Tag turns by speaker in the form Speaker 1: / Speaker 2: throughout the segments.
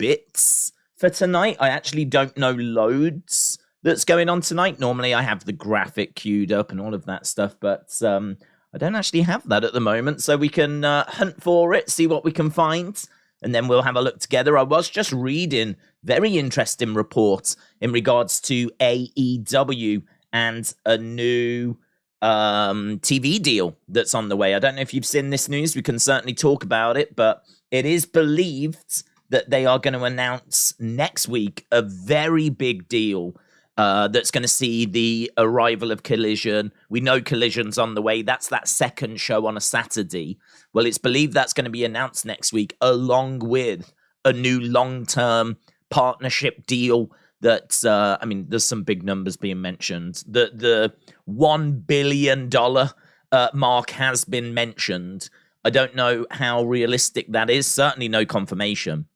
Speaker 1: bits for tonight. I actually don't know loads that's going on tonight. Normally I have the graphic queued up and all of that stuff, but I don't actually have that at the moment. So we can hunt for it, see what we can find, and then we'll have a look together. I was just reading very interesting reports in regards to AEW and a new TV deal that's on the way. I don't know if you've seen this news. We can certainly talk about it, but it is believed that they are going to announce next week a very big deal that's going to see the arrival of Collision. We know Collision's on the way. That's that second show on a Saturday. Well, it's believed that's going to be announced next week, along with a new long-term partnership deal that, I mean, there's some big numbers being mentioned. The $1 billion mark has been mentioned. I don't know how realistic that is. Certainly no confirmation.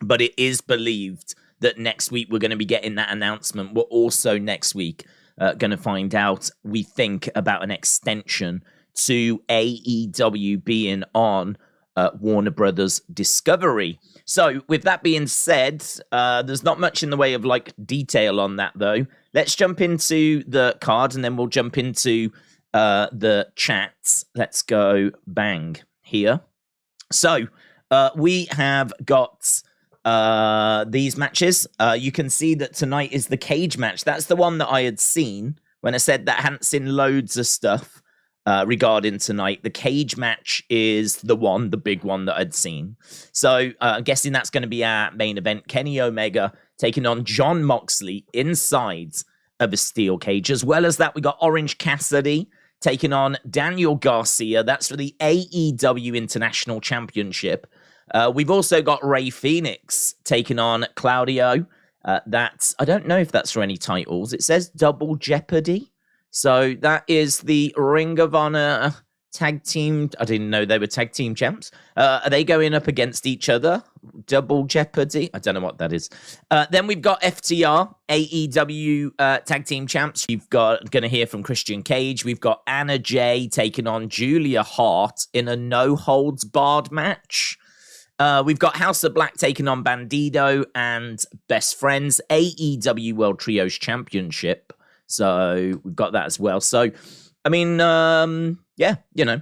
Speaker 1: But it is believed that next week we're going to be getting that announcement. We're also next week going to find out, we think, about an extension to AEW being on Warner Brothers Discovery. So with that being said, there's not much in the way of like detail on that, though. Let's jump into the card and then we'll jump into the chats. Let's go bang here. So we have got these matches. You can see that tonight is the cage match. That's the one that I had seen when I said that I hadn't seen loads of stuff regarding tonight. The cage match is the big one that I'd seen. So I'm guessing that's going to be our main event. Kenny Omega taking on Jon Moxley inside of a steel cage. As well as that, we got Orange Cassidy taking on Daniel Garcia. That's for the AEW International Championship. We've also got Rey Fenix taking on Claudio. That's, I don't know if that's for any titles. It says Double Jeopardy. So that is the Ring of Honor tag team. I didn't know they were tag team champs. Are they going up against each other? Double Jeopardy? I don't know what that is. Then we've got FTR, AEW tag team champs. You've got going to hear from Christian Cage. We've got Anna Jay taking on Julia Hart in a no holds barred match. We've got House of Black taking on Bandido and Best Friends, AEW World Trios Championship. So we've got that as well. So, I mean, yeah, you know,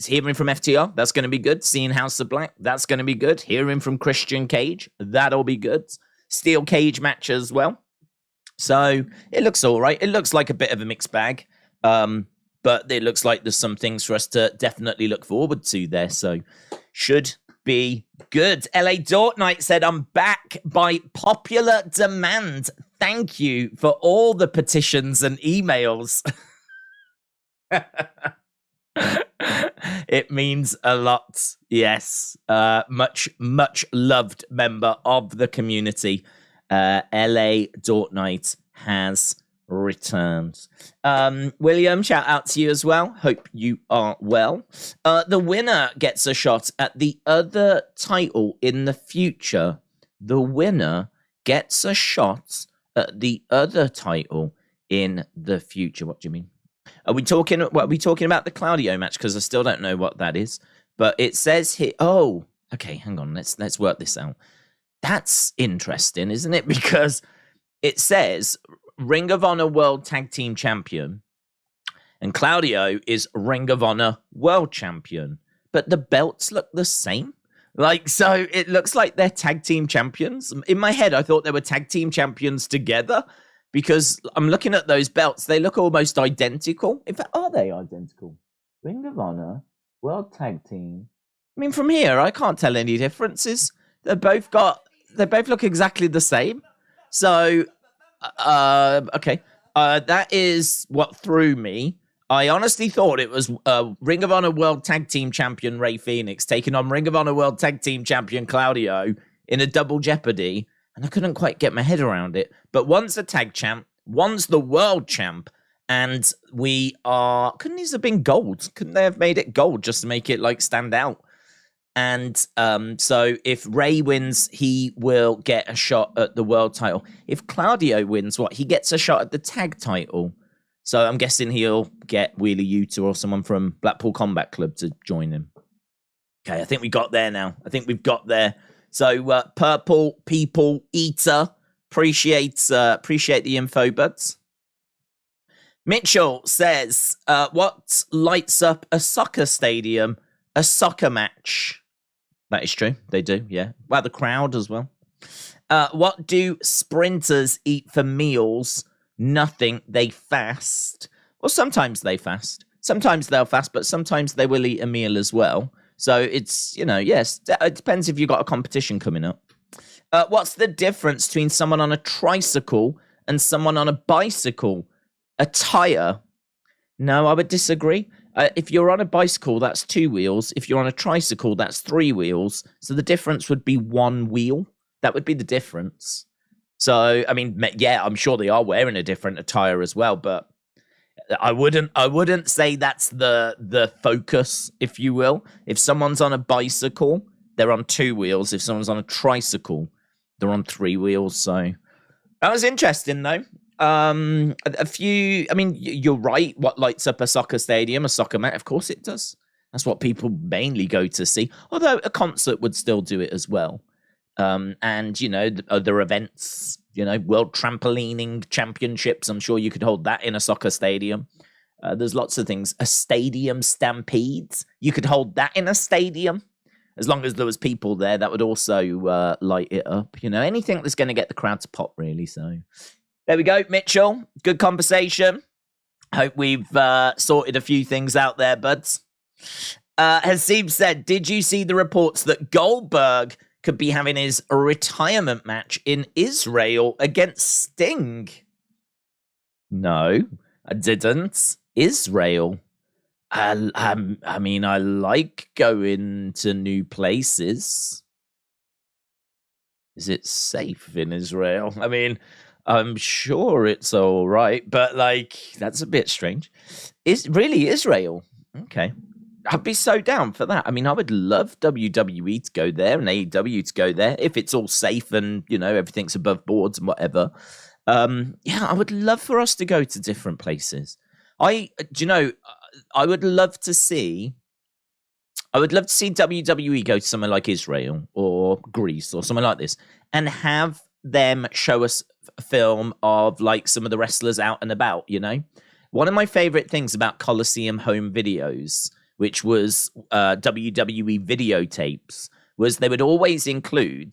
Speaker 1: hearing from FTR, that's going to be good. Seeing House of Black, that's going to be good. Hearing from Christian Cage, that'll be good. Steel cage match as well. So it looks all right. It looks like a bit of a mixed bag. But it looks like there's some things for us to definitely look forward to there. So should be good. LA Dort Knight said, I'm back by popular demand. Thank you for all the petitions and emails. It means a lot. Yes. Much loved member of the community. LA Dort Knight has returned. William, shout out to you as well. Hope you are well. The winner gets a shot at the other title in the future. The winner gets a shot at the other title in the future. What do you mean? Are we talking about the Claudio match? Because I still don't know what that is. But it says here. Oh, okay. Hang on. Let's work this out. That's interesting, isn't it? Because it says Ring of Honor World Tag Team Champion, and Claudio is Ring of Honor World Champion, but the belts look the same. Like, so it looks like they're tag team champions. In my head, I thought they were tag team champions together because I'm looking at those belts. They look almost identical. In fact, are they identical? Ring of Honor World Tag Team. I mean, from here, I can't tell any differences. They both look exactly the same. So, okay. That is what threw me. I honestly thought it was Ring of Honor World Tag Team Champion Rey Fenix taking on Ring of Honor World Tag Team Champion Claudio in a double jeopardy, and I couldn't quite get my head around it. But one's a tag champ, one's the world champ, and couldn't these have been gold? Couldn't they have made it gold just to make it like stand out? And so if Ray wins, he will get a shot at the world title. If Claudio wins, he gets a shot at the tag title. So I'm guessing he'll get Wheeler Yuta or someone from Blackpool Combat Club to join him. Okay, I think we got there now. I think we've got there. So Purple People Eater, appreciate the info, buds. Mitchell says, what lights up a soccer stadium? A soccer match. That is true. They do, yeah. Well, the crowd as well. What do sprinters eat for meals? Nothing. They fast. Well, sometimes they fast. Sometimes they'll fast, but sometimes they will eat a meal as well. So it's, yes, it depends if you've got a competition coming up. What's the difference between someone on a tricycle and someone on a bicycle? A tire? No, I would disagree. If you're on a bicycle, that's 2 wheels. If you're on a tricycle, that's 3 wheels. So the difference would be 1 wheel. That would be the difference. So, I mean, yeah, I'm sure they are wearing a different attire as well, but I wouldn't say that's the focus, if you will. If someone's on a bicycle, they're on 2 wheels. If someone's on a tricycle, they're on 3 wheels. So that was interesting, though. You're right. What lights up a soccer stadium, a soccer match? Of course it does. That's what people mainly go to see. Although a concert would still do it as well. And other events, World Trampolining Championships. I'm sure you could hold that in a soccer stadium. There's lots of things. A stadium stampedes. You could hold that in a stadium. As long as there was people there, that would also light it up. Anything that's going to get the crowd to pop, really. So there we go, Mitchell. Good conversation. Hope we've sorted a few things out there, buds. Haseeb said, did you see the reports that Goldberg could be having his retirement match in Israel against Sting? No, I didn't. Israel. I like going to new places. Is it safe in Israel? I mean, I'm sure it's all right, but that's a bit strange. Is really Israel? Okay. I'd be so down for that. I mean, I would love WWE to go there and AEW to go there if it's all safe and, everything's above boards and whatever. I would love for us to go to different places. I would love to see WWE go to somewhere like Israel or Greece or somewhere like this and have them show us a film of some of the wrestlers out and about, One of my favorite things about Coliseum home videos, which was WWE videotapes, was they would always include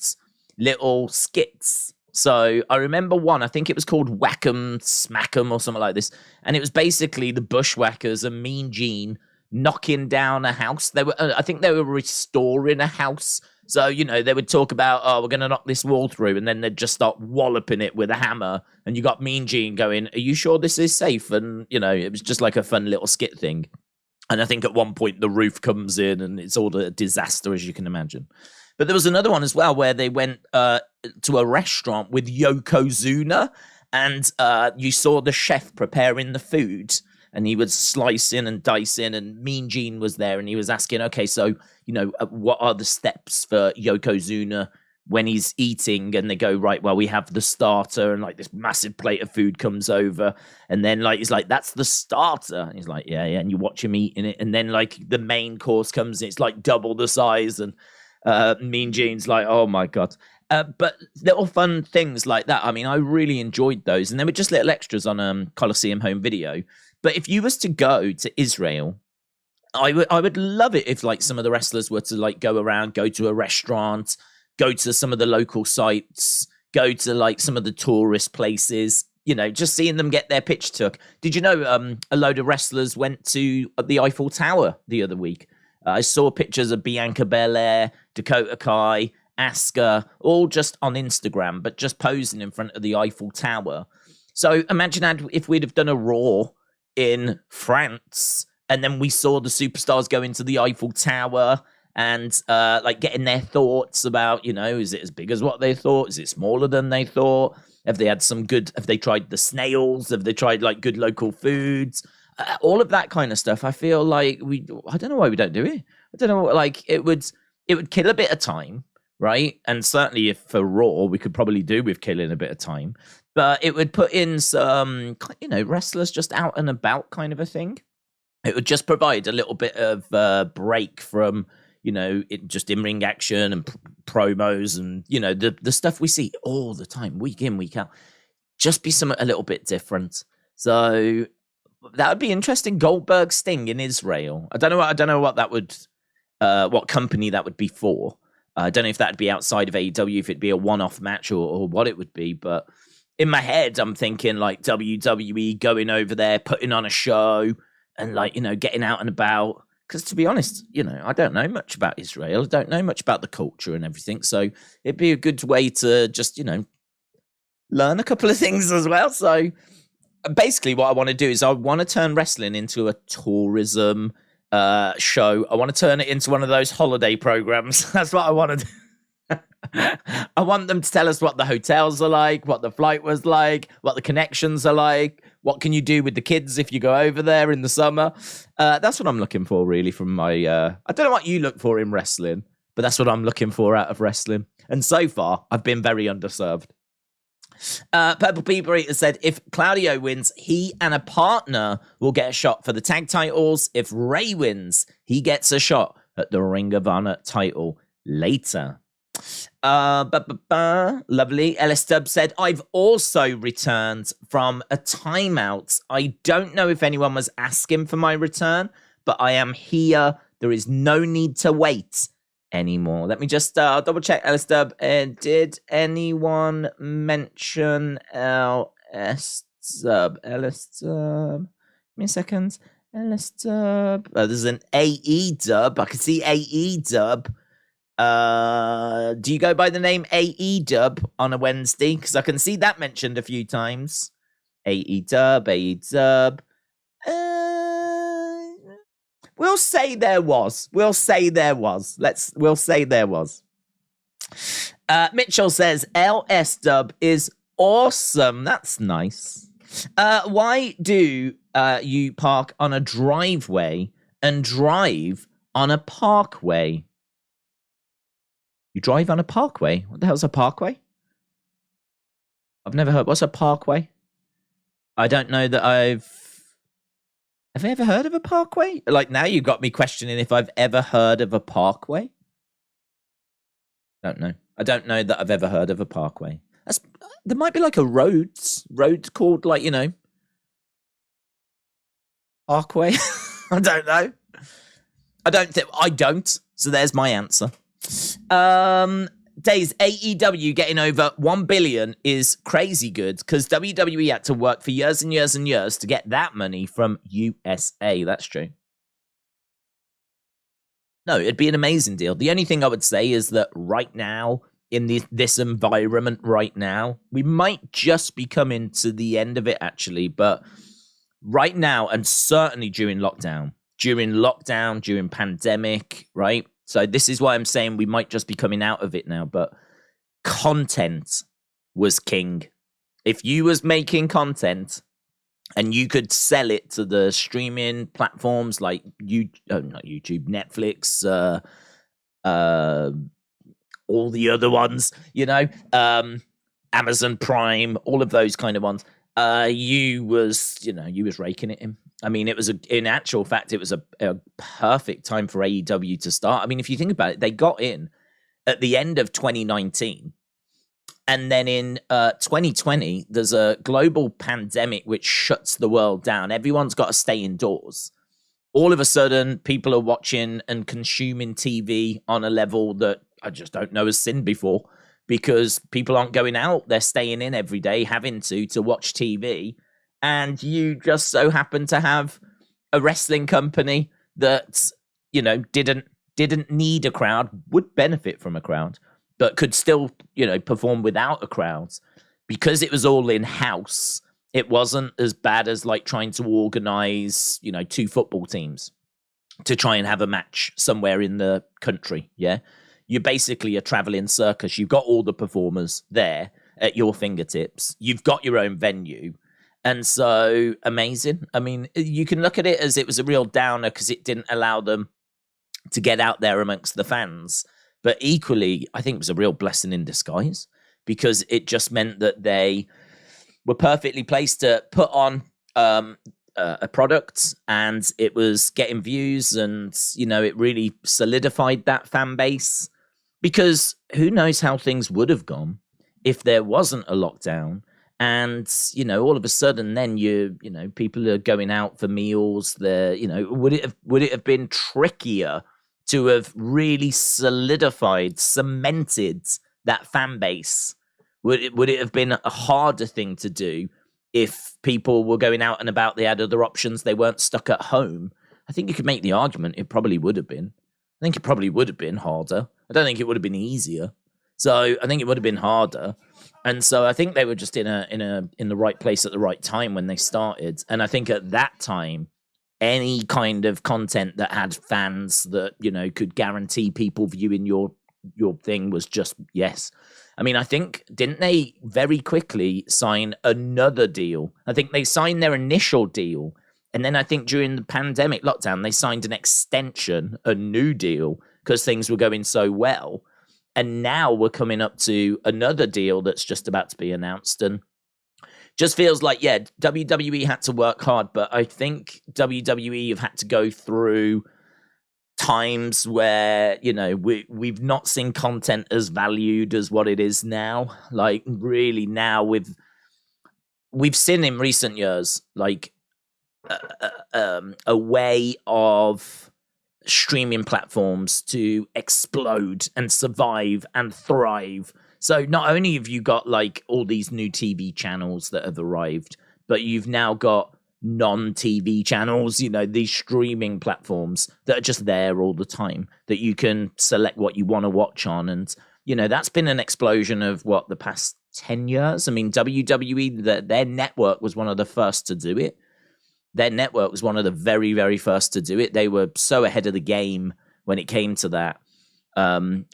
Speaker 1: little skits. So I remember one, I think it was called Whack 'em, Smack 'em or something like this. And it was basically the Bushwhackers and Mean Gene knocking down a house. I think they were restoring a house. So, they would talk about, we're going to knock this wall through. And then they'd just start walloping it with a hammer. And you got Mean Gene going, are you sure this is safe? And, it was just like a fun little skit thing. And I think at one point the roof comes in and it's all a disaster, as you can imagine. But there was another one as well where they went to a restaurant with Yokozuna and you saw the chef preparing the food and he was slicing and dicing and Mean Gene was there and he was asking, okay, so, what are the steps for Yokozuna when he's eating? And they go, right, well, we have the starter and this massive plate of food comes over and then he's like, that's the starter. And he's like, yeah, and you watch him eating it. And then the main course comes in, it's double the size and Mean Gene's like, oh my God. But little fun things like that. I mean, I really enjoyed those. And they were just little extras on Coliseum home video. But if you was to go to Israel, I would love it if some of the wrestlers were to go around, go to a restaurant, go to some of the local sites, go to some of the tourist places, just seeing them get their pitch took. Did you know a load of wrestlers went to the Eiffel Tower the other week? I saw pictures of Bianca Belair, Dakota Kai, Asuka, all just on Instagram, but just posing in front of the Eiffel Tower. So imagine if we'd have done a Raw in France and then we saw the superstars go into the Eiffel Tower and getting their thoughts about, is it as big as what they thought? Is it smaller than they thought? Have they tried the snails? Have they tried good local foods? All of that kind of stuff. I feel I don't know why we don't do it. I don't know, it would kill a bit of time, right? And certainly if for Raw, we could probably do with killing a bit of time, but it would put in some, wrestlers just out and about kind of a thing. It would just provide a little bit of break from, it just in-ring action and promos and, you know, the stuff we see all the time, week in, week out, just be something a little bit different. So that would be interesting. Goldberg Sting in Israel. I don't know what that would, what company that would be for. I don't know if that'd be outside of AEW, if it'd be a one-off match or what it would be. But in my head, I'm thinking like WWE going over there, putting on a show and like, you know, getting out and about. Because to be honest, you know, I don't know much about Israel. I don't know much about the culture and everything. So it'd be a good way to just, you know, learn a couple of things as well. So basically what I want to do is I want to turn wrestling into a tourism show. I want to turn it into one of those holiday programs. That's what I want to do. I want them to tell us what the hotels are like, what the flight was like, what the connections are like, what can you do with the kids if you go over there in the summer. That's what I'm looking for, really, from my... I don't know what you look for in wrestling, but that's what I'm looking for out of wrestling. And so far, I've been very underserved. Purple People Eater said, if Claudio wins, he and a partner will get a shot for the tag titles. If Ray wins, he gets a shot at the Ring of Honor title later. Lovely. Ellis Stubb said, I've also returned from a timeout. I don't know if anyone was asking for my return, but I am here. There is no need to wait anymore. Let me just double check, Ellis Stubb. Did anyone mention LS Stubb? Ellis Stubb. Give me a second. Ellis Stubb. There's an AE Dub. I can see AE Dub. Do you go by the name AE Dub on a Wednesday? Because I can see that mentioned a few times. AE Dub, AE Dub. We'll say there was. We'll say there was. Mitchell says LS Dub is awesome. That's nice. Why do you park on a driveway and drive on a parkway? You drive on a parkway? What the hell's a parkway? I've never heard. What's a parkway? I don't know that Have I ever heard of a parkway? Like, now you've got me questioning if I've ever heard of a parkway. Don't know. I don't know that I've ever heard of a parkway. There might be like a road called, like, you know, parkway. I don't know. I don't. So there's my answer. Days, AEW getting over 1 billion is crazy good because WWE had to work for years and years and years to get that money from USA. That's true. No, it'd be an amazing deal. The only thing I would say is that right now, in this environment right now, we might just be coming to the end of it, actually. But right now, and certainly during lockdown, during pandemic, right? So this is why I'm saying we might just be coming out of it now. But content was king. If you was making content and you could sell it to the streaming platforms like not YouTube, Netflix, all the other ones, you know, Amazon Prime, all of those kind of ones, you was raking it in. I mean, in actual fact, it was a perfect time for AEW to start. I mean, if you think about it, they got in at the end of 2019. And then in 2020, there's a global pandemic which shuts the world down. Everyone's got to stay indoors. All of a sudden, people are watching and consuming TV on a level that I just don't know has seen before because people aren't going out. They're staying in every day, having to watch TV. And you just so happen to have a wrestling company that, you know, didn't need a crowd, would benefit from a crowd, but could still, you know, perform without a crowd. Because it was all in-house, it wasn't as bad as, like, trying to organize, you know, 2 football teams to try and have a match somewhere in the country, yeah? You're basically a traveling circus. You've got all the performers there at your fingertips. You've got your own venue. And so, amazing. I mean, you can look at it as it was a real downer because it didn't allow them to get out there amongst the fans. But equally, I think it was a real blessing in disguise because it just meant that they were perfectly placed to put on a product and it was getting views and, you know, it really solidified that fan base. because who knows how things would have gone if there wasn't a lockdown. And, all of a sudden then people are going out for meals. Would it have been trickier to have really cemented that fan base? Would it have been a harder thing to do if people were going out and about, they had other options, they weren't stuck at home? I think you could make the argument it probably would have been. I think it probably would have been harder. I don't think it would have been easier. So I think it would have been harder. And so I think they were just in the right place at the right time when they started. And I think at that time, any kind of content that had fans that, could guarantee people viewing your thing was just yes. I mean, I think, didn't they very quickly sign another deal? I think they signed their initial deal. And then I think during the pandemic lockdown, they signed an extension, a new deal, because things were going so well. And now we're coming up to another deal that's just about to be announced. And just feels like, WWE had to work hard, but I think WWE have had to go through times where, we've not seen content as valued as what it is now. Like, really now we've seen in recent years, like, a way of streaming platforms to explode and survive and thrive. So not only have you got like all these new TV channels that have arrived, but you've now got non-TV channels, these streaming platforms that are just there all the time that you can select what you want to watch on. And, that's been an explosion of the past 10 years. I mean, WWE, their network was one of the first to do it. Their network was one of the very, very first to do it. They were so ahead of the game when it came to that. And,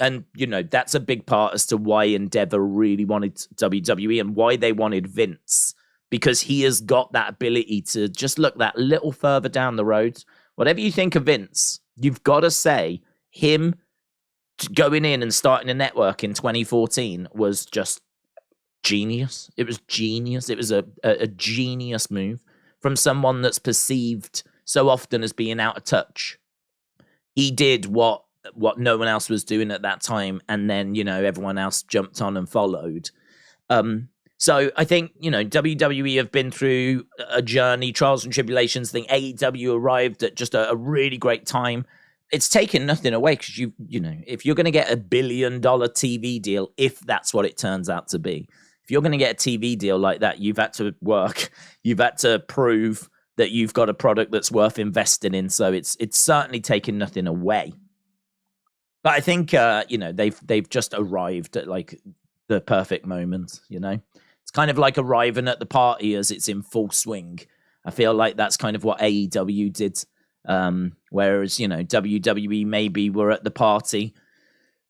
Speaker 1: that's a big part as to why Endeavor really wanted WWE and why they wanted Vince, because he has got that ability to just look that little further down the road. Whatever you think of Vince, you've got to say him going in and starting a network in 2014 was just genius. It was genius. It was a genius move from someone that's perceived so often as being out of touch. He did what no one else was doing at that time, and then, everyone else jumped on and followed. So I think, WWE have been through a journey, trials and tribulations. I think AEW arrived at just a really great time. It's taken nothing away because if you're going to get $1 billion TV deal, if that's what it turns out to be, if you're going to get a TV deal like that, you've had to work. You've had to prove that you've got a product that's worth investing in. So it's certainly taken nothing away. But I think they've just arrived at like the perfect moment. It's kind of like arriving at the party as it's in full swing. I feel like that's kind of what AEW did. Whereas WWE maybe were at the party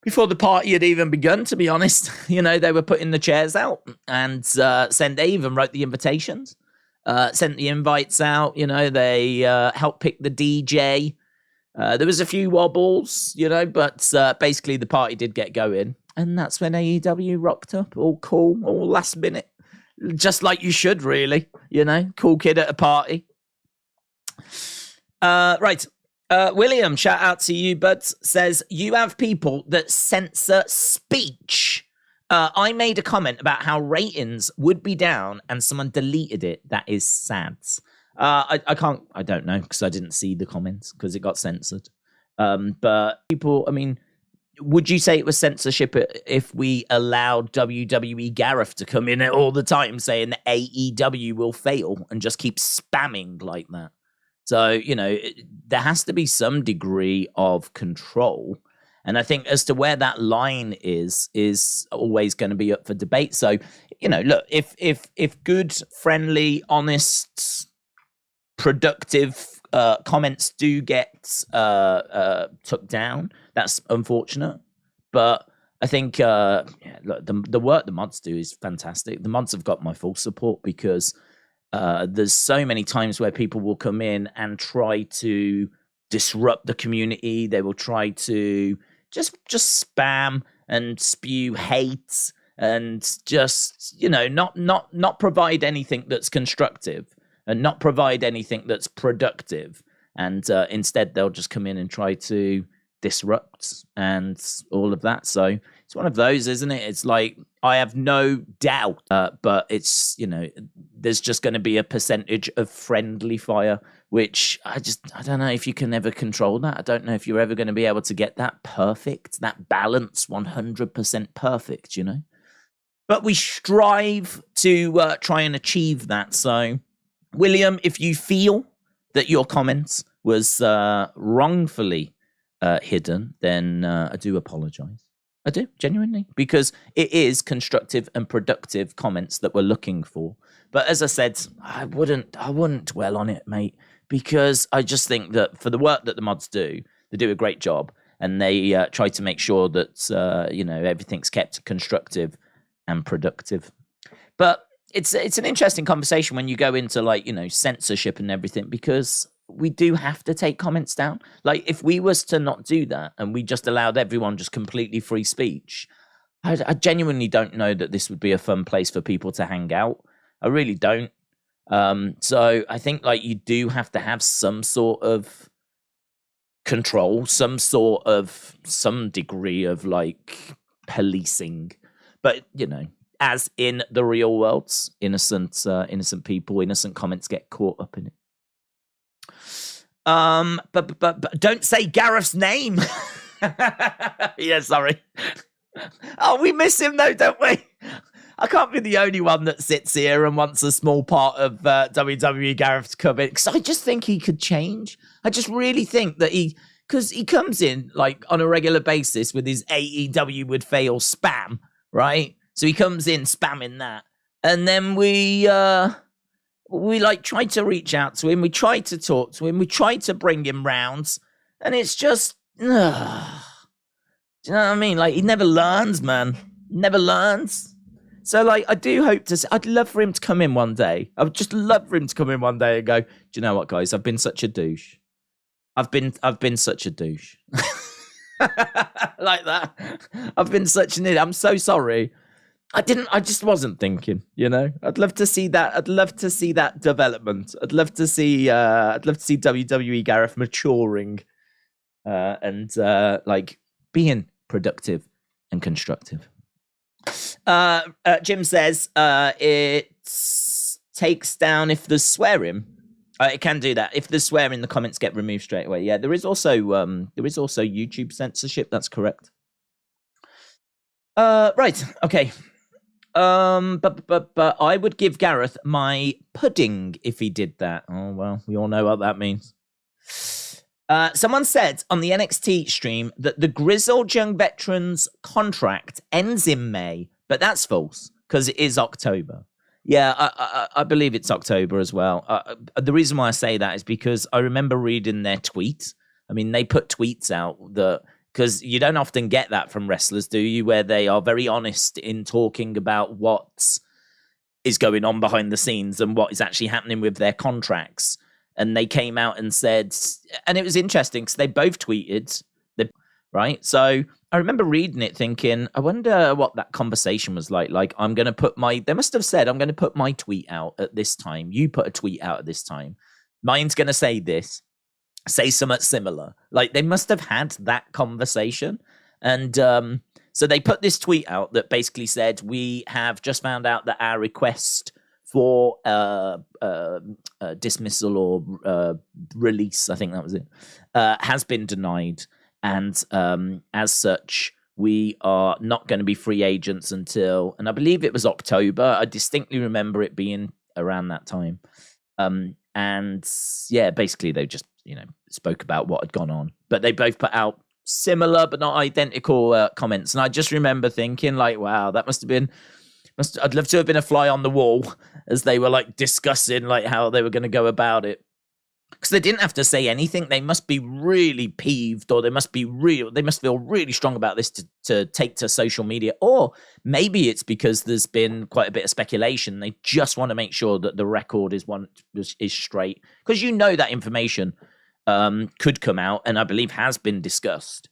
Speaker 1: before the party had even begun, to be honest. They were putting the chairs out and they even wrote the invitations, sent the invites out. They helped pick the DJ. There was a few wobbles, but basically the party did get going. And that's when AEW rocked up, all cool, all last minute. Just like you should, really. Cool kid at a party. Right. William, shout out to you, bud, says, you have people that censor speech. I made a comment about how ratings would be down and someone deleted it. That is sad. I don't know because I didn't see the comments because it got censored. But people, I mean, would you say it was censorship if we allowed WWE Gareth to come in all the time saying that AEW will fail and just keep spamming like that? So, there has to be some degree of control. And I think as to where that line is always going to be up for debate. So, look, if good, friendly, honest, productive comments do get took down, that's unfortunate. But I think look, the work the mods do is fantastic. The mods have got my full support because there's so many times where people will come in and try to disrupt the community. They will try to just spam and spew hate and just not provide anything that's constructive and not provide anything that's productive. And instead, they'll just come in and try to disrupt and all of that. So it's one of those, isn't it? It's like, I have no doubt, but it's, there's just going to be a percentage of friendly fire, which I don't know if you can ever control that. I don't know if you're ever going to be able to get that perfect, that balance 100% perfect, But we strive to try and achieve that. So, William, if you feel that your comments was wrongfully hidden, then I do apologize. I do, genuinely, because it is constructive and productive comments that we're looking for. But as I said, I wouldn't dwell on it, mate, because I just think that for the work that the mods do, they do a great job, and they try to make sure that everything's kept constructive and productive. But it's an interesting conversation when you go into censorship and everything, because we do have to take comments down. Like, if we was to not do that and we just allowed everyone just completely free speech, I genuinely don't know that this would be a fun place for people to hang out. I really don't. So I think you do have to have some sort of control, some degree of policing. But as in the real world, innocent people, innocent comments get caught up in it. But don't say Gareth's name. Yeah, sorry. Oh, we miss him though, don't we? I can't be the only one that sits here and wants a small part of WWE Gareth to come in, because I just think he could change. I just really think that because he comes in on a regular basis with his AEW would fail spam, right? So he comes in spamming that, and then we try to reach out to him, we try to talk to him, we try to bring him round, and it's just, do you know what I mean? He never learns, man. Never learns. So, I do hope to I'd love for him to come in one day. I would just love for him to come in one day and go, do you know what, guys? I've been such a douche. I've been such a douche. Like that. I've been such an idiot. I'm so sorry. I just wasn't thinking, I'd love to see that. I'd love to see that development. I'd love to see WWE Gareth maturing, and being productive and constructive. Jim says it takes down if there's swearing. It can do that. If there's swearing, the comments get removed straight away. Yeah, there is also YouTube censorship. That's correct. Right. Okay. But I would give Gareth my pudding if he did that. Oh, well, we all know what that means. Someone said on the NXT stream that the Grizzle Jung veterans contract ends in May, but that's false because it is October. Yeah, I believe it's October as well. The reason why I say that is because I remember reading their tweet. I mean, they put tweets out that, because you don't often get that from wrestlers, do you? Where they are very honest in talking about what is going on behind the scenes and what is actually happening with their contracts. And they came out and said, and it was interesting because they both tweeted, right? So I remember reading it thinking, I wonder what that conversation was like. I'm going to put they must have said, I'm going to put my tweet out at this time. You put a tweet out at this time. Mine's going to say this. Say something similar. They must have had that conversation. And so they put this tweet out that basically said, we have just found out that our request for dismissal or release, I think that was it, has been denied. And as such, we are not going to be free agents until, and I believe it was October. I distinctly remember it being around that time. And yeah, basically they just, spoke about what had gone on. But they both put out similar but not identical comments. And I just remember thinking, wow, that I'd love to have been a fly on the wall as they were discussing how they were going to go about it. Because they didn't have to say anything. They must be really peeved, or they must feel really strong about this to take to social media. Or maybe it's because there's been quite a bit of speculation. They just want to make sure that the record is straight. Because that information could come out, and I believe has been discussed.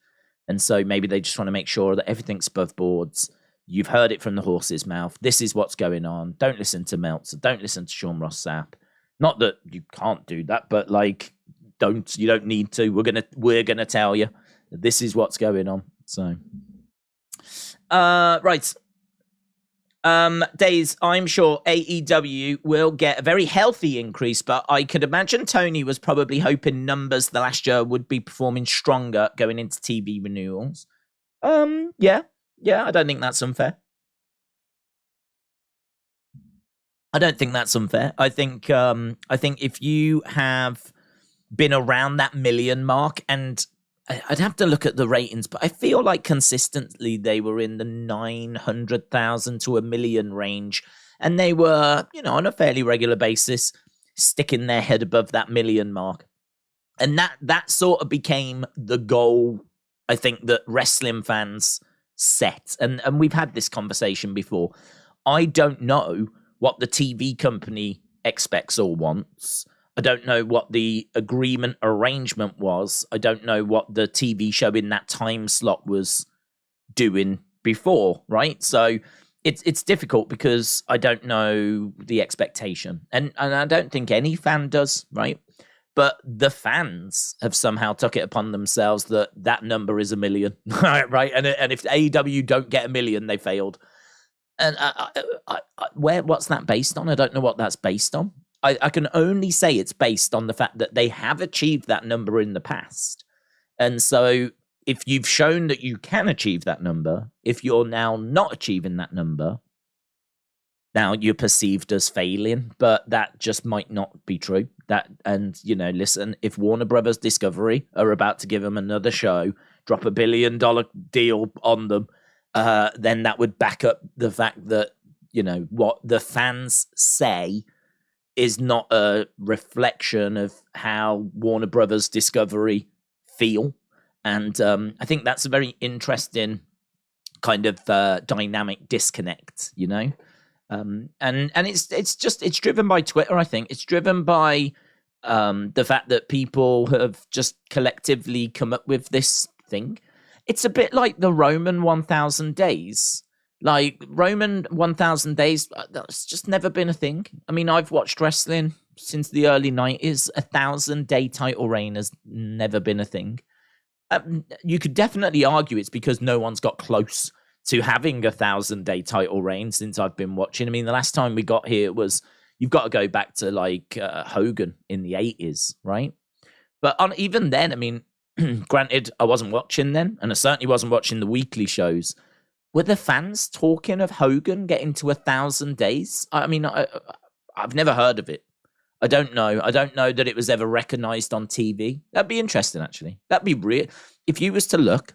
Speaker 1: And so maybe they just want to make sure that everything's above boards. You've heard it from the horse's mouth. This is what's going on. Don't listen to Meltzer. Don't listen to Sean Ross Sapp. Not that you can't do that, but you don't need to. We're gonna tell you. this is what's going on. So, right. Days, I'm sure AEW will get a very healthy increase, but I could imagine Tony was probably hoping numbers the last year would be performing stronger going into TV renewals. Yeah, I don't think that's unfair. I don't think that's unfair. I think if you have been around that million mark, and I'd have to look at the ratings, but I feel like consistently they were in the 900,000 to a million range, and they were, on a fairly regular basis, sticking their head above that million mark. And that sort of became the goal, I think, that wrestling fans set. And we've had this conversation before. I don't know what the TV company expects or wants. I don't know what the agreement arrangement was. I don't know what the TV show in that time slot was doing before, right? So it's difficult because I don't know the expectation. And I don't think any fan does, right? But the fans have somehow took it upon themselves that number is 1 million, right? And if AEW don't get 1 million, they failed. And what's that based on? I don't know what that's based on. I can only say it's based on the fact that they have achieved that number in the past. And so if you've shown that you can achieve that number, if you're now not achieving that number, now you're perceived as failing, but that just might not be true. Listen, if Warner Brothers Discovery are about to give them another show, drop $1 billion deal on them, then that would back up the fact that, what the fans say is not a reflection of how Warner Brothers Discovery feel. And I think that's a very interesting kind of dynamic disconnect, and it's driven by Twitter. I think it's driven by the fact that people have just collectively come up with this thing. It's a bit like the Roman 1,000 days. Like Roman 1,000 days, that's just never been a thing. I mean, I've watched wrestling since the early 90s. 1,000-day title reign has never been a thing. You could definitely argue it's because no one's got close to having 1,000-day title reign since I've been watching. I mean, the last time we got here was, you've got to go back to like Hogan in the 80s, right? But even then, I mean, granted, I wasn't watching then, and I certainly wasn't watching the weekly shows. Were the fans talking of Hogan getting to 1,000 days? I mean, I've never heard of it. I don't know. I don't know that it was ever recognized on TV. That'd be interesting, actually. That'd be real. If you was to look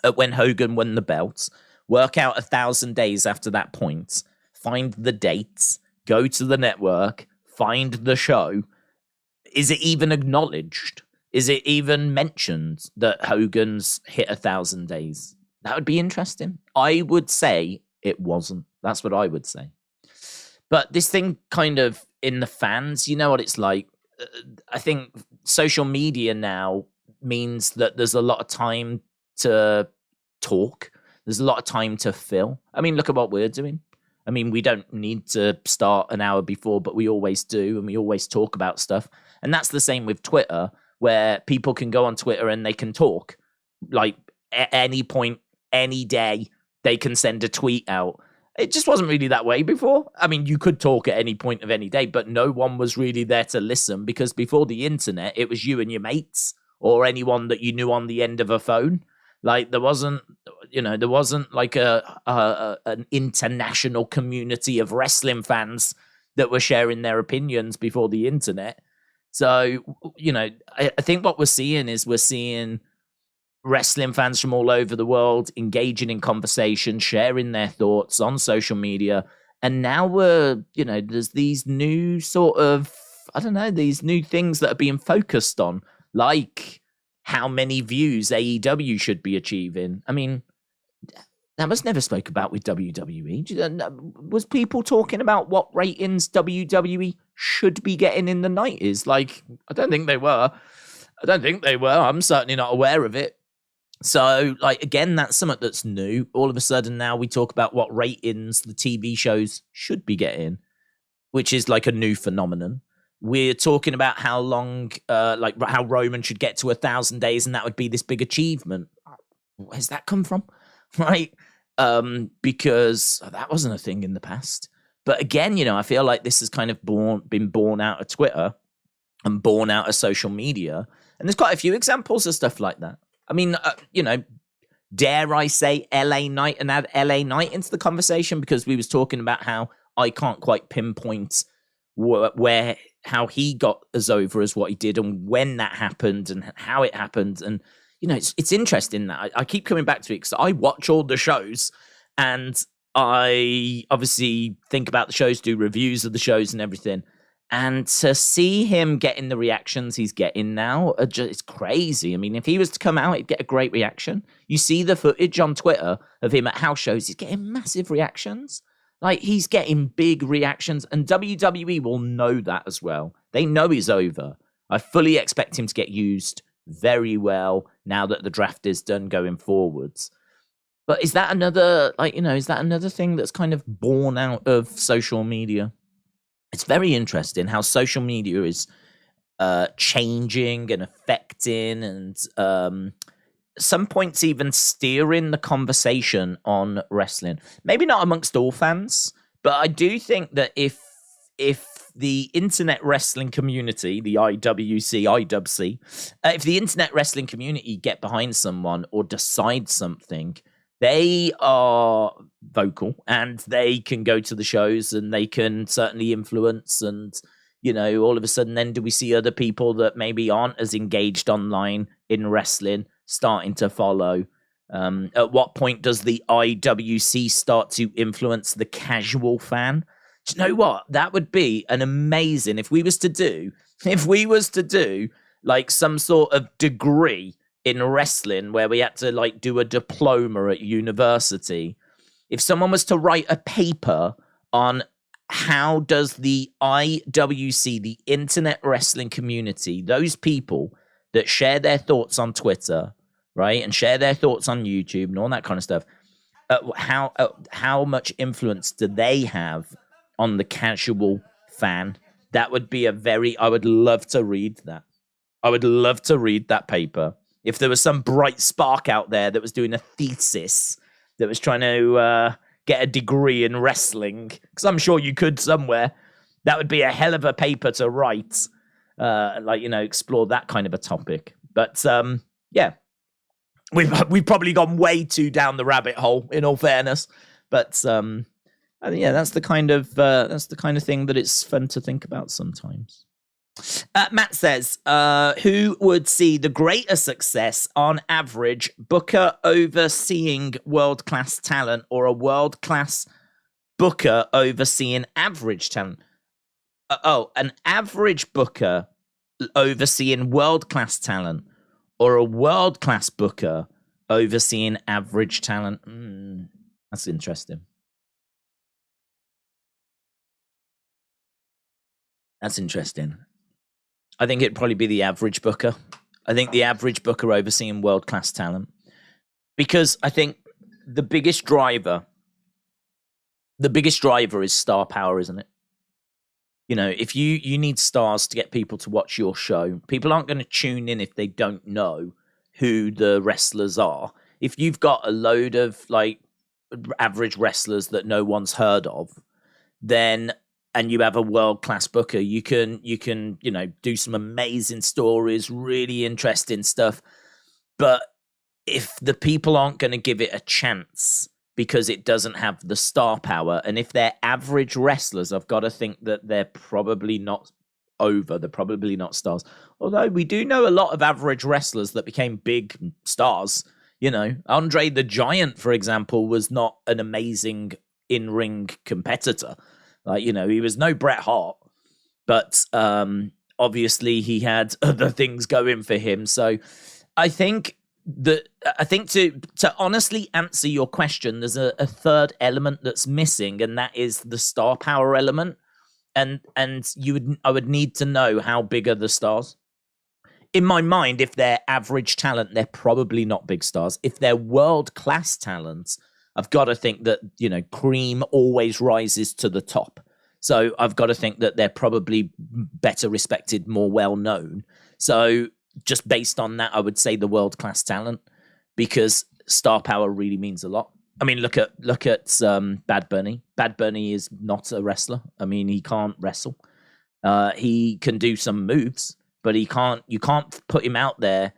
Speaker 1: at when Hogan won the belts, work out 1,000 days after that point, find the dates, go to the network, find the show. Is it even acknowledged? Is it even mentioned that Hogan's hit 1,000 days? That would be interesting. I would say it wasn't. That's what I would say. But this thing kind of in the fans, you know what it's like. I think social media now means that there's a lot of time to talk. There's a lot of time to fill. I mean, look at what we're doing. I mean, we don't need to start an hour before, but we always do. And we always talk about stuff. And that's the same with Twitter, where people can go on Twitter and they can talk. Like at any point, any day, they can send a tweet out. It just wasn't really that way before. I mean, you could talk at any point of any day, but no one was really there to listen, because before the internet, it was you and your mates or anyone that you knew on the end of a phone. Like there wasn't like an international community of wrestling fans that were sharing their opinions before the internet. So, I think what we're seeing wrestling fans from all over the world engaging in conversation, sharing their thoughts on social media. And now there's these new sort of, these new things that are being focused on, like how many views AEW should be achieving. I mean, that was never spoke about with WWE. Was people talking about what ratings WWE should be getting in the 90s? Like, I don't think they were. I'm certainly not aware of it. So, like, again, that's something that's new. All of a sudden now we talk about what ratings the TV shows should be getting, which is like a new phenomenon. we're talking about how long, like how Roman should get to 1,000 days, and that would be this big achievement. Where's that come from? Right? Because that wasn't a thing in the past. But again, I feel like this has kind of been born out of Twitter and born out of social media. And there's quite a few examples of stuff like that. I mean, dare I say LA Knight and add LA Knight into the conversation, because we was talking about how I can't quite pinpoint how he got as over as what he did and when that happened and how it happened. And, it's interesting that I keep coming back to it because I watch all the shows and I obviously think about the shows, do reviews of the shows and everything. And to see him getting the reactions he's getting now, it's crazy. I mean, if he was to come out, he'd get a great reaction. You see the footage on Twitter of him at house shows, he's getting massive reactions. Like, he's getting big reactions, and WWE will know that as well. They know he's over. I fully expect him to get used very well now that the draft is done going forwards. But is that another, thing that's kind of born out of social media? It's very interesting how social media is changing and affecting and some points even steering the conversation on wrestling. Maybe not amongst all fans, but I do think that if the internet wrestling community, the IWC, if the internet wrestling community get behind someone or decide something, they are vocal and they can go to the shows and they can certainly influence. And, all of a sudden then do we see other people that maybe aren't as engaged online in wrestling starting to follow? At what point does the IWC start to influence the casual fan? Do you know what? That would be an amazing, if we was to do like some sort of degree in wrestling where we had to like do a diploma at university. If someone was to write a paper on how does the IWC, the internet wrestling community, those people that share their thoughts on Twitter, right, and share their thoughts on YouTube and all that kind of stuff, how much influence do they have on the casual fan? That would be I would love to read that. I would love to read that paper. If there was some bright spark out there that was doing a thesis, that was trying to get a degree in wrestling, because I'm sure you could somewhere, that would be a hell of a paper to write, explore that kind of a topic. But yeah, we've probably gone way too down the rabbit hole, in all fairness. But yeah, that's the kind of thing that it's fun to think about sometimes. Matt says, who would see the greater success on average, Booker overseeing world-class talent or a world-class Booker overseeing average talent? An average Booker overseeing world-class talent or a world-class Booker overseeing average talent? That's interesting. That's interesting. I think it'd probably be the average Booker. I think the average Booker overseeing world-class talent. Because I think the biggest driver is star power, isn't it? If you need stars to get people to watch your show, people aren't going to tune in if they don't know who the wrestlers are. If you've got a load of like average wrestlers that no one's heard of, and you have a world-class Booker, you can do some amazing stories, really interesting stuff. But if the people aren't going to give it a chance because it doesn't have the star power, and if they're average wrestlers, I've got to think that they're probably not over. They're probably not stars. Although we do know a lot of average wrestlers that became big stars. Andre the Giant, for example, was not an amazing in-ring competitor. He was no Bret Hart, but obviously he had other things going for him. So I think to honestly answer your question, there's a third element that's missing, and that is the star power element. And I would need to know how big are the stars. In my mind, if they're average talent, they're probably not big stars. If they're world-class talents, I've got to think that, cream always rises to the top. So I've got to think that they're probably better respected, more well known. So just based on that, I would say the world class talent, because star power really means a lot. I mean, look at Bad Bunny. Bad Bunny is not a wrestler. I mean, he can't wrestle. He can do some moves, but you can't put him out there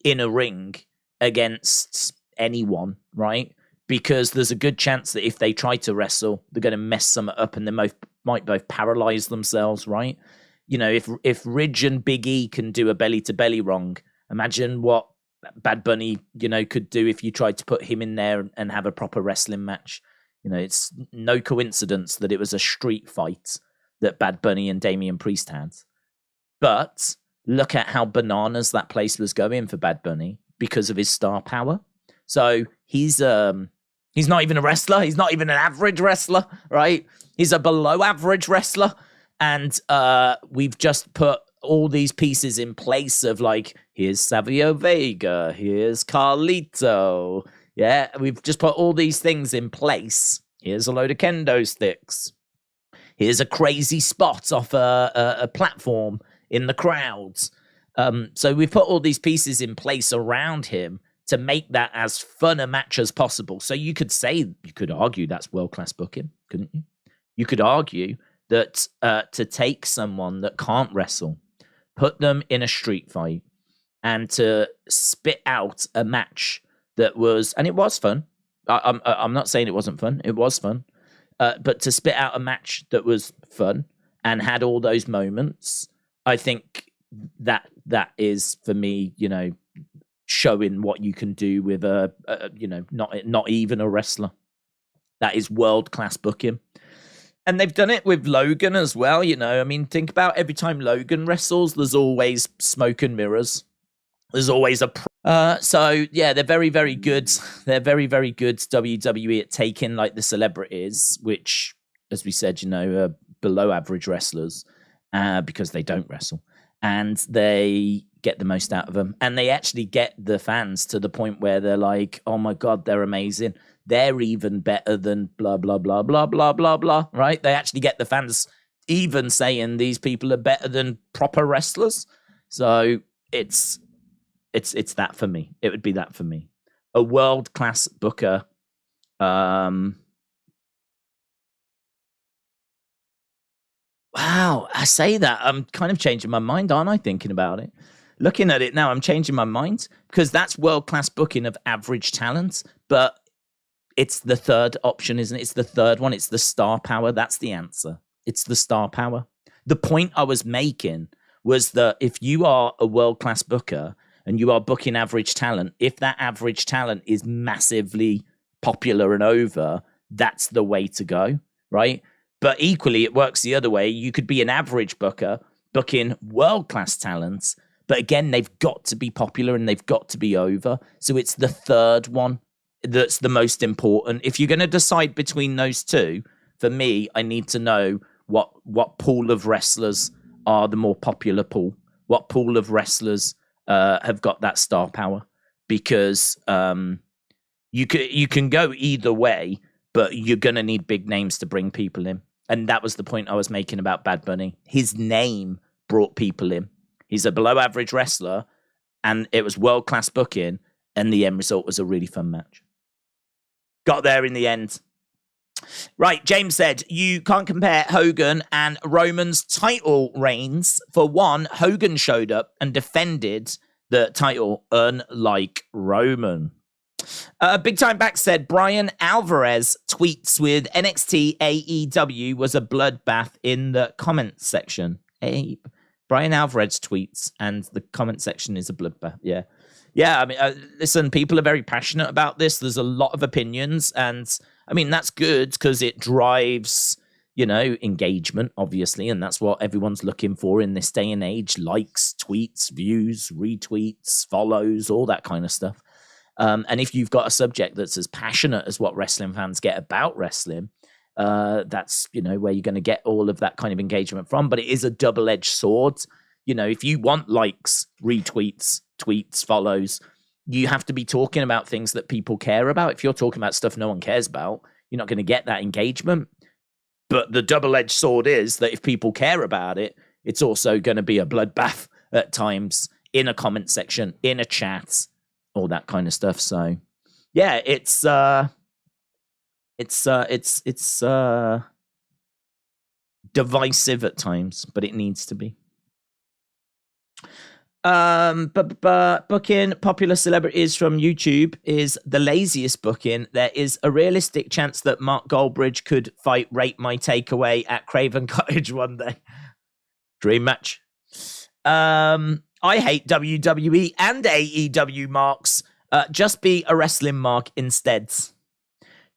Speaker 1: in a ring against anyone, right? Because there's a good chance that if they try to wrestle, they're going to mess something up, and they might both paralyze themselves, right? You know, if Ridge and Big E can do a belly to belly wrong, imagine what Bad Bunny, you know, could do if you tried to put him in there and have a proper wrestling match. You know, it's no coincidence that it was a street fight that Bad Bunny and Damian Priest had. But look at how bananas that place was going for Bad Bunny because of his star power. So he's not even a wrestler. He's not even an average wrestler, right? He's a below average wrestler. And we've just put all these pieces in place of, like, here's Savio Vega, here's Carlito. Yeah, we've just put all these things in place. Here's a load of kendo sticks. Here's a crazy spot off a platform in the crowds. So we've put all these pieces in place around him to make that as fun a match as possible. So you could argue that's world-class booking, couldn't you? You could argue that to take someone that can't wrestle, put them in a street fight, and to spit out a match that was, and it was fun. I'm not saying it wasn't fun. It was fun. But to spit out a match that was fun and had all those moments, I think that is, for me, you know, showing what you can do with not even a wrestler. That is world-class booking. And they've done it with Logan as well, you know. I mean, think about every time Logan wrestles, there's always smoke and mirrors. There's always a... so, yeah, they're very, very good. They're very, very good, WWE, at taking, like, the celebrities, which, as we said, you know, are below average wrestlers because they don't wrestle. And they get the most out of them. And they actually get the fans to the point where they're like, oh, my God, they're amazing. They're even better than blah, blah, blah, blah, blah, blah, blah, right? They actually get the fans even saying these people are better than proper wrestlers. So it's that for me. It would be that for me. A world-class booker. Wow, I say that. I'm kind of changing my mind, aren't I, thinking about it? Looking at it now, I'm changing my mind, because that's world-class booking of average talent, but it's the third option, isn't it? It's the third one. It's the star power. That's the answer. It's the star power. The point I was making was that if you are a world-class booker and you are booking average talent, if that average talent is massively popular and over, that's the way to go, right? But equally, it works the other way. You could be an average booker booking world-class talents, but again, they've got to be popular and they've got to be over. So it's the third one that's the most important. If you're going to decide between those two, for me, I need to know what pool of wrestlers are the more popular pool. What pool of wrestlers have got that star power? Because you can go either way, but you're going to need big names to bring people in. And that was the point I was making about Bad Bunny. His name brought people in. He's a below average wrestler, and it was world-class booking, and the end result was a really fun match. Got there in the end. Right, James said, you can't compare Hogan and Roman's title reigns. For one, Hogan showed up and defended the title, unlike Roman. Big Time Back said, Brian Alvarez tweets with NXT AEW was a bloodbath in the comments section. Hey, Brian Alvarez tweets and the comment section is a bloodbath. Yeah. Yeah, I mean, listen, people are very passionate about this. There's a lot of opinions, and I mean, that's good because it drives, you know, engagement, obviously, and that's what everyone's looking for in this day and age. Likes, tweets, views, retweets, follows, all that kind of stuff. And if you've got a subject that's as passionate as what wrestling fans get about wrestling, that's, you know, where you're going to get all of that kind of engagement from. But it is a double-edged sword. You know, if you want likes, retweets, tweets, follows, you have to be talking about things that people care about. If you're talking about stuff no one cares about, you're not going to get that engagement. But the double-edged sword is that if people care about it, it's also going to be a bloodbath at times in a comment section, in a chat, all that kind of stuff. So, yeah, it's divisive at times, but it needs to be. But booking popular celebrities from YouTube is the laziest booking. There is a realistic chance that Mark Goldbridge could fight Rate My Takeaway at Craven Cottage one day. Dream match. I hate WWE and AEW marks. Just be a wrestling mark instead.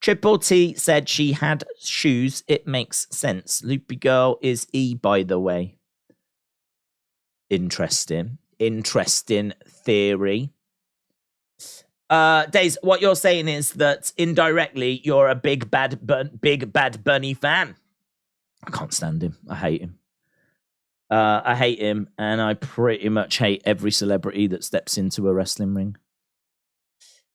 Speaker 1: Triple T said she had shoes. It makes sense. Loopy Girl is E, by the way. Interesting theory. Days, what you're saying is that indirectly you're a big bad Bunny fan. I can't stand him. I hate him. And I pretty much hate every celebrity that steps into a wrestling ring.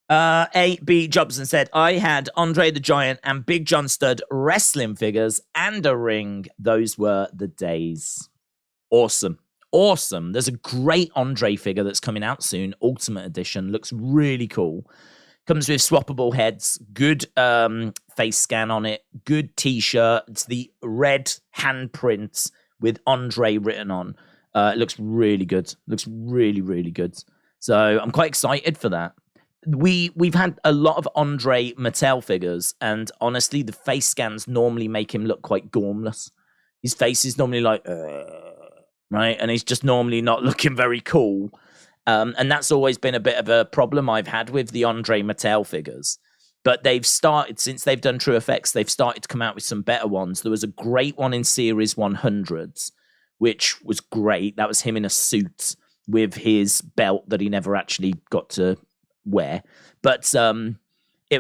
Speaker 1: A.B. Jobson said, I had Andre the Giant and Big John Studd wrestling figures and a ring. Those were the days. Awesome. There's a great Andre figure that's coming out soon. Ultimate Edition. Looks really cool. Comes with swappable heads. Good face scan on it. Good t-shirt. It's the red handprints with Andre written on. It looks really good. Looks really, really good. So I'm quite excited for that. We've had a lot of Andre Mattel figures, and honestly, the face scans normally make him look quite gormless. His face is normally like, right? And he's just normally not looking very cool. And that's always been a bit of a problem I've had with the Andre Mattel figures. But they've started, since they've done True Effects, they've started to come out with some better ones. There was a great one in Series 100s, which was great. That was him in a suit with his belt that he never actually got to wear. But that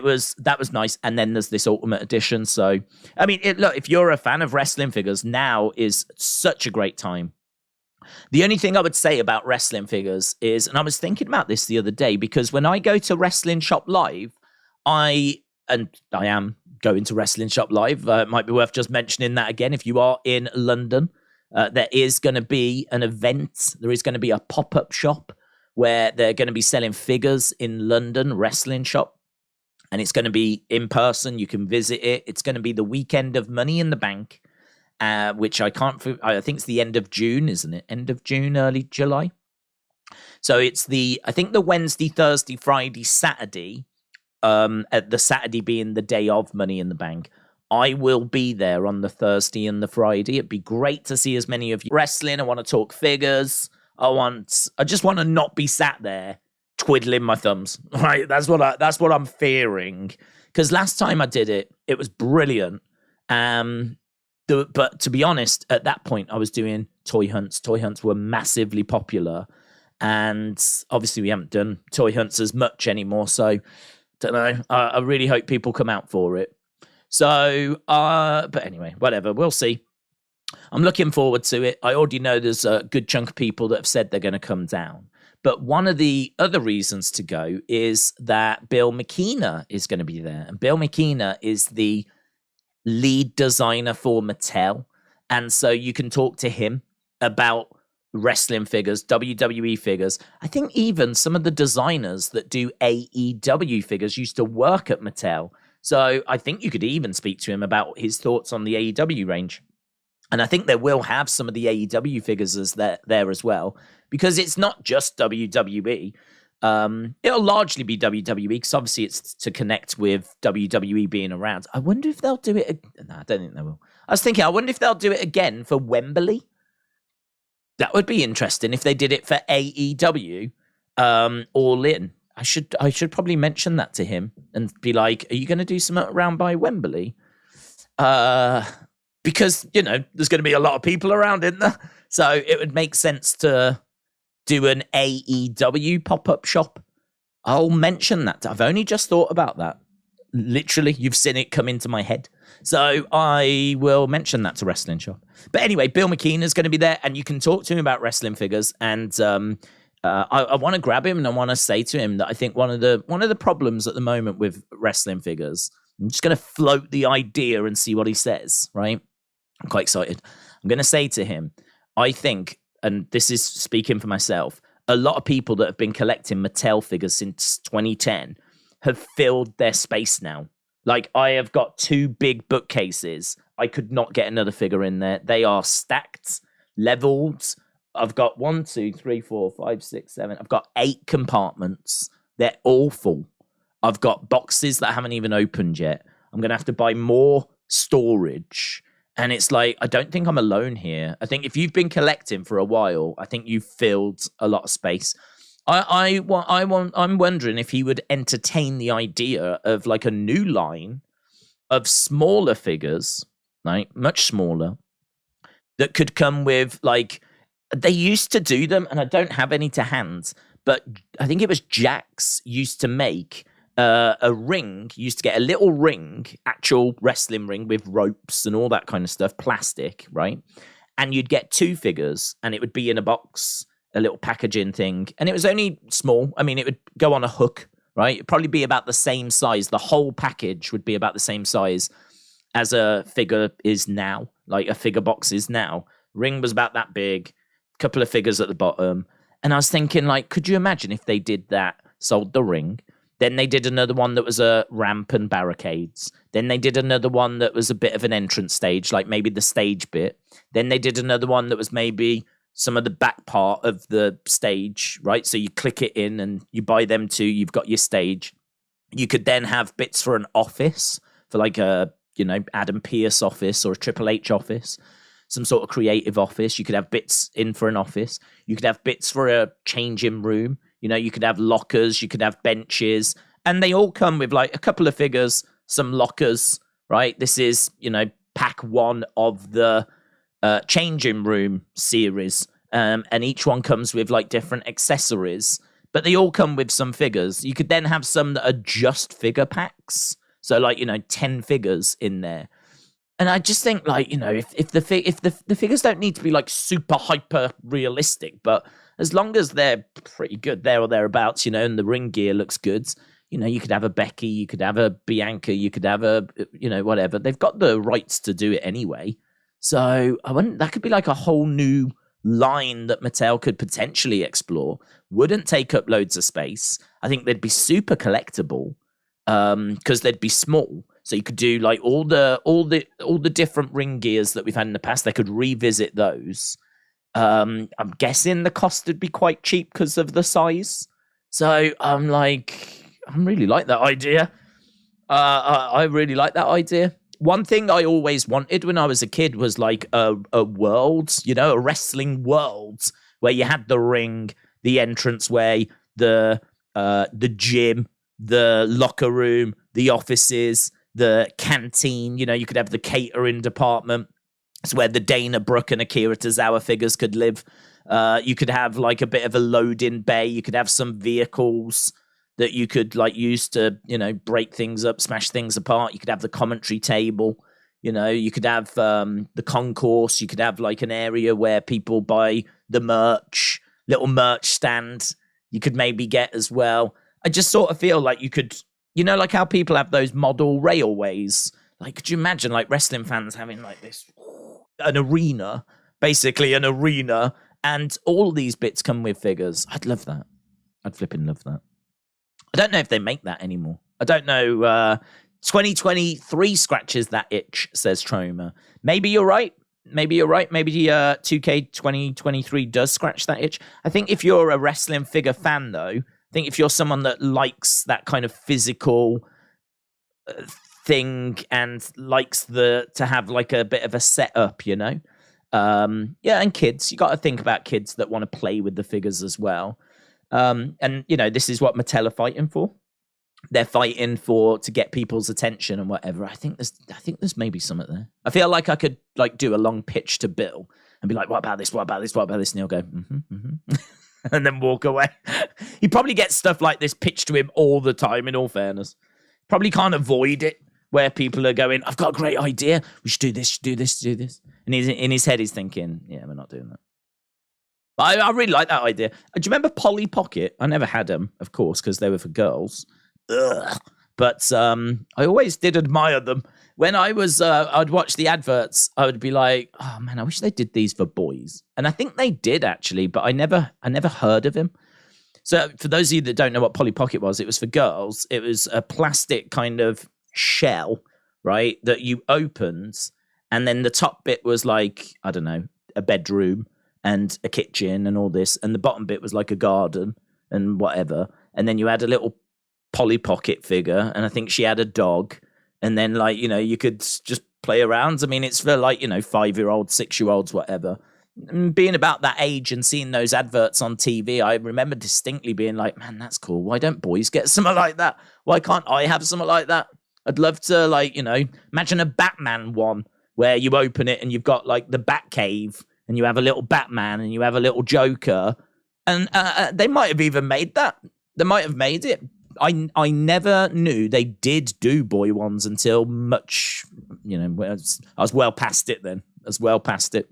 Speaker 1: was nice. And then there's this Ultimate Edition. So, I mean, look, if you're a fan of wrestling figures, now is such a great time. The only thing I would say about wrestling figures is, and I was thinking about this the other day, because when I go to Wrestling Shop Live, I am going to Wrestling Shop Live. It might be worth just mentioning that again. If you are in London, there is going to be an event. There is going to be a pop-up shop where they're going to be selling figures in London, Wrestling Shop. And it's going to be in person. You can visit it. It's going to be the weekend of Money in the Bank, which I think it's the end of June, isn't it? End of June, early July. So it's the Wednesday, Thursday, Friday, Saturday, the Saturday being the day of Money in the Bank. I will be there on the Thursday and the Friday. It'd be great to see as many of you wrestling. I want to talk figures. I just want to not be sat there twiddling my thumbs. Right? That's what I'm fearing. Because last time I did it, it was brilliant. But to be honest, at that point, I was doing toy hunts. Toy hunts were massively popular. And obviously, we haven't done toy hunts as much anymore. So, don't know. I really hope people come out for it. So, but anyway, whatever. We'll see. I'm looking forward to it. I already know there's a good chunk of people that have said they're going to come down. But one of the other reasons to go is that Bill McKenna is going to be there. And Bill McKenna is the lead designer for Mattel. And so you can talk to him about wrestling figures, WWE figures. I think even some of the designers that do AEW figures used to work at Mattel. So I think you could even speak to him about his thoughts on the AEW range. And I think they will have some of the AEW figures there as well, because it's not just WWE. It'll largely be WWE, because obviously it's to connect with WWE being around. I wonder if they'll do it. No, I don't think they will. I was thinking, I wonder if they'll do it again for Wembley. That would be interesting if they did it for AEW, All In. I should probably mention that to him and be like, are you going to do something around by Wembley? Because, there's going to be a lot of people around in there. So it would make sense to do an AEW pop-up shop. I'll mention that. I've only just thought about that. Literally, you've seen it come into my head. So I will mention that to Wrestling Shop. But anyway, Bill McKenna is going to be there, and you can talk to him about wrestling figures. And I want to grab him, and I want to say to him that I think one of the problems at the moment with wrestling figures, I'm just going to float the idea and see what he says, right? I'm quite excited. I'm going to say to him, I think, and this is speaking for myself, a lot of people that have been collecting Mattel figures since 2010 have filled their space now. Like, I have got 2 big bookcases. I could not get another figure in there. They are stacked, leveled. I've got 1, 2, 3, 4, 5, 6, 7. I've got 8 compartments. They're all full. I've got boxes that I haven't even opened yet. I'm going to have to buy more storage. And it's like, I don't think I'm alone here. I think if you've been collecting for a while, I think you've filled a lot of space. I'm wondering if he would entertain the idea of like a new line of smaller figures, right? Much smaller, that could come with like, they used to do them, and I don't have any to hand, but I think it was Jax used to make a ring. You used to get a little ring, actual wrestling ring with ropes and all that kind of stuff, plastic, right? And you'd get 2 figures, and it would be in a box, a little packaging thing, and it was only small. I mean, it would go on a hook, right? It'd probably be about the same size. The whole package would be about the same size as a figure is now, like a figure box is now. Ring was about that big, couple of figures at the bottom. And I was thinking, like, could you imagine if they did that, sold the ring, then they did another one that was a ramp and barricades, then they did another one that was a bit of an entrance stage, like maybe the stage bit, then they did another one that was maybe some of the back part of the stage, right? So you click it in and you buy them 2, you've got your stage. You could then have bits for an office, for like a, Adam Pearce office or a Triple H office, some sort of creative office. You could have bits in for an office. You could have bits for a changing room. You could have lockers, you could have benches, and they all come with like a couple of figures, some lockers, right? This is, pack 1 of the changing room series. And each one comes with like different accessories, but they all come with some figures. You could then have some that are just figure packs. So like, 10 figures in there. And I just think, like, if the figures don't need to be like super hyper realistic, but as long as they're pretty good there or thereabouts, and the ring gear looks good, you could have a Becky, you could have a Bianca, you could have a, whatever. They've got the rights to do it anyway. So that could be like a whole new line that Mattel could potentially explore. Wouldn't take up loads of space. I think they'd be super collectible because they'd be small. So you could do like all the different ring gears that we've had in the past. They could revisit those. I'm guessing the cost would be quite cheap because of the size. So I'm really like that idea. I really like that idea. One thing I always wanted when I was a kid was like a world, a wrestling world where you had the ring, the entranceway, the gym, the locker room, the offices, the canteen. You could have the catering department. It's where the Dana Brooke and Akira Tozawa figures could live. You could have like a bit of a loading bay. You could have some vehicles that you could like use to, break things up, smash things apart. You could have the commentary table. You could have the concourse. You could have like an area where people buy the merch, little merch stand. You could maybe get as well. I just sort of feel like you could, like how people have those model railways. Like, could you imagine like wrestling fans having like this, an arena, basically an arena, and all these bits come with figures? I'd love that. I'd flipping love that. I don't know if they make that anymore. I don't know. 2023 scratches that itch, says Troma. Maybe you're right. Maybe 2K 2023 does scratch that itch. I think if you're a wrestling figure fan, though, I think if you're someone that likes that kind of physical thing and likes to have like a bit of a setup, and kids, you got to think about kids that want to play with the figures as well. And this is what Mattel are fighting for. They're fighting to get people's attention and whatever. I think there's maybe something there. I feel like I could like do a long pitch to Bill and be like, what about this? What about this? What about this? And he'll go, and then walk away. He probably gets stuff like this pitched to him all the time, in all fairness. Probably can't avoid it, where people are going, I've got a great idea. We should do this, do this, do this. And in his head, he's thinking, yeah, we're not doing that. But I really like that idea. Do you remember Polly Pocket? I never had them, of course, because they were for girls. Ugh. But I always did admire them. when I was, I'd watch the adverts, I would be like, oh man, I wish they did these for boys. And I think they did actually, but I never heard of him. So for those of you that don't know what Polly Pocket was, it was for girls. It was a plastic kind of shell, right, that you opened, and then the top bit was like, I don't know, a bedroom and a kitchen and all this, and the bottom bit was like a garden and whatever. And then you had a little Polly Pocket figure, and I think she had a dog. And then, like, you know, you could just play around. I mean, it's for, like, you know, 5-year-olds, 6-year-olds, whatever. And being about that age and seeing those adverts on TV, I remember distinctly being like, man, that's cool. Why don't boys get something like that? Why can't I have something like that? I'd love to, like, you know, imagine a Batman one where you open it and you've got, like, the Batcave, and you have a little Batman and you have a little Joker. And they might have even made that. They might have made it. I never knew they did do boy ones until much, you know, I was well past it then. I was well past it.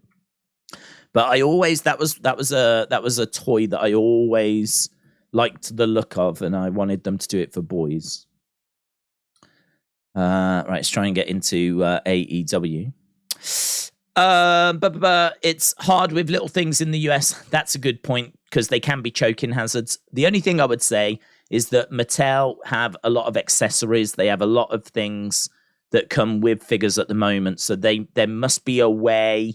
Speaker 1: But I always, that was a toy that I always liked the look of, and I wanted them to do it for boys. Right, let's try and get into AEW. But it's hard with little things in the US. That's a good point, because they can be choking hazards. The only thing I would say is that Mattel have a lot of accessories. They have a lot of things that come with figures at the moment. So there must be a way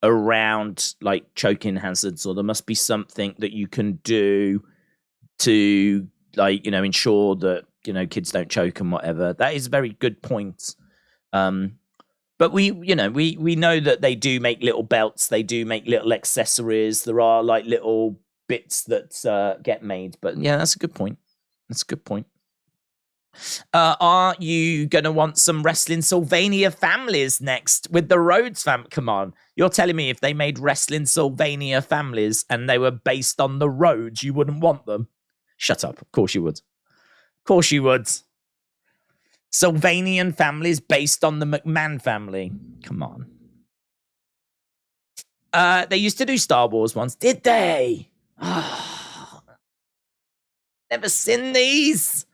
Speaker 1: around, like, choking hazards, or there must be something that you can do to, like, you know, ensure that, you know, kids don't choke and whatever. That is a very good point. But we know that they do make little belts. They do make little accessories. There are, like, little bits that get made. But yeah, that's a good point. That's a good point. Are you going to want some wrestling Sylvania Families next with the Rhodes fam? Come on. You're telling me if they made wrestling Sylvania Families and they were based on the Rhodes, you wouldn't want them? Shut up. Of course you would. Of course you would. Sylvanian Families based on the McMahon family. Come on. They used to do Star Wars ones, did they? Never seen these.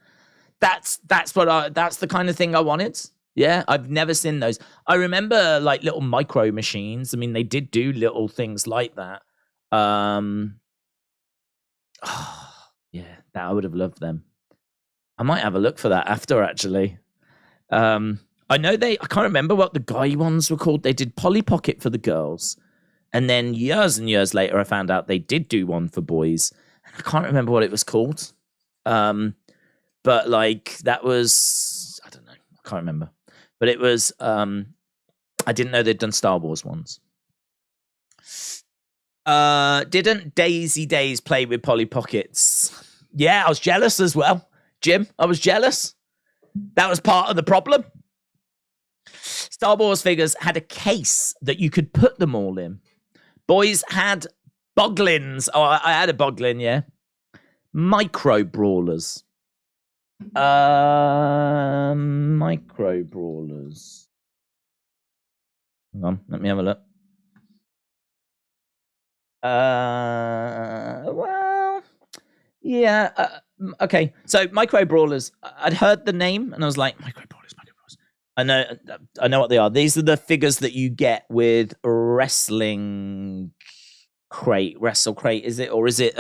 Speaker 1: That's the kind of thing I wanted. Yeah, I've never seen those. I remember, like, little micro machines. I mean, they did do little things like that. Yeah, that I would have loved them. I might have a look for that after, actually. I know I can't remember what the guy ones were called. They did Polly Pocket for the girls. And then years and years later, I found out they did do one for boys. I can't remember what it was called. But, like, that was, I don't know. I can't remember. But it was, I didn't know they'd done Star Wars ones. Didn't Daisy Days play with Polly Pockets? Yeah, I was jealous as well. Jim, I was jealous. That was part of the problem. Star Wars figures had a case that you could put them all in. Boys had boglins. Oh, I had a boglin, yeah. Micro Brawlers. Micro Brawlers. Hang on, let me have a look. Well, yeah. Okay, so Micro Brawlers. I'd heard the name and I was like, Micro Brawlers. I know what they are. These are the figures that you get with Wrestle Crate, is it? Or is it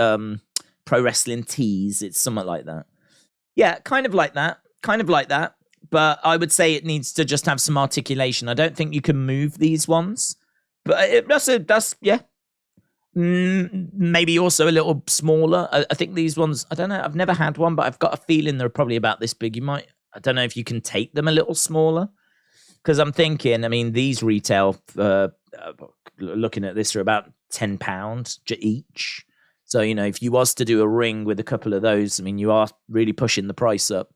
Speaker 1: Pro Wrestling Tees? It's something like that. Yeah, kind of like that. But I would say it needs to just have some articulation. I don't think you can move these ones. But that's yeah. Maybe also a little smaller. I think these ones, I don't know. I've never had one, but I've got a feeling they're probably about this big. I don't know if you can take them a little smaller. Because I'm thinking, I mean, these retail, looking at this, are about £10 each. So, you know, if you was to do a ring with a couple of those, I mean, you are really pushing the price up.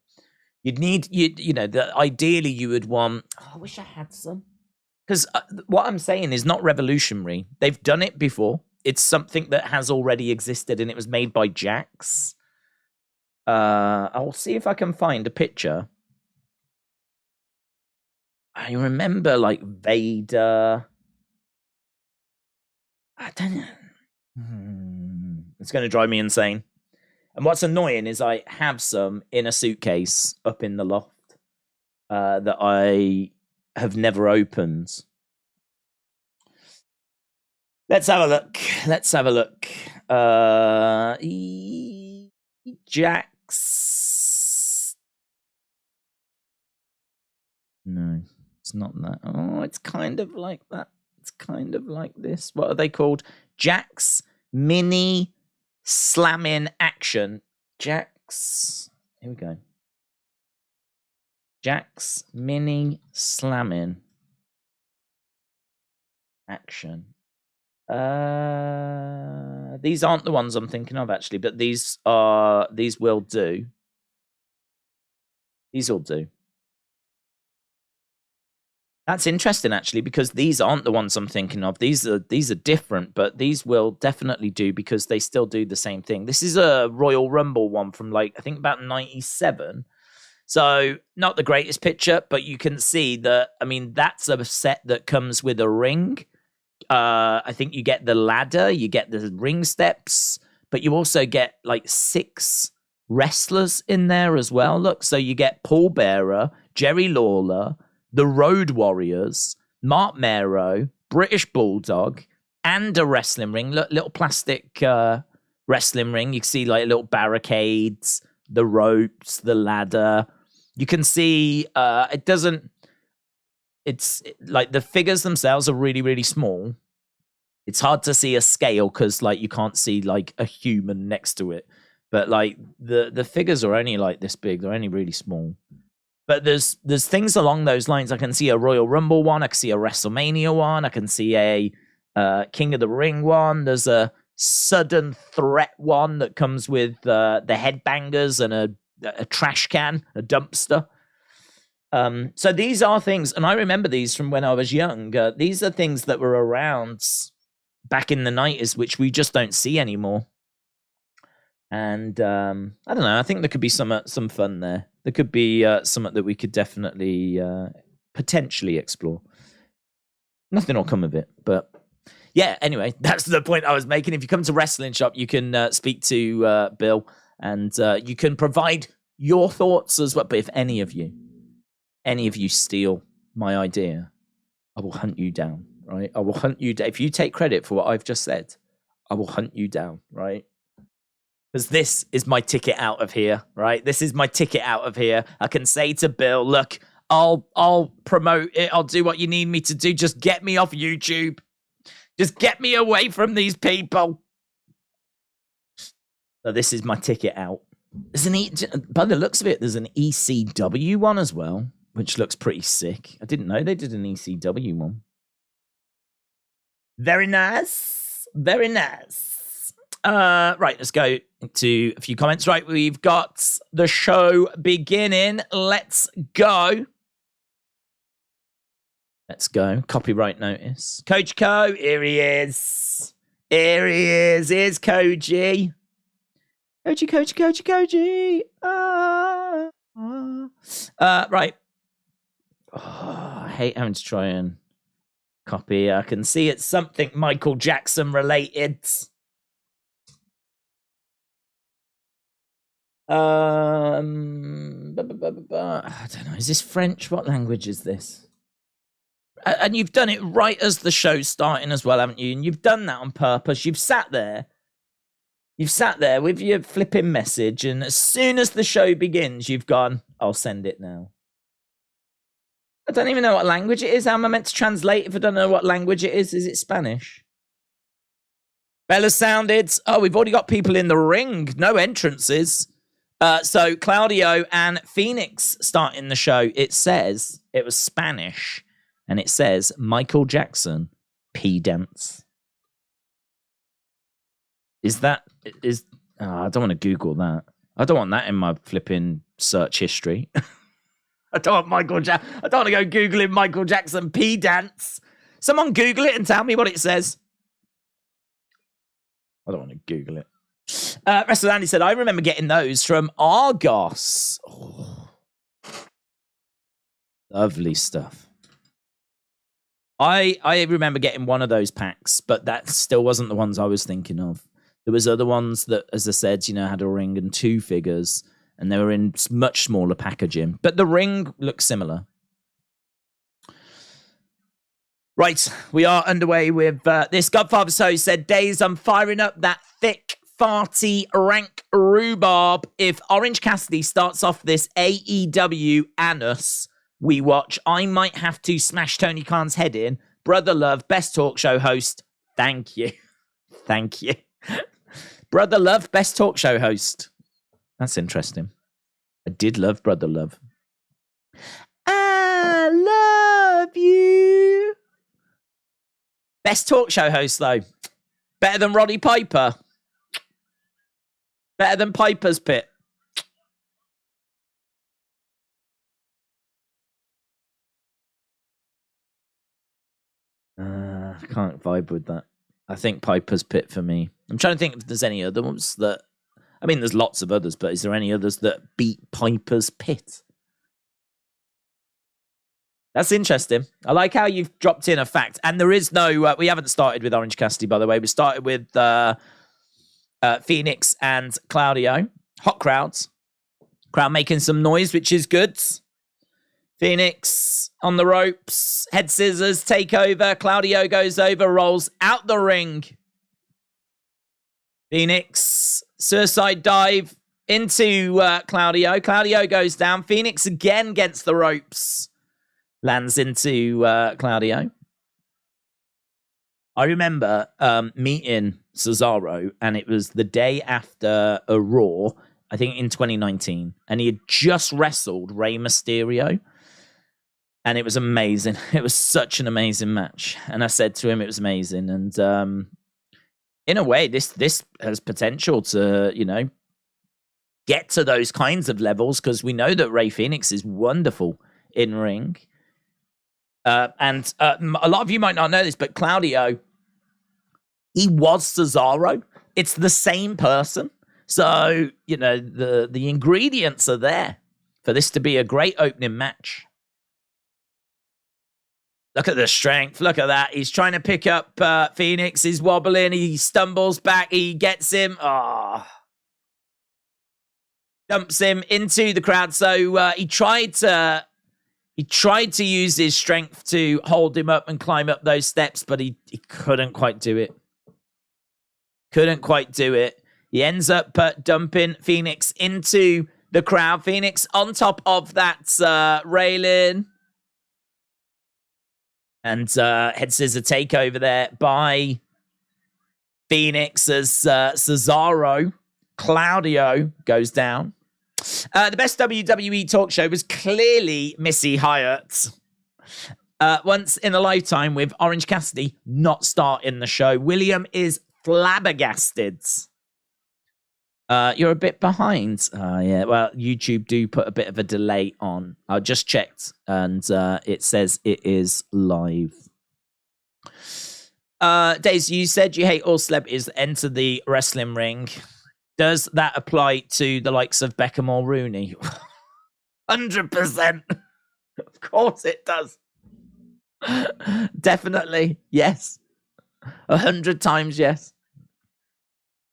Speaker 1: You'd need, ideally you would want, I wish I had some. Because what I'm saying is not revolutionary. They've done it before. It's something that has already existed, and it was made by Jax. I'll see if I can find a picture. I remember, like, Vader. I don't know. It's going to drive me insane. And what's annoying is I have some in a suitcase up in the loft. that I have never opened. Let's have a look. Jax. No, it's not that. Oh, it's kind of like that. It's kind of like this. What are they called? Jax Mini Slamming Action. Jax. Here we go. Jax Mini Slamming Action. These aren't the ones I'm thinking of actually, but these will do. These will do. That's interesting actually, because these aren't the ones I'm thinking of. These are different, but these will definitely do because they still do the same thing. This is a Royal Rumble one from I think about 97. So not the greatest picture, but you can see that, I mean, that's a set that comes with a ring. I think you get the ladder, you get the ring steps, but you also get 6 wrestlers in there as well. Look, so you get Paul Bearer, Jerry Lawler, the Road Warriors, Mark Mero, British Bulldog, and a wrestling ring. Look, little plastic wrestling ring. You can see little barricades, the ropes, the ladder. You can see it's the figures themselves are really, really small. It's hard to see a scale because you can't see a human next to it. But the figures are only this big. They're only really small. But there's things along those lines. I can see a Royal Rumble one. I can see a WrestleMania one. I can see a King of the Ring one. There's a Sudden Threat one that comes with the headbangers and a trash can, a dumpster. So these are things, and I remember these from when I was young. These are things that were around back in the 90s, which we just don't see anymore. And I don't know. I think there could be some fun there. There could be something that we could definitely potentially explore. Nothing will come of it, but yeah. Anyway, that's the point I was making. If you come to Wrestling Shop, you can speak to Bill, and you can provide your thoughts as well. But if any of you steal my idea, I will hunt you down. Right? I will hunt you down. If you take credit for what I've just said, I will hunt you down. Right? Because this is my ticket out of here, right? This is my ticket out of here. I can say to Bill, look, I'll promote it. I'll do what you need me to do. Just get me off YouTube. Just get me away from these people. So this is my ticket out. By the looks of it, there's an ECW one as well, which looks pretty sick. I didn't know they did an ECW one. Very nice. Very nice. Right, let's go to a few comments. Right, we've got the show beginning. Let's go. Let's go. Copyright notice. Coach Co, here he is. Here he is. Here's Koji. Koji. Right. Oh, I hate having to try and copy. I can see it's something Michael Jackson related. I don't know. Is this French? What language is this? And you've done it right as the show's starting as well, haven't you? And you've done that on purpose. You've sat there with your flipping message, and as soon as the show begins, you've gone, I'll send it now. I don't even know what language it is. How am I meant to translate if I don't know what language it is? Is it Spanish? Bella sounded. Oh, we've already got people in the ring. No entrances. So Claudio and Phoenix starting the show. It says it was Spanish, and it says Michael Jackson P dance. I don't want to Google that. I don't want that in my flipping search history. I don't want I don't want to go Googling Michael Jackson P dance. Someone Google it and tell me what it says. I don't want to Google it. Wrestler Andy said, I remember getting those from Argos. Oh. Lovely stuff. I remember getting one of those packs, but that still wasn't the ones I was thinking of. There was other ones that, as I said, had a ring and 2 figures. and they were in much smaller packaging. But the ring looks similar. Right, we are underway with this. Godfather So said, Days, I'm firing up that thick, farty, rank rhubarb. If Orange Cassidy starts off this AEW Anus we watch, I might have to smash Tony Khan's head in. Brother Love, best talk show host. Thank you. Thank you. Brother Love, best talk show host. That's interesting. I did love Brother Love. I love you. Best talk show host, though. Better than Roddy Piper. Better than Piper's Pit. I can't vibe with that. I think Piper's Pit for me. I'm trying to think if there's any other ones that... I mean, there's lots of others, but is there any others that beat Piper's Pit? That's interesting. I like how you've dropped in a fact. And there is no... we haven't started with Orange Cassidy, by the way. We started with Phoenix and Claudio. Hot crowds. Crowd making some noise, which is good. Phoenix on the ropes. Head scissors, take over. Claudio goes over, rolls out the ring. Phoenix, suicide dive into Claudio. Claudio goes down. Phoenix again gets the ropes. Lands into Claudio. I remember meeting Cesaro, and it was the day after a Raw, I think in 2019, and he had just wrestled Rey Mysterio, and it was amazing. It was such an amazing match, and I said to him it was amazing, and in a way, this has potential to, you know, get to those kinds of levels, because we know that Rey Fenix is wonderful in ring. And a lot of you might not know this, but Claudio, he was Cesaro. It's the same person. So, you know, the ingredients are there for this to be a great opening match. Look at the strength. Look at that. He's trying to pick up Phoenix. He's wobbling. He stumbles back. He gets him. Dumps him into the crowd. So he tried to use his strength to hold him up and climb up those steps, but he couldn't quite do it. Couldn't quite do it. He ends up dumping Phoenix into the crowd. Phoenix on top of that railing. And head scissor takeover there by Phoenix as Cesaro. Claudio goes down. The best WWE talk show was clearly Missy Hyatt. Once in a lifetime with Orange Cassidy not starting the show. William is flabbergasted. You're a bit behind. Yeah, well, YouTube do put a bit of a delay on. I just checked, and it says it is live. Daisy, you said you hate all celebrities that enter the wrestling ring. Does that apply to the likes of Beckham or Rooney? 100%. Of course it does. Definitely, yes. 100 times yes.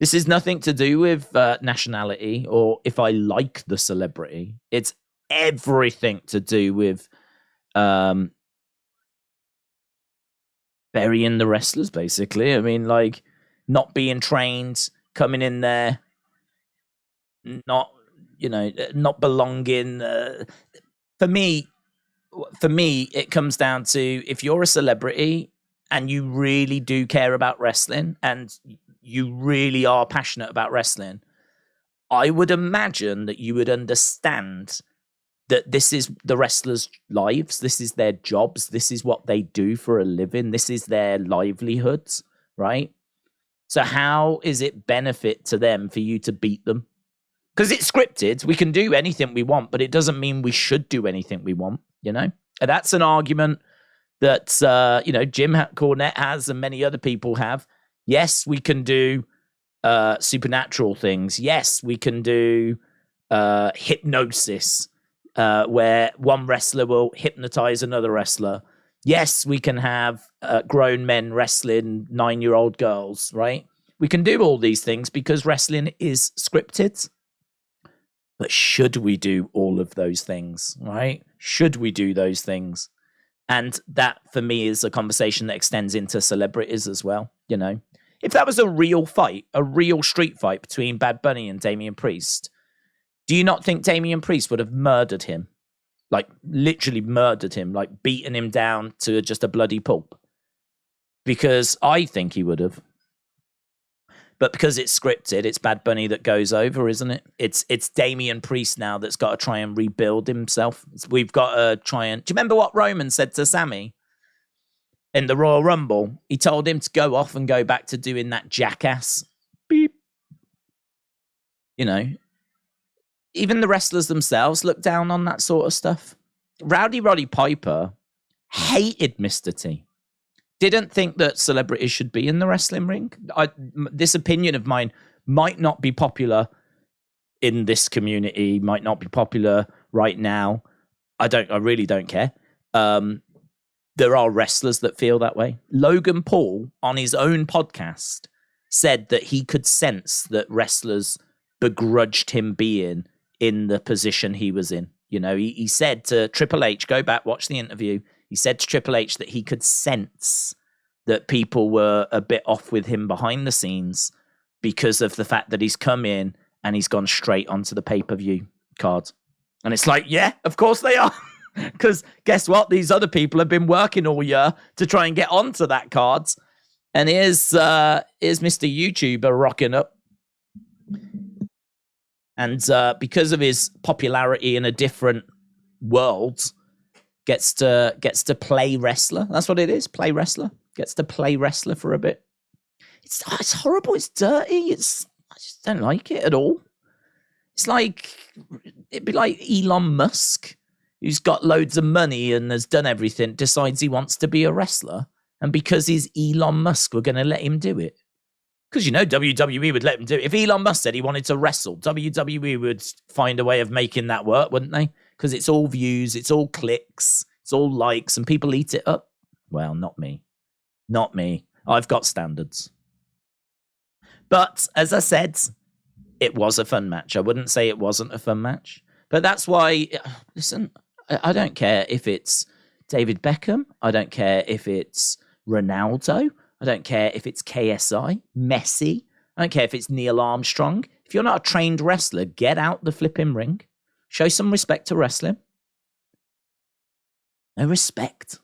Speaker 1: This is nothing to do with nationality or if I like the celebrity. It's everything to do with burying the wrestlers, basically. I mean, like, not being trained, coming in there, not belonging. For me, it comes down to, if you're a celebrity and you really do care about wrestling and you really are passionate about wrestling, I would imagine that you would understand that this is the wrestlers' lives, this is their jobs, this is what they do for a living, this is their livelihoods, right? So how is it benefit to them for you to beat them? Because it's scripted, we can do anything we want, but it doesn't mean we should do anything we want, you know? And that's an argument that, Jim Cornette has and many other people have. Yes, we can do supernatural things. Yes, we can do hypnosis, where one wrestler will hypnotize another wrestler. Yes, we can have grown men wrestling 9-year-old girls, right? We can do all these things because wrestling is scripted. But should we do all of those things, right? Should we do those things? And that, for me, is a conversation that extends into celebrities as well. You know, if that was a real fight, a real street fight between Bad Bunny and Damian Priest, do you not think Damian Priest would have murdered him? Like, literally murdered him, like beaten him down to just a bloody pulp? Because I think he would have. But because it's scripted, it's Bad Bunny that goes over, isn't it? It's Damian Priest now that's got to try and rebuild himself. We've got to try and... Do you remember what Roman said to Sammy in the Royal Rumble? He told him to go off and go back to doing that jackass. Beep. You know, even the wrestlers themselves look down on that sort of stuff. Rowdy Roddy Piper hated Mr. T. Didn't think that celebrities should be in the wrestling ring. This opinion of mine might not be popular in this community, might not be popular right now. I really don't care. There are wrestlers that feel that way. Logan Paul, on his own podcast, said that he could sense that wrestlers begrudged him being in the position he was in. You know, he said to Triple H, go back, watch the interview. He said to Triple H that he could sense that people were a bit off with him behind the scenes because of the fact that he's come in and he's gone straight onto the pay-per-view card. And it's like, yeah, of course they are. Because guess what? These other people have been working all year to try and get onto that card. And here's Mr. YouTuber rocking up. And because of his popularity in a different world, gets to play wrestler. That's what it is, play wrestler. Gets to play wrestler for a bit. It's horrible. It's dirty. I just don't like it at all. It's like, it'd be like Elon Musk, who's got loads of money and has done everything, decides he wants to be a wrestler. And because he's Elon Musk, we're going to let him do it. Because, you know, WWE would let him do it. If Elon Musk said he wanted to wrestle, WWE would find a way of making that work, wouldn't they? Because it's all views, it's all clicks, it's all likes, and people eat it up. Well, not me. Not me. I've got standards. But, as I said, it was a fun match. I wouldn't say it wasn't a fun match. But that's why, listen, I don't care if it's David Beckham. I don't care if it's Ronaldo. I don't care if it's KSI, Messi. I don't care if it's Neil Armstrong. If you're not a trained wrestler, get out the flipping ring. Show some respect to wrestling. No respect.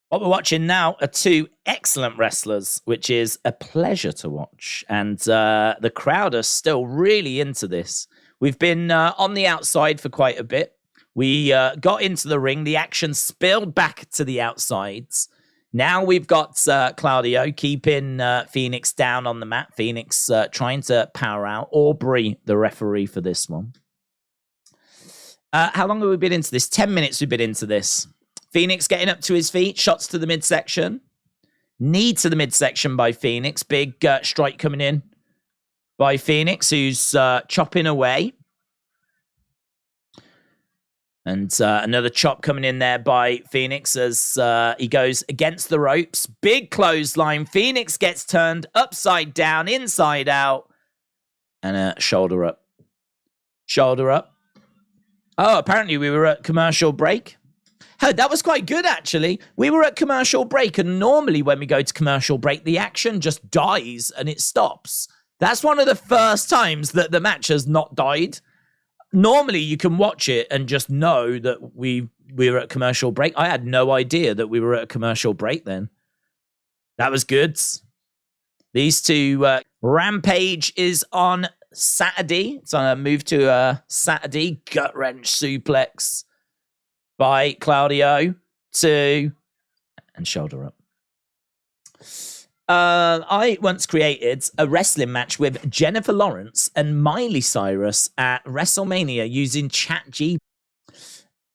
Speaker 1: What we're watching now are two excellent wrestlers, which is a pleasure to watch. And the crowd are still really into this. We've been on the outside for quite a bit. We got into the ring. The action spilled back to the outsides. Now we've got Claudio keeping Phoenix down on the mat. Phoenix trying to power out. Aubrey, the referee for this one. How long have we been into this? 10 minutes we've been into this. Phoenix getting up to his feet. Shots to the midsection. Knee to the midsection by Phoenix. Big strike coming in by Phoenix, who's chopping away. And another chop coming in there by Phoenix as he goes against the ropes. Big clothesline. Phoenix gets turned upside down, inside out. And a shoulder up. Shoulder up. Oh, apparently we were at commercial break. Oh, that was quite good, actually. We were at commercial break, and normally when we go to commercial break, the action just dies and it stops. That's one of the first times that the match has not died. Normally, you can watch it and just know that we were at commercial break. I had no idea that we were at a commercial break then. That was good. These two, Rampage is on Saturday. It's on a move to Saturday. Gut wrench suplex by Claudio and shoulder up. I once created a wrestling match with Jennifer Lawrence and Miley Cyrus at WrestleMania using ChatGPT.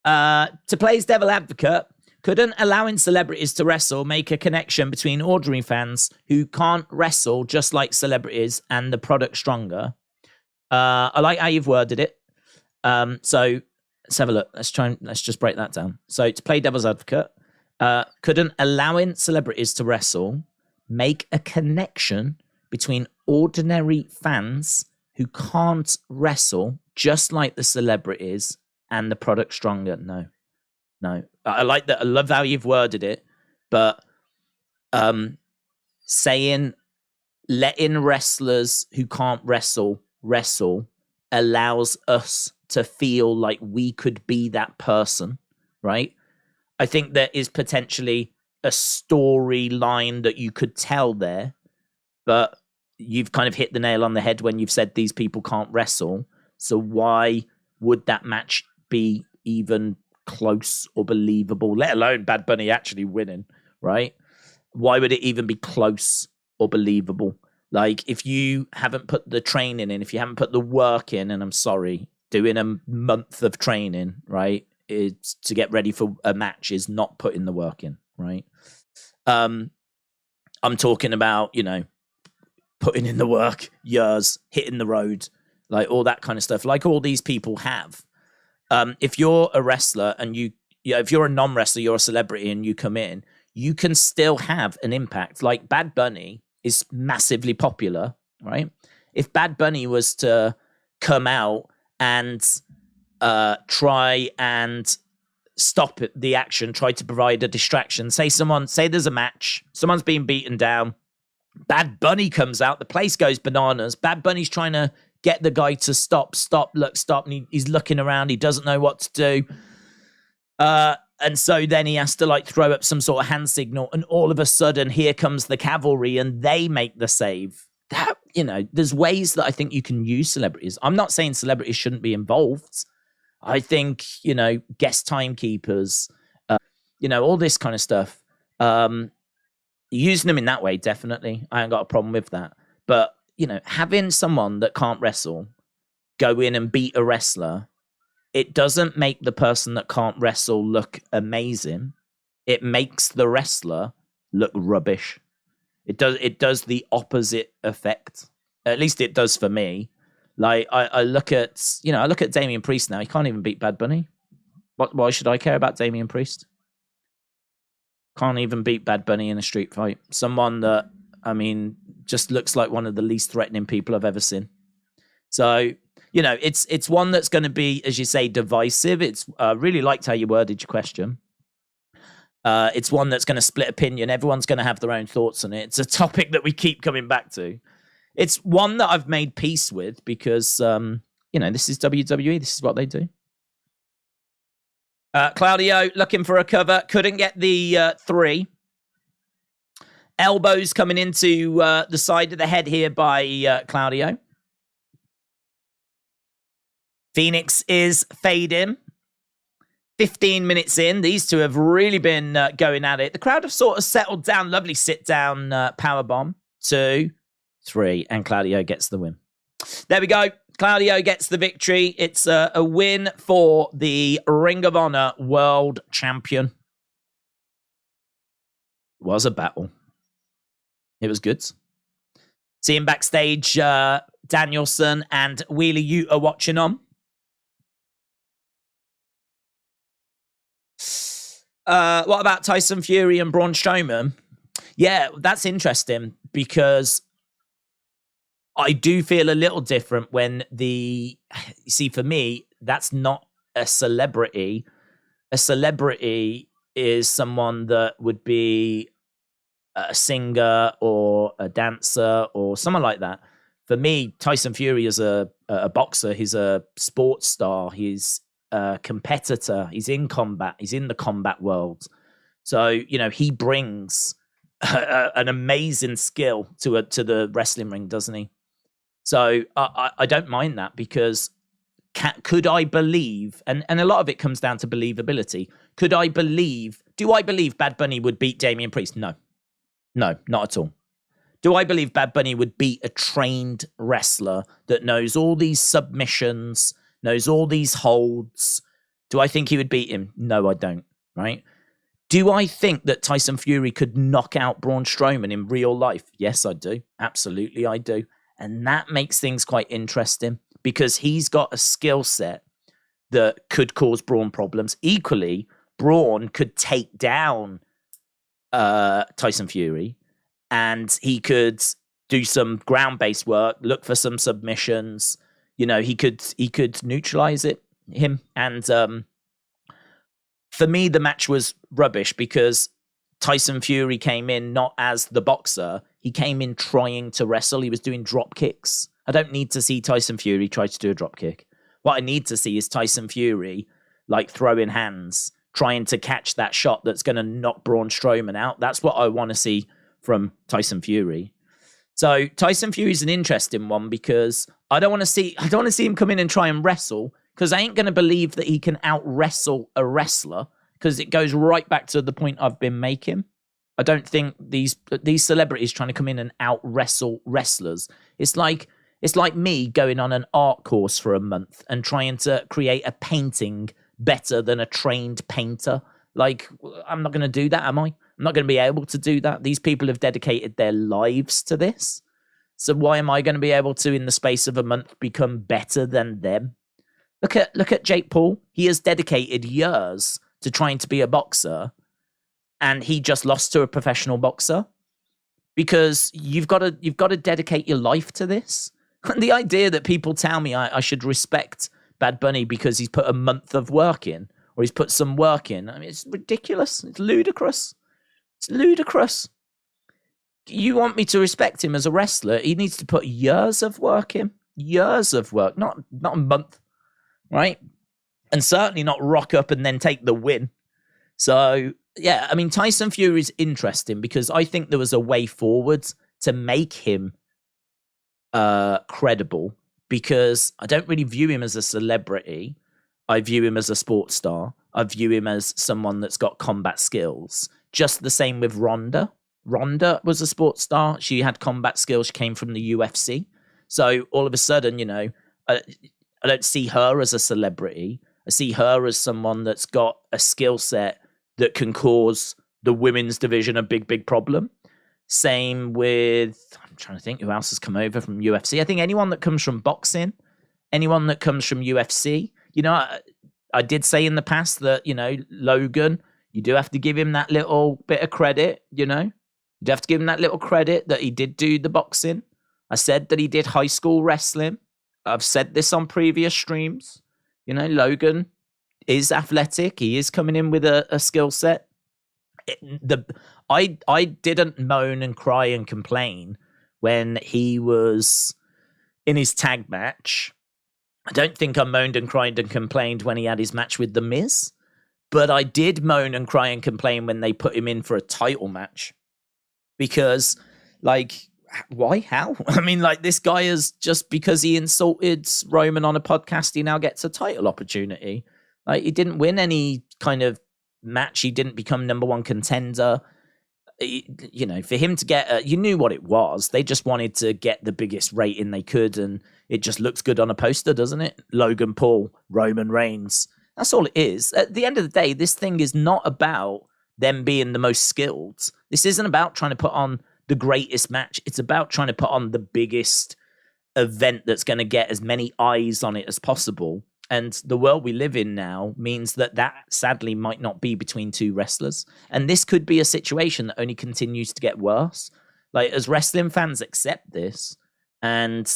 Speaker 1: To play as devil advocate, couldn't allowing celebrities to wrestle make a connection between ordinary fans who can't wrestle just like celebrities and the product stronger? I like how you've worded it. So let's have a look. Let's just break that down. So to play devil's advocate, couldn't allowing celebrities to wrestle make a connection between ordinary fans who can't wrestle, just like the celebrities, and the product stronger? No. I like that. I love how you've worded it, but saying letting wrestlers who can't wrestle allows us to feel like we could be that person, right? I think there is potentially a storyline that you could tell there, but you've kind of hit the nail on the head when you've said these people can't wrestle. So why would that match be even close or believable, let alone Bad Bunny actually winning, right? Why would it even be close or believable? Like, if you haven't put the training in, if you haven't put the work in, and I'm sorry, doing a month of training, right, it's to get ready for a match is not putting the work in, right? I'm talking about, putting in the work, years, hitting the road, like all that kind of stuff, like all these people have. If you're a wrestler and if you're a non-wrestler, you're a celebrity and you come in, you can still have an impact. Like Bad Bunny is massively popular, right? If Bad Bunny was to come out and try and stop the action, try to provide a distraction, say there's a match, someone's being beaten down, Bad Bunny comes out, the place goes bananas, Bad Bunny's trying to get the guy to stop, and he's looking around, he doesn't know what to do. And so then he has to like throw up some sort of hand signal, and all of a sudden here comes the cavalry and they make the save. That, there's ways that I think you can use celebrities. I'm not saying celebrities shouldn't be involved. I think, guest timekeepers, all this kind of stuff. Using them in that way, definitely. I ain't got a problem with that. But, having someone that can't wrestle go in and beat a wrestler, it doesn't make the person that can't wrestle look amazing. It makes the wrestler look rubbish. It does the opposite effect. At least it does for me. Like I look at Damian Priest now. He can't even beat Bad Bunny. Why should I care about Damian Priest? Can't even beat Bad Bunny in a street fight. Someone that, just looks like one of the least threatening people I've ever seen. So, it's one that's going to be, as you say, divisive. It's really liked how you worded your question. It's one that's going to split opinion. Everyone's going to have their own thoughts on it. It's a topic that we keep coming back to. It's one that I've made peace with because, this is WWE. This is what they do. Claudio looking for a cover. Couldn't get the 3. Elbows coming into the side of the head here by Claudio. Phoenix is fading. 15 minutes in. These two have really been going at it. The crowd have sort of settled down. Lovely sit-down powerbomb. 2, 3. And Claudio gets the win. There we go. Claudio gets the victory. It's a win for the Ring of Honor World Champion. It was a battle. It was good. Seeing backstage, Danielson and Wheeler Yuta watching on. What about Tyson Fury and Braun Strowman? Yeah, that's interesting because I do feel a little different when for me, that's not a celebrity. A celebrity is someone that would be a singer or a dancer or someone like that. For me, Tyson Fury is a boxer. He's a sports star. He's a competitor. He's in combat. He's in the combat world. So, he brings an amazing skill to the wrestling ring, doesn't he? So I don't mind that because could I believe, and a lot of it comes down to believability. Do I believe Bad Bunny would beat Damian Priest? No, not at all. Do I believe Bad Bunny would beat a trained wrestler that knows all these submissions, knows all these holds? Do I think he would beat him? No, I don't, right? Do I think that Tyson Fury could knock out Braun Strowman in real life? Yes, I do. Absolutely, I do. And that makes things quite interesting because he's got a skill set that could cause Braun problems. Equally, Braun could take down Tyson Fury and he could do some ground-based work, look for some submissions. You know, he could neutralize him. And for me, the match was rubbish because Tyson Fury came in not as the boxer. He came in trying to wrestle. He was doing drop kicks. I don't need to see Tyson Fury try to do a drop kick. What I need to see is Tyson Fury like throwing hands, trying to catch that shot that's going to knock Braun Strowman out. That's what I want to see from Tyson Fury. So Tyson Fury's an interesting one because I don't want to see him come in and try and wrestle, because I ain't going to believe that he can out wrestle a wrestler, because it goes right back to the point I've been making. I don't think these celebrities trying to come in and out wrestle wrestlers. It's like me going on an art course for a month and trying to create a painting better than a trained painter. Like, I'm not going to do that, am I? I'm not going to be able to do that. These people have dedicated their lives to this. So why am I going to be able to, in the space of a month, become better than them? Look at Jake Paul. He has dedicated years to trying to be a boxer, and he just lost to a professional boxer, because you've got to dedicate your life to this. And the idea that people tell me I should respect Bad Bunny because he's put a month of work in, or he's put some work in, I mean, it's ridiculous. It's ludicrous. It's ludicrous. You want me to respect him as a wrestler? He needs to put years of work in. Years of work, not a month, right? And certainly not rock up and then take the win. So, yeah, I mean, Tyson Fury is interesting because I think there was a way forward to make him credible, because I don't really view him as a celebrity. I view him as a sports star. I view him as someone that's got combat skills. Just the same with Ronda. Ronda was a sports star. She had combat skills. She came from the UFC. So all of a sudden, you know, I don't see her as a celebrity. I see her as someone that's got a skill set that can cause the women's division a big problem. Same with, I'm trying to think who else has come over from UFC. I think anyone that comes from boxing, anyone that comes from UFC, you know, I did say in the past that, you know, Logan, you do have to give him that little bit of credit, you know. You do have to give him that little credit that he did do the boxing. I said that he did high school wrestling. I've said this on previous streams. You know, Logan is athletic. He is coming in with a skill set. I didn't moan and cry and complain when he was in his tag match. I don't think I moaned and cried and complained when he had his match with The Miz. But I did moan and cry and complain when they put him in for a title match. Because, like, why? How? I mean, like, this guy is, just because he insulted Roman on a podcast, he now gets a title opportunity. Like, he didn't win any kind of match. He didn't become number one contender. You know, for him to get you knew what it was. They just wanted to get the biggest rating they could, and it just looks good on a poster, doesn't it? Logan Paul, Roman Reigns. That's all it is. At the end of the day, this thing is not about them being the most skilled. This isn't about trying to put on the greatest match. It's about trying to put on the biggest event that's going to get as many eyes on it as possible. And the world we live in now means that sadly might not be between two wrestlers. And this could be a situation that only continues to get worse. Like, as wrestling fans accept this and,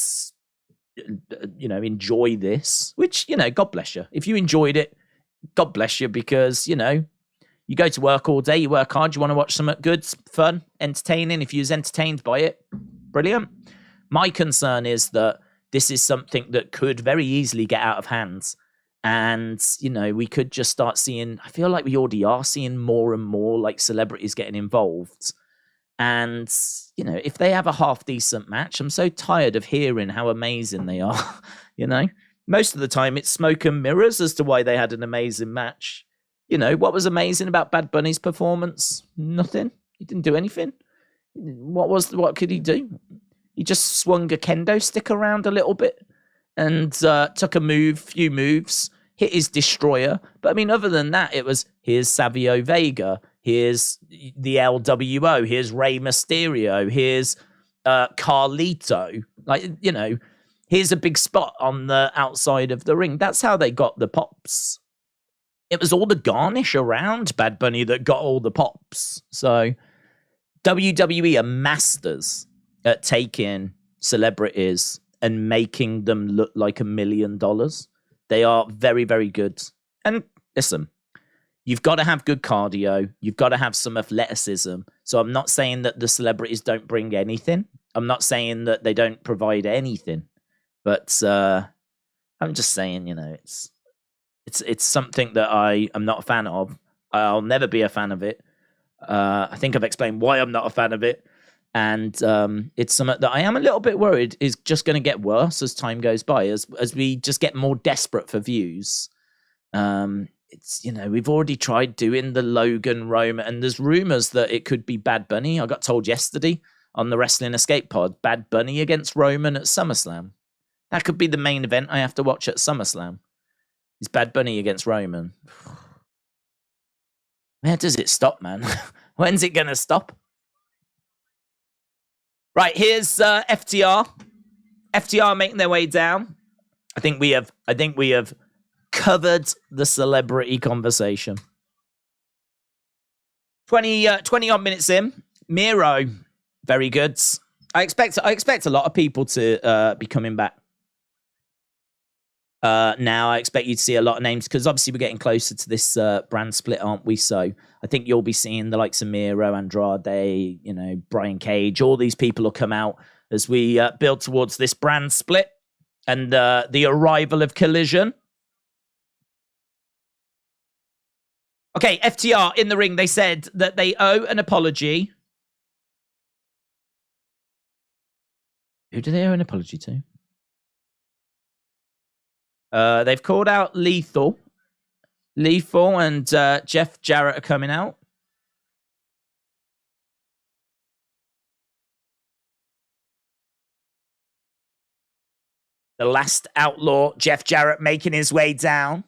Speaker 1: you know, enjoy this, which, you know, God bless you. If you enjoyed it, God bless you, because, you know, you go to work all day, you work hard, you want to watch something good, fun, entertaining. If you was entertained by it, brilliant. My concern is that this is something that could very easily get out of hand. And, you know, we could just start seeing, I feel like we already are seeing more and more like celebrities getting involved. And, you know, if they have a half decent match, I'm so tired of hearing how amazing they are. You know, most of the time it's smoke and mirrors as to why they had an amazing match. You know, what was amazing about Bad Bunny's performance? Nothing. He didn't do anything. What could he do? He just swung a kendo stick around a little bit and took few moves, hit his destroyer. But I mean, other than that, it was, here's Savio Vega, here's the LWO, here's Rey Mysterio, here's Carlito. Like, you know, here's a big spot on the outside of the ring. That's how they got the pops. It was all the garnish around Bad Bunny that got all the pops. So WWE are masters at taking celebrities and making them look like $1 million. They are very, very good. And listen, you've got to have good cardio. You've got to have some athleticism. So I'm not saying that the celebrities don't bring anything. I'm not saying that they don't provide anything. But I'm just saying, it's something that I am not a fan of. I'll never be a fan of it. I think I've explained why I'm not a fan of it. And it's something that I am a little bit worried is just going to get worse as time goes by, as we just get more desperate for views. It's, we've already tried doing the Logan Roman, and there's rumors that it could be Bad Bunny. I got told yesterday on the Wrestling Escape Pod, Bad Bunny against Roman at SummerSlam. That could be the main event I have to watch at SummerSlam. It's Bad Bunny against Roman. Where does it stop, man? When's it going to stop? Right, here's FTR. FTR making their way down. I think we have covered the celebrity conversation. 20 odd minutes in. Miro, very good. I expect a lot of people to be coming back. Now I expect you to see a lot of names because obviously we're getting closer to this brand split, aren't we? So I think you'll be seeing the likes of Miro, Andrade, Brian Cage. All these people will come out as we build towards this brand split and the arrival of Collision. Okay, FTR in the ring. They said that they owe an apology. Who do they owe an apology to? They've called out Lethal. Lethal and Jeff Jarrett are coming out. The last outlaw, Jeff Jarrett, making his way down.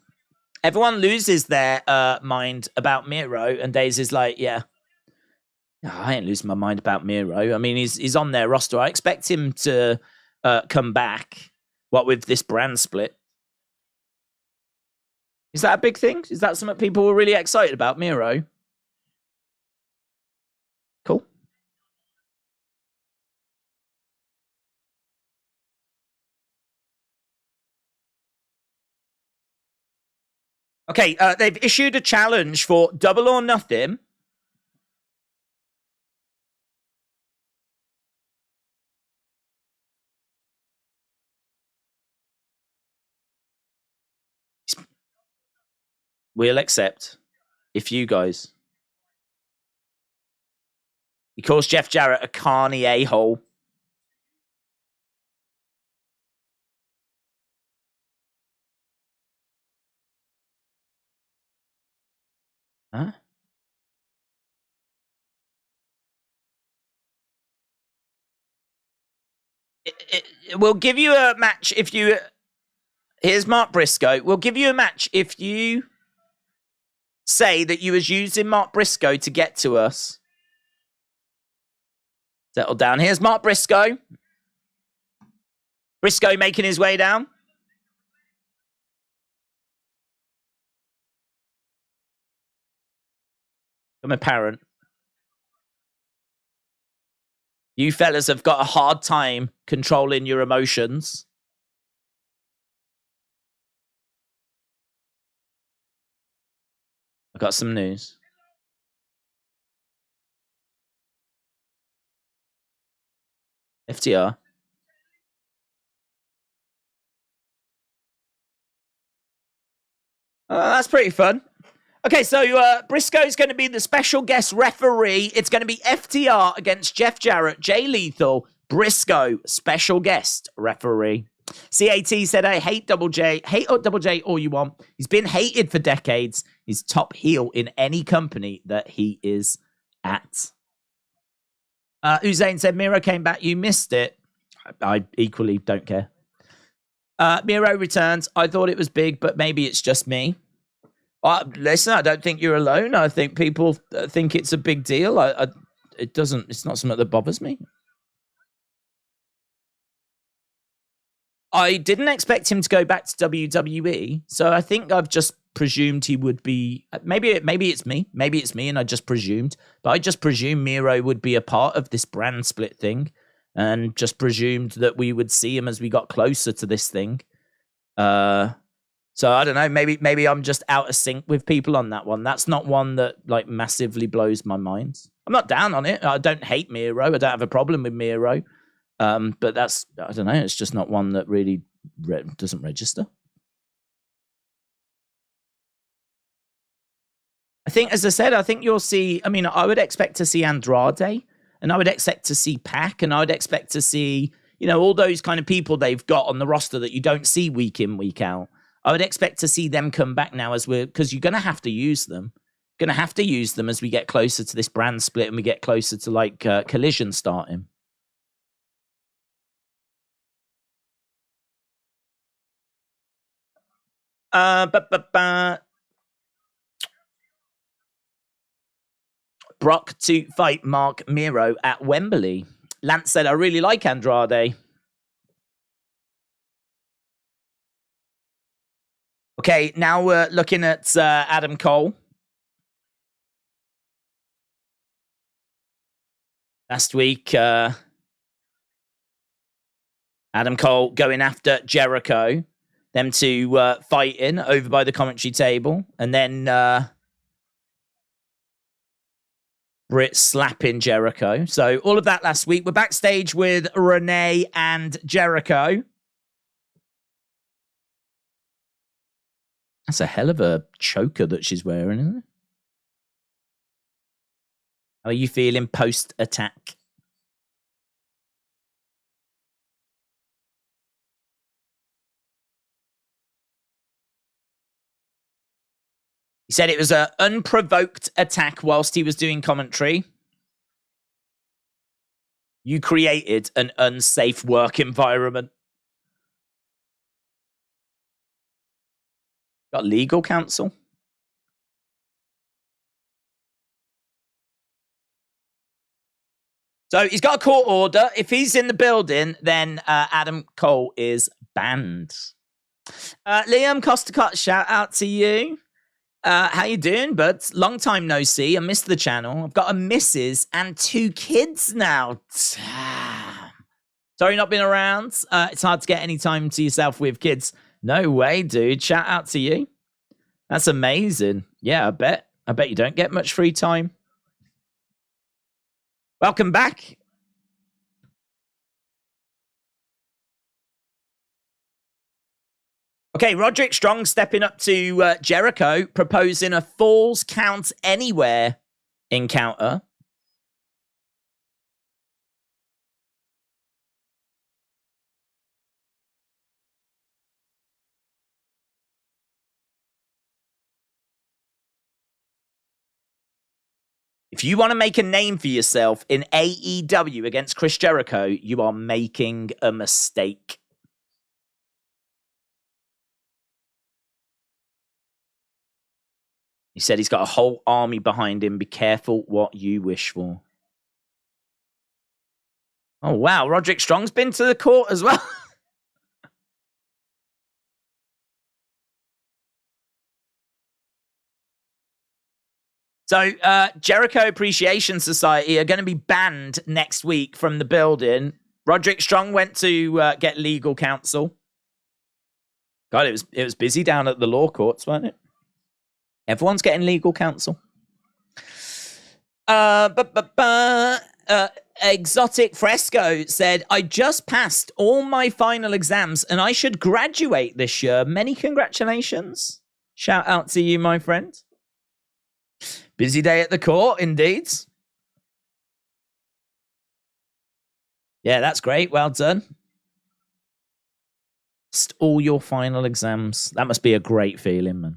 Speaker 1: Everyone loses their mind about Miro, and Daze is like, yeah, I ain't losing my mind about Miro. I mean, he's on their roster. I expect him to come back, with this brand split. Is that a big thing? Is that something people were really excited about, Miro? Cool. Okay, they've issued a challenge for Double or Nothing. We'll accept if you guys. He calls Jeff Jarrett a carny a-hole. Huh? We'll give you a match if you... Here's Mark Briscoe. We'll give you a match if you say that you was using Mark Briscoe to get to us. Settle down. Here's Mark Briscoe. Briscoe making his way down. I'm apparent. You fellas have got a hard time controlling your emotions. I've got some news. FTR. That's pretty fun. Okay, so Briscoe's going to be the special guest referee. It's going to be FTR against Jeff Jarrett, Jay Lethal, Briscoe, special guest referee. CAT said, I hate Double J. Hate Double J all you want. He's been hated for decades. He's top heel in any company that he is at. Uzain said, Miro came back. You missed it. I equally don't care. Miro returns. I thought it was big, but maybe it's just me. Listen, I don't think you're alone. I think people think it's a big deal. It's not something that bothers me. I didn't expect him to go back to WWE, so I think I've just presumed he would be. Maybe it's me. And I just presumed. But I just presumed Miro would be a part of this brand split thing. and just presumed that we would see him as we got closer to this thing. So I don't know. Maybe I'm just out of sync with people on that one. That's not one that like massively blows my mind. I'm not down on it. I don't hate Miro. I don't have a problem with Miro. But that's, I don't know. It's just not one that really doesn't register. I think, as I said, I think you'll see. I mean, I would expect to see Andrade, and I would expect to see Pac, and I would expect to see, all those kind of people they've got on the roster that you don't see week in, week out. I would expect to see them come back now because you're going to have to use them. Going to have to use them as we get closer to this brand split and we get closer to like Collision starting. Brock to fight Mark Miro at Wembley. Lance said, I really like Andrade. Okay, now we're looking at Adam Cole. Last week, Adam Cole going after Jericho. Them two fighting over by the commentary table. And then Britt slapping Jericho. So all of that last week. We're backstage with Renee and Jericho. That's a hell of a choker that she's wearing, isn't it? How are you feeling post-attack? He said it was an unprovoked attack whilst he was doing commentary. You created an unsafe work environment. Got legal counsel. So he's got a court order. If he's in the building, then Adam Cole is banned. Liam Costacott, shout out to you. How you doing, bud? Long time no see. I missed the channel. I've got a missus and 2 kids now. Sorry not been around. It's hard to get any time to yourself with kids. No way, dude. Shout out to you. That's amazing. Yeah, I bet you don't get much free time. Welcome back. Okay, Roderick Strong stepping up to Jericho, proposing a Falls Count Anywhere encounter. If you want to make a name for yourself in AEW against Chris Jericho, you are making a mistake. He said he's got a whole army behind him. Be careful what you wish for. Oh, wow. Roderick Strong's been to the court as well. So, Jericho Appreciation Society are going to be banned next week from the building. Roderick Strong went to get legal counsel. God, it was busy down at the law courts, wasn't it? Everyone's getting legal counsel. Exotic Fresco said, I just passed all my final exams and I should graduate this year. Many congratulations. Shout out to you, my friend. Busy day at the court, indeed. Yeah, that's great. Well done. Just all your final exams. That must be a great feeling, man.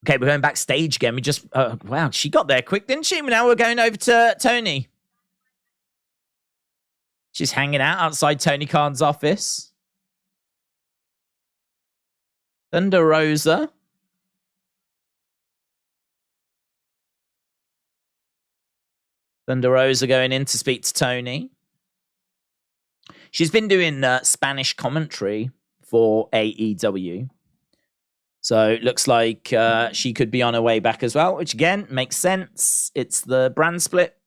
Speaker 1: Okay, we're going backstage again. We just... wow, she got there quick, didn't she? Now we're going over to Tony. She's hanging out outside Tony Khan's office. Thunder Rosa. Thunder Rosa going in to speak to Tony. She's been doing Spanish commentary for AEW. So it looks like she could be on her way back as well, which again makes sense. It's the brand split.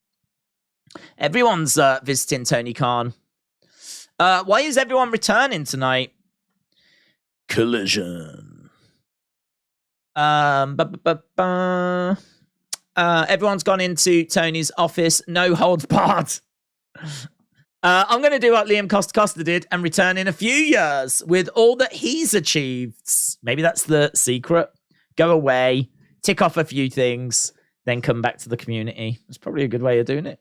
Speaker 1: Everyone's visiting Tony Khan. Why is everyone returning tonight? Collision. Everyone's gone into Tony's office. No holds barred. I'm going to do what Liam Costa did and return in a few years with all that he's achieved. Maybe that's the secret. Go away, tick off a few things, then come back to the community. That's probably a good way of doing it.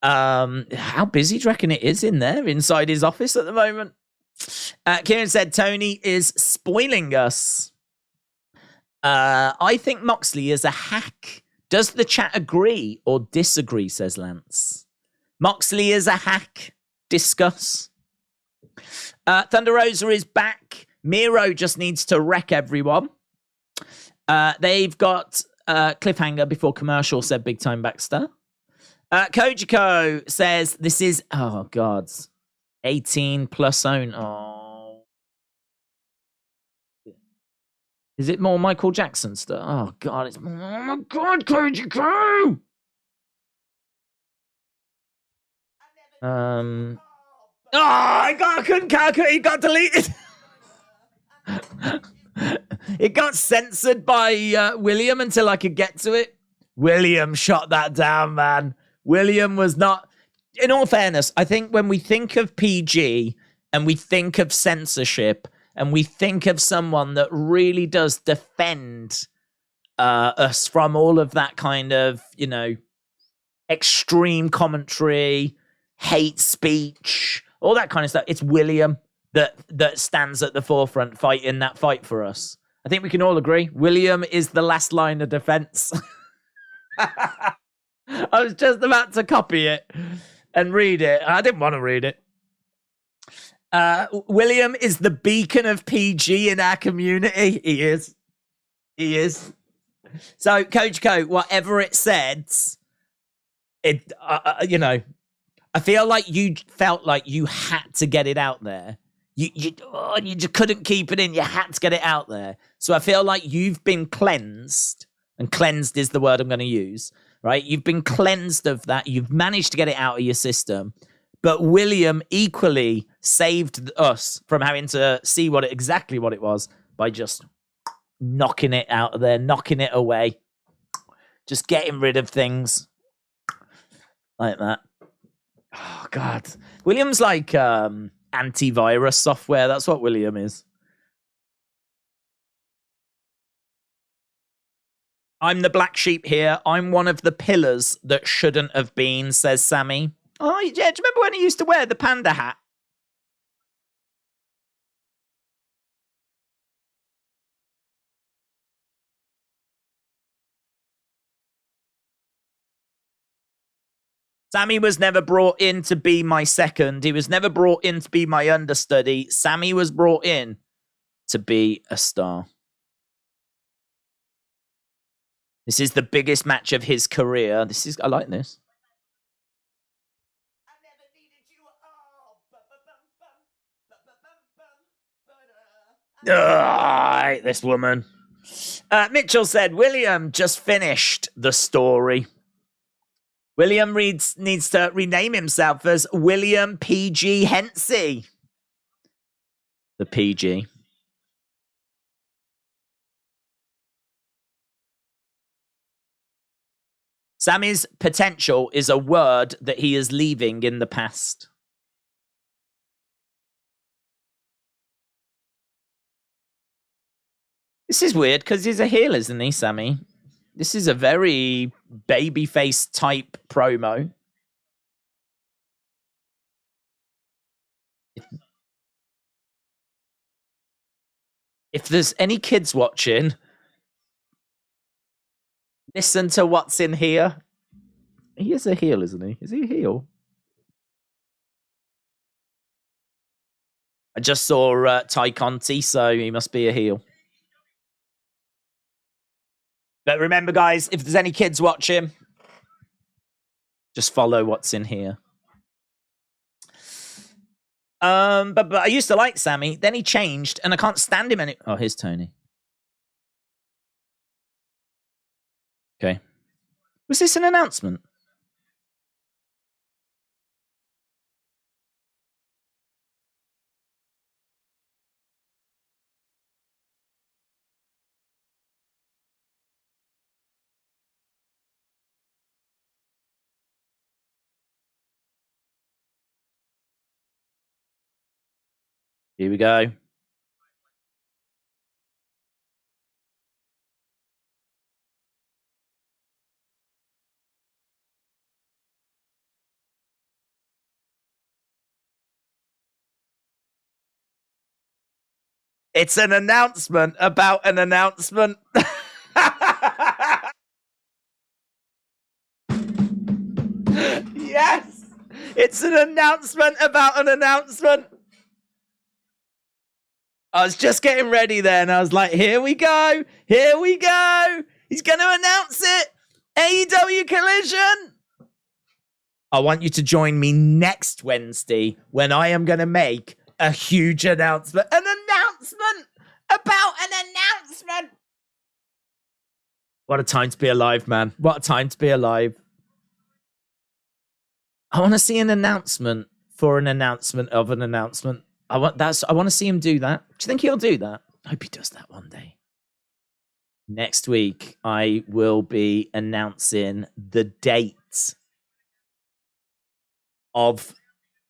Speaker 1: How busy do you reckon it is in there, inside his office at the moment? Kieran said Tony is spoiling us. I think Moxley is a hack. Does the chat agree or disagree, says Lance. Moxley is a hack. Discuss. Thunder Rosa is back. Miro just needs to wreck everyone. They've got cliffhanger before commercial, said Big Time Baxter. Kojiko says this is, oh God, 18 plus own. Oh. Is it more Michael Jackson stuff? Oh God, it's, oh my God, Kojiko! I couldn't calculate. It got deleted. It got censored by William until I could get to it. William shot that down, man. William was not. In all fairness, I think when we think of PG and we think of censorship and we think of someone that really does defend us from all of that kind of, you know, extreme commentary, hate speech, all that kind of stuff. It's William that stands at the forefront fighting that fight for us. I think we can all agree. William is the last line of defense. I was just about to copy it and read it. I didn't want to read it. William is the beacon of PG in our community. He is. He is. So, Coach Co, whatever it says, it, you know, I feel like you felt like you had to get it out there. You just couldn't keep it in. You had to get it out there. So I feel like you've been cleansed, and cleansed is the word I'm going to use, right? You've been cleansed of that. You've managed to get it out of your system. But William equally saved us from having to see exactly what it was by just knocking it out of there, knocking it away, just getting rid of things like that. Oh, God. William's like antivirus software. That's what William is. I'm the black sheep here. I'm one of the pillars that shouldn't have been, says Sammy. Oh, yeah. Do you remember when he used to wear the panda hat? Sammy was never brought in to be my second. He was never brought in to be my understudy. Sammy was brought in to be a star. This is the biggest match of his career. I like this. I hate this woman. Mitchell said, William just finished the story. William needs to rename himself as William PG Hensey. The PG. Sammy's potential is a word that he is leaving in the past. This is weird because he's a heel, isn't he, Sammy? This is a very babyface type promo. If there's any kids watching, listen to what's in here. He is a heel, isn't he? Is he a heel? I just saw Ty Conti, so he must be a heel. But remember, guys, if there's any kids watching, just follow what's in here. But I used to like Sammy. Then he changed, and I can't stand him any. Oh, here's Tony. Okay. Was this an announcement? Here we go. It's an announcement about an announcement. Yes! It's an announcement about an announcement. I was just getting ready there, and I was like, here we go. Here we go. He's going to announce it. AEW Collision. I want you to join me next Wednesday when I am going to make a huge announcement. An announcement about an announcement. What a time to be alive, man. What a time to be alive. I want to see an announcement for an announcement of an announcement. I want to see him do that. Do you think he'll do that? I hope he does that one day. Next week, I will be announcing the date of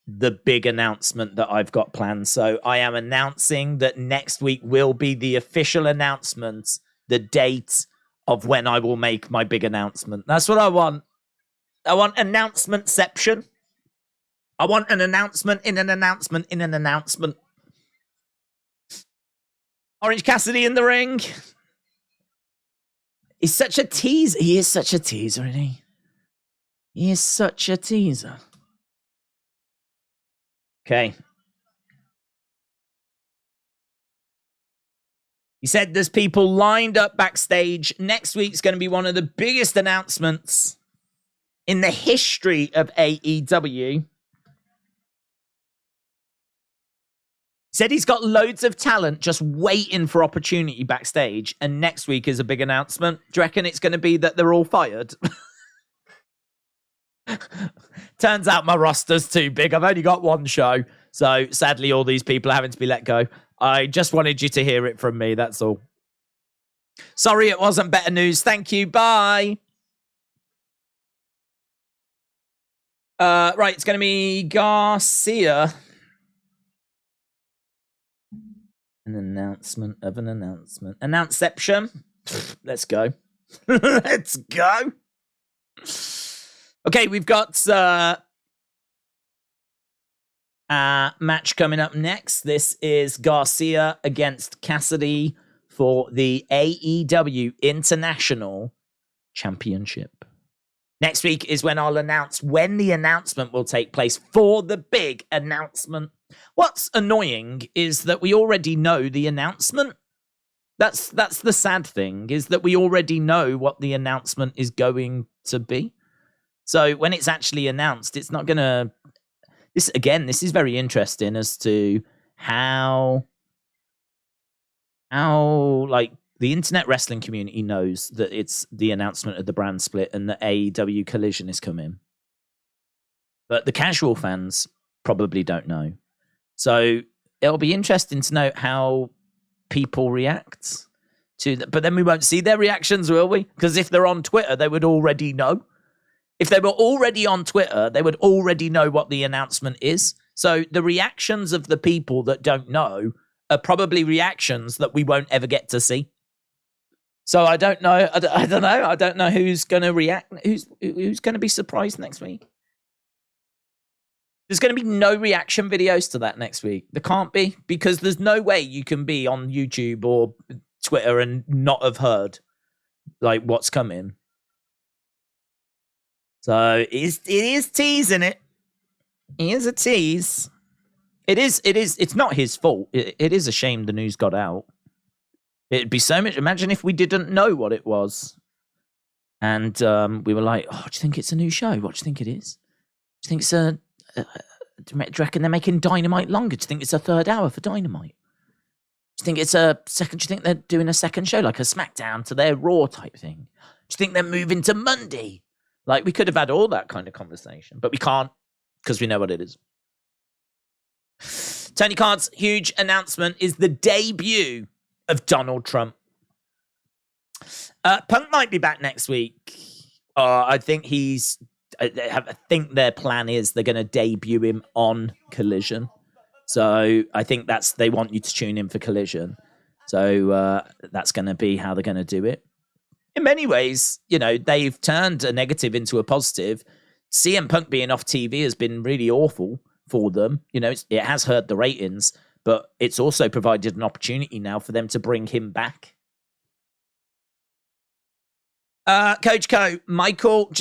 Speaker 1: the big announcement that I've got planned. So I am announcing that next week will be the official announcement, the date of when I will make my big announcement. That's what I want. I want announcementception. I want an announcement in an announcement in an announcement. Orange Cassidy in the ring. He's such a teaser. He is such a teaser, isn't he? He is such a teaser. Okay. He said there's people lined up backstage. Next week's going to be one of the biggest announcements in the history of AEW. Said he's got loads of talent just waiting for opportunity backstage, and next week is a big announcement. Do you reckon it's going to be that they're all fired? Turns out my roster's too big. I've only got one show, so sadly all these people are having to be let go. I just wanted you to hear it from me, that's all. Sorry it wasn't better news. Thank you, bye. Right, it's going to be Garcia. An announcement of an announcement. Announceception. Let's go. Let's go. Okay, we've got a match coming up next. This is Garcia against Cassidy for the AEW International Championship. Next week is when I'll announce when the announcement will take place for the big announcement. What's annoying is that we already know the announcement. That's the sad thing, is that we already know what the announcement is going to be. So when it's actually announced, it's not going to... This is very interesting as to how like the internet wrestling community knows that it's the announcement of the brand split and the AEW Collision is coming. But the casual fans probably don't know. So it'll be interesting to know how people react to that. But then we won't see their reactions, will we? Because if they're on Twitter, they would already know. If they were already on Twitter, they would already know what the announcement is. So the reactions of the people that don't know are probably reactions that we won't ever get to see. So I don't know. I don't know. I don't know who's going to react. Who's going to be surprised next week. There's going to be no reaction videos to that next week. There can't be, because there's no way you can be on YouTube or Twitter and not have heard like what's coming. So it is teasing it. It is a tease. It is. It's not his fault. It is a shame the news got out. It'd be so much. Imagine if we didn't know what it was, and we were like, "Oh, do you think it's a new show? What do you think it is? Do you think it's a? Do you reckon they're making Dynamite longer? Do you think it's a third hour for Dynamite? Do you think it's a second? Do you think they're doing a second show, like a SmackDown to their Raw type thing? Do you think they're moving to Monday? Like, we could have had all that kind of conversation, but we can't because we know what it is. Tony Khan's huge announcement is the debut of Donald Trump. Punk might be back next week. I think I think their plan is they're going to debut him on Collision. So I think they want you to tune in for Collision. So that's going to be how they're going to do it. In many ways, they've turned a negative into a positive. CM Punk being off TV has been really awful for them. It has hurt the ratings, but it's also provided an opportunity now for them to bring him back. Coach Co, Michael...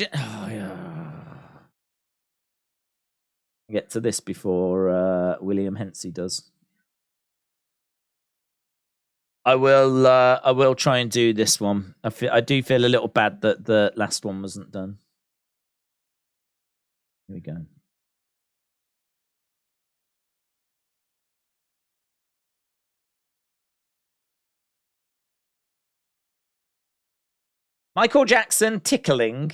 Speaker 1: Get to this before William Hensey does. I will try and do this one. I do feel a little bad that the last one wasn't done. Here we go. Michael Jackson tickling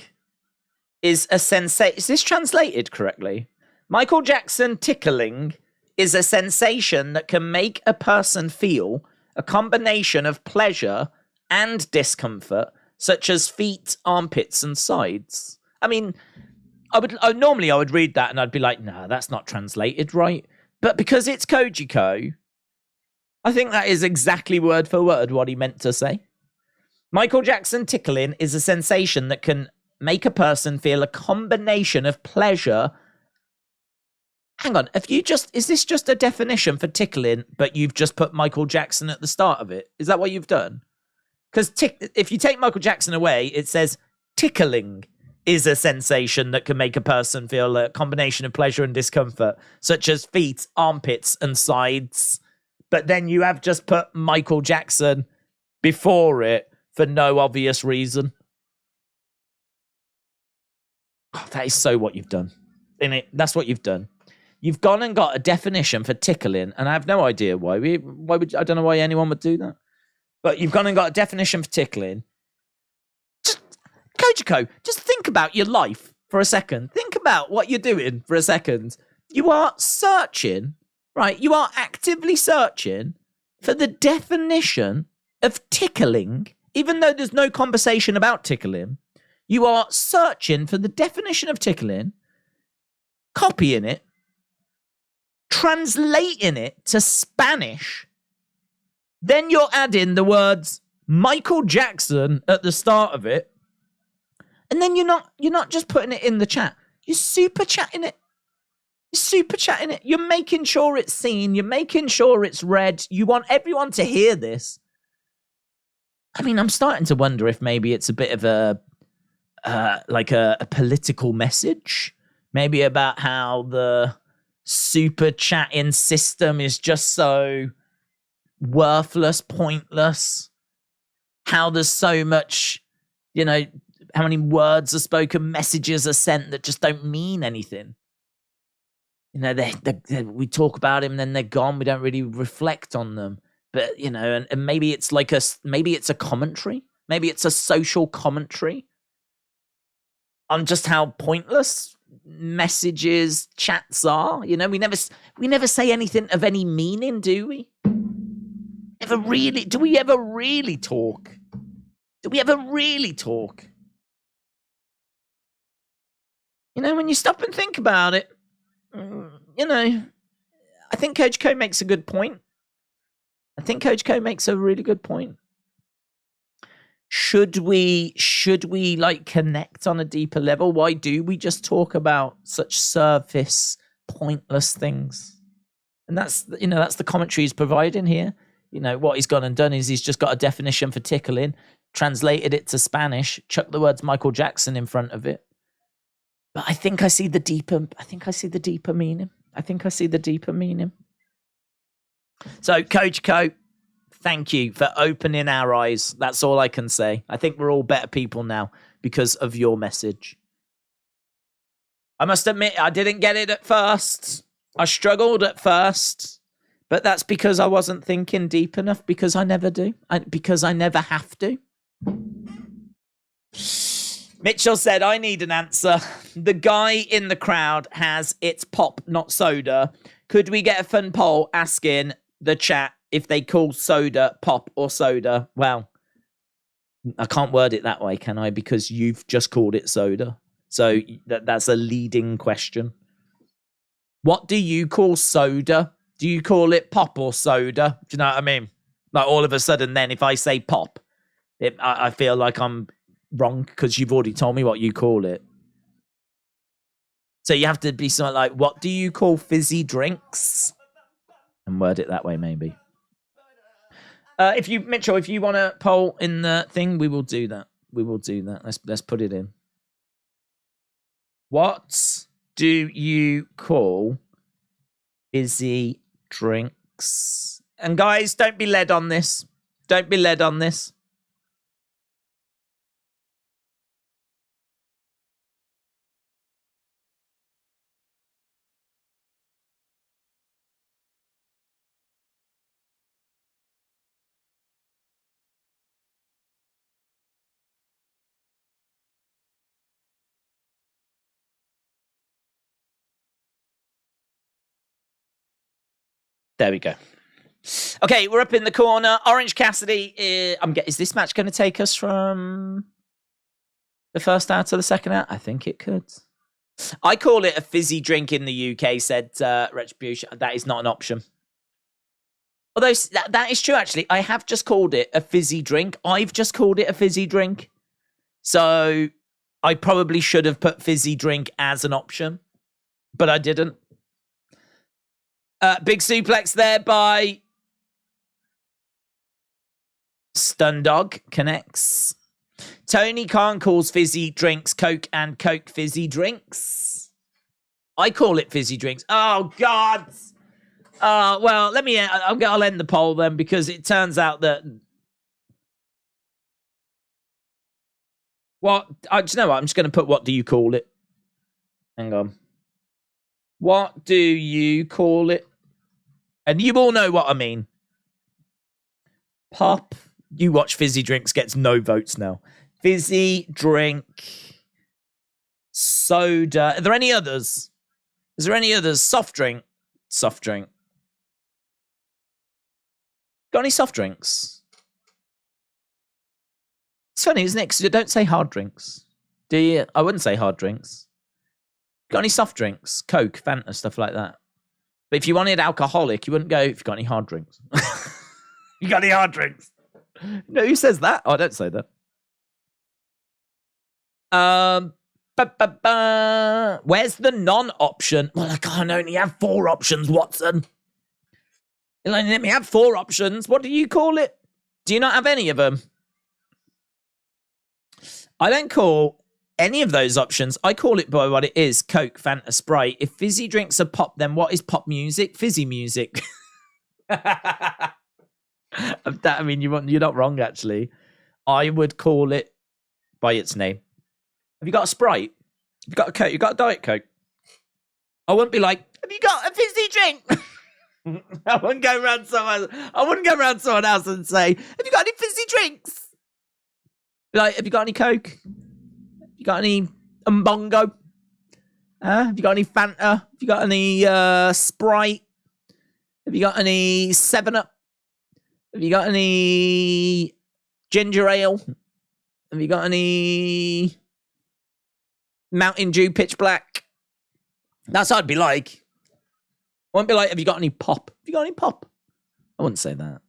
Speaker 1: is a sensation. Is this translated correctly? Michael Jackson tickling is a sensation that can make a person feel a combination of pleasure and discomfort, such as feet, armpits, and sides. I mean, I would read that and I'd be like, no, that's not translated right. But because it's Kojiko, I think that is exactly word for word what he meant to say. Michael Jackson tickling is a sensation that can make a person feel a combination of pleasure. Hang on, is this just a definition for tickling, but you've just put Michael Jackson at the start of it? Is that what you've done? Because if you take Michael Jackson away, it says tickling is a sensation that can make a person feel a combination of pleasure and discomfort, such as feet, armpits, and sides. But then you have just put Michael Jackson before it for no obvious reason. Oh, that is so what you've done. That's what you've done. You've gone and got a definition for tickling, and I have no idea why. I don't know why anyone would do that. But you've gone and got a definition for tickling. Kojiko, just think about your life for a second. Think about what you're doing for a second. You are searching, right? You are actively searching for the definition of tickling, even though there's no conversation about tickling. You are searching for the definition of tickling, copying it, translating it to Spanish. Then you're adding the words Michael Jackson at the start of it. And then you're not just putting it in the chat. You're super chatting it. You're super chatting it. You're making sure it's seen. You're making sure it's read. You want everyone to hear this. I mean, I'm starting to wonder if maybe it's a bit of a political message. Maybe about how the super chatting system is just so worthless, pointless. How there's so much, how many words are spoken, messages are sent that just don't mean anything. We talk about them, then they're gone. We don't really reflect on them. But, and maybe it's maybe it's a commentary. Maybe it's a social commentary on just how pointless messages, chats are. We never say anything of any meaning, do we? Do we ever really talk? Do we ever really talk? When you stop and think about it, I think Coach Co makes a good point. I think Coach Co makes a really good point. Should we connect on a deeper level? Why do we just talk about such surface, pointless things? And that's the commentary he's providing here. What he's gone and done is he's just got a definition for tickling, translated it to Spanish, chucked the words Michael Jackson in front of it. But I think I see the deeper meaning. So, Coach Co, thank you for opening our eyes. That's all I can say. I think we're all better people now because of your message. I must admit, I didn't get it at first. I struggled at first. But that's because I wasn't thinking deep enough, because I never do. Because I never have to. Mitchell said, I need an answer. The guy in the crowd has it's pop, not soda. Could we get a fun poll asking the chat if they call soda pop or soda? Well, I can't word it that way, can I? Because you've just called it soda. So that's a leading question. What do you call soda? Do you call it pop or soda? Do you know what I mean? Like all of a sudden, then if I say pop, I feel like I'm wrong because you've already told me what you call it. So you have to be something like, what do you call fizzy drinks? And word it that way, maybe. Mitchell, if you want to poll in the thing, we will do that. We will do that. Let's put it in. What do you call fizzy drinks? And guys, don't be led on this. Don't be led on this. There we go. Okay, we're up in the corner. Orange Cassidy. Is this match going to take us from the first hour to the second hour? I think it could. I call it a fizzy drink in the UK, said Retribution. That is not an option. Although that is true, actually. I have just called it a fizzy drink. I've just called it a fizzy drink. So I probably should have put fizzy drink as an option, but I didn't. Big suplex there by Stun Dog connects. Tony Khan calls fizzy drinks Coke and Coke fizzy drinks. I call it fizzy drinks. Oh, God. Well, I'll end the poll then because it turns out that... Do you know what? I'm just going to put what do you call it? Hang on. What do you call it? And you all know what I mean. Pop. You watch fizzy drinks gets no votes now. Fizzy drink. Soda. Are there any others? Is there any others? Soft drink. Soft drink. Got any soft drinks? It's funny, isn't it? Because you don't say hard drinks. Do you? I wouldn't say hard drinks. Got any soft drinks? Coke, Fanta, stuff like that. But if you wanted alcoholic, you wouldn't go, if you got any hard drinks. You got any hard drinks? No, who says that? Oh, I don't say that. Where's the non-option? Well, I can't only have 4 options, Watson. Let me have 4 options. What do you call it? Do you not have any of them? I don't call any of those options. I call it by what it is. Coke, Fanta, Sprite. If fizzy drinks are pop, then what is pop music? Fizzy music. I mean, you're not wrong, actually. I would call it by its name. Have you got a Sprite? Have you got a Coke? You got a Diet Coke? I wouldn't be like, have you got a fizzy drink? I wouldn't go around someone else and say, have you got any fizzy drinks? Like, have you got any Coke? Have you got any Umbongo? Have you got any Fanta? Have you got any Sprite? Have you got any 7-Up? Have you got any ginger ale? Have you got any Mountain Dew Pitch Black? That's what I'd be like. I wouldn't be like, have you got any pop? Have you got any pop? I wouldn't say that.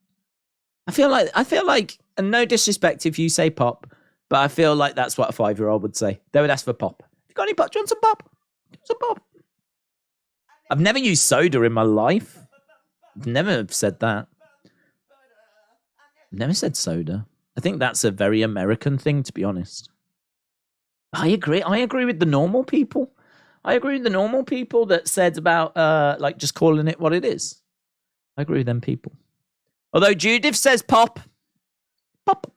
Speaker 1: I feel like, and no disrespect if you say pop, but I feel like that's what a 5-year-old would say. They would ask for pop. Have you got any pop? Do you want some pop? Some pop. I've never used soda in my life. I've never said that. I've never said soda. I think that's a very American thing, to be honest. I agree. I agree with the normal people. I agree with the normal people that said about like just calling it what it is. I agree with them people. Although Judith says pop. Pop.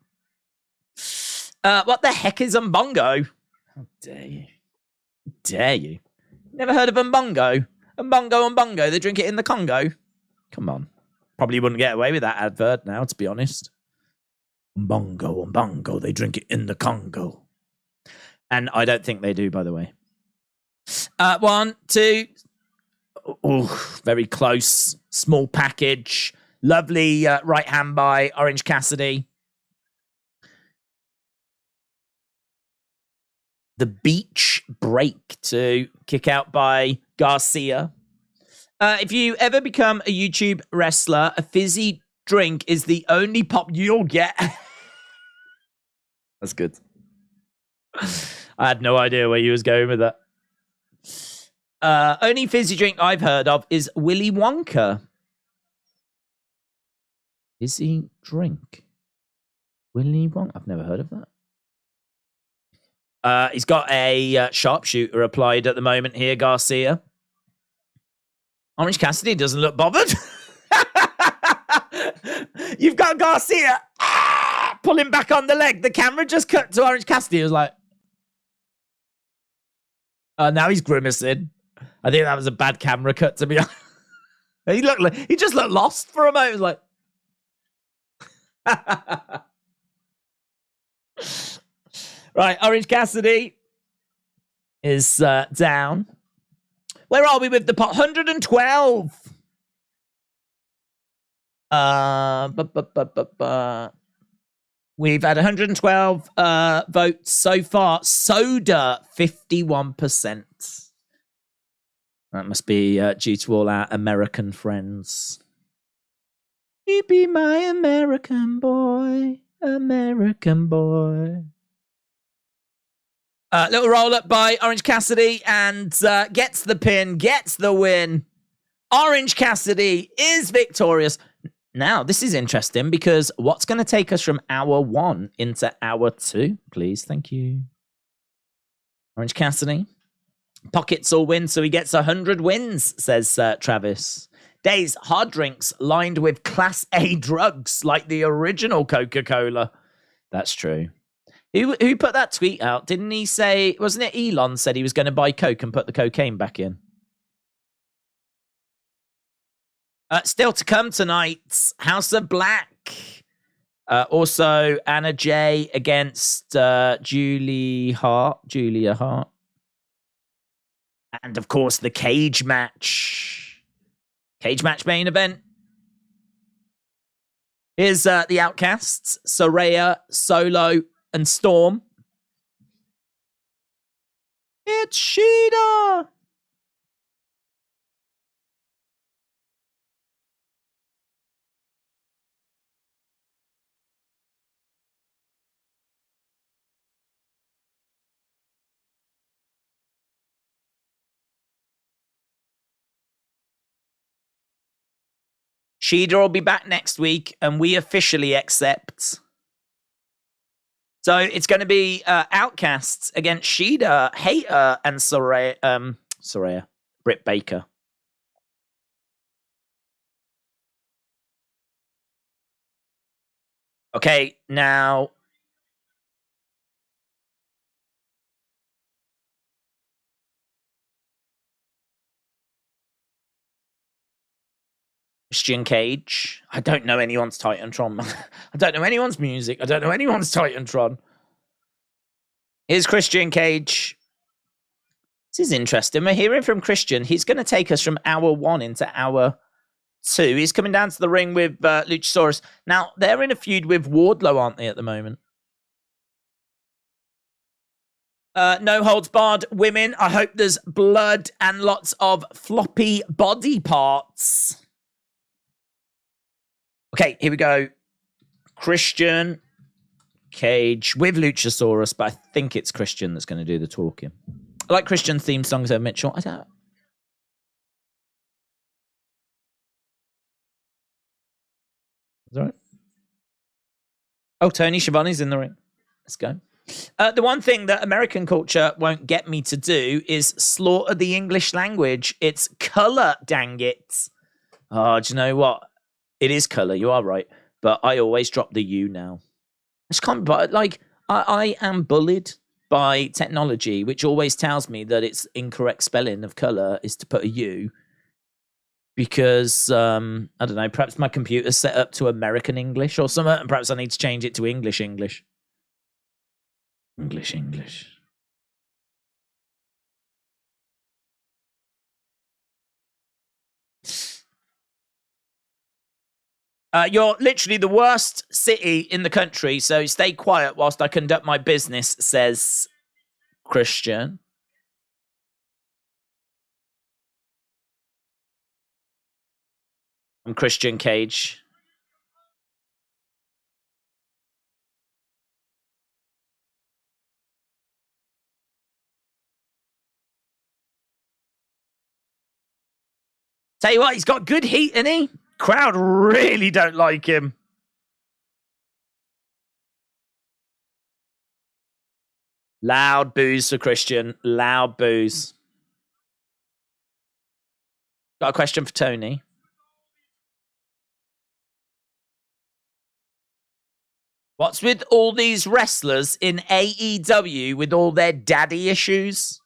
Speaker 1: What the heck is Umbongo? How dare you? Dare you? Never heard of Umbongo? Umbongo. They drink it in the Congo. Come on. Probably wouldn't get away with that advert now, to be honest. Umbongo. They drink it in the Congo. And I don't think they do, by the way. 1, 2. Oh, very close. Small package. Lovely right hand by Orange Cassidy. The beach break to kick out by Garcia. If you ever become a YouTube wrestler, a fizzy drink is the only pop you'll get. That's good. I had no idea where you was going with that. Only fizzy drink I've heard of is Willy Wonka. Fizzy drink. Willy Wonka. I've never heard of that. He's got a sharpshooter applied at the moment here, Garcia. Orange Cassidy doesn't look bothered. You've got Garcia pulling back on the leg. The camera just cut to Orange Cassidy. It was like, now he's grimacing. I think that was a bad camera cut, to be honest. He just looked lost for a moment. He was like, right, Orange Cassidy is down. Where are we with the pot? 112. We've had 112 votes so far. Soda, 51%. That must be due to all our American friends. You be my American boy, American boy. Little roll up by Orange Cassidy and gets the pin, gets the win. Orange Cassidy is victorious. Now, this is interesting because what's going to take us from hour 1 into hour 2? Please, thank you. Orange Cassidy. Pockets all win, so he gets 100 wins, says Travis. Days, hard drinks lined with Class A drugs like the original Coca-Cola. That's true. Who put that tweet out? Didn't he say, wasn't it Elon said he was going to buy Coke and put the cocaine back in? Still to come tonight, House of Black. Also, Anna Jay against Julia Hart. And, of course, the cage match. Cage match main event. Here's the Outcasts, Soraya, Solo, and Storm. It's Sheeta! Sheeta will be back next week, and we officially accept. So it's going to be Outcasts against Sheeta, Hater, and Soraya, Britt Baker. Okay, now. Christian Cage. I don't know anyone's Titantron. I don't know anyone's music. I don't know anyone's Titantron. Here's Christian Cage. This is interesting. We're hearing from Christian. He's going to take us from hour 1 into hour 2. He's coming down to the ring with Luchasaurus. Now, they're in a feud with Wardlow, aren't they, at the moment? No holds barred women. I hope there's blood and lots of floppy body parts. Okay, here we go. Christian Cage with Luchasaurus, but I think it's Christian that's going to do the talking. I like Christian theme songs over Mitchell. I don't. Is that right? Oh, Tony Schiavone's in the ring. Let's go. The one thing that American culture won't get me to do is slaughter the English language. It's colour, dang it. Oh, do you know what? It is colour, you are right. But I always drop the U now. I just can't, but like, I am bullied by technology, which always tells me that it's incorrect spelling of colour is to put a U. Because, I don't know, perhaps my computer's set up to American English or something, and perhaps I need to change it to English. English. You're literally the worst city in the country, so stay quiet whilst I conduct my business, says Christian. I'm Christian Cage. Tell you what, he's got good heat, isn't he? Crowd really don't like him. Loud boos for Christian. Loud boos. Got a question for Tony. What's with all these wrestlers in AEW with all their daddy issues?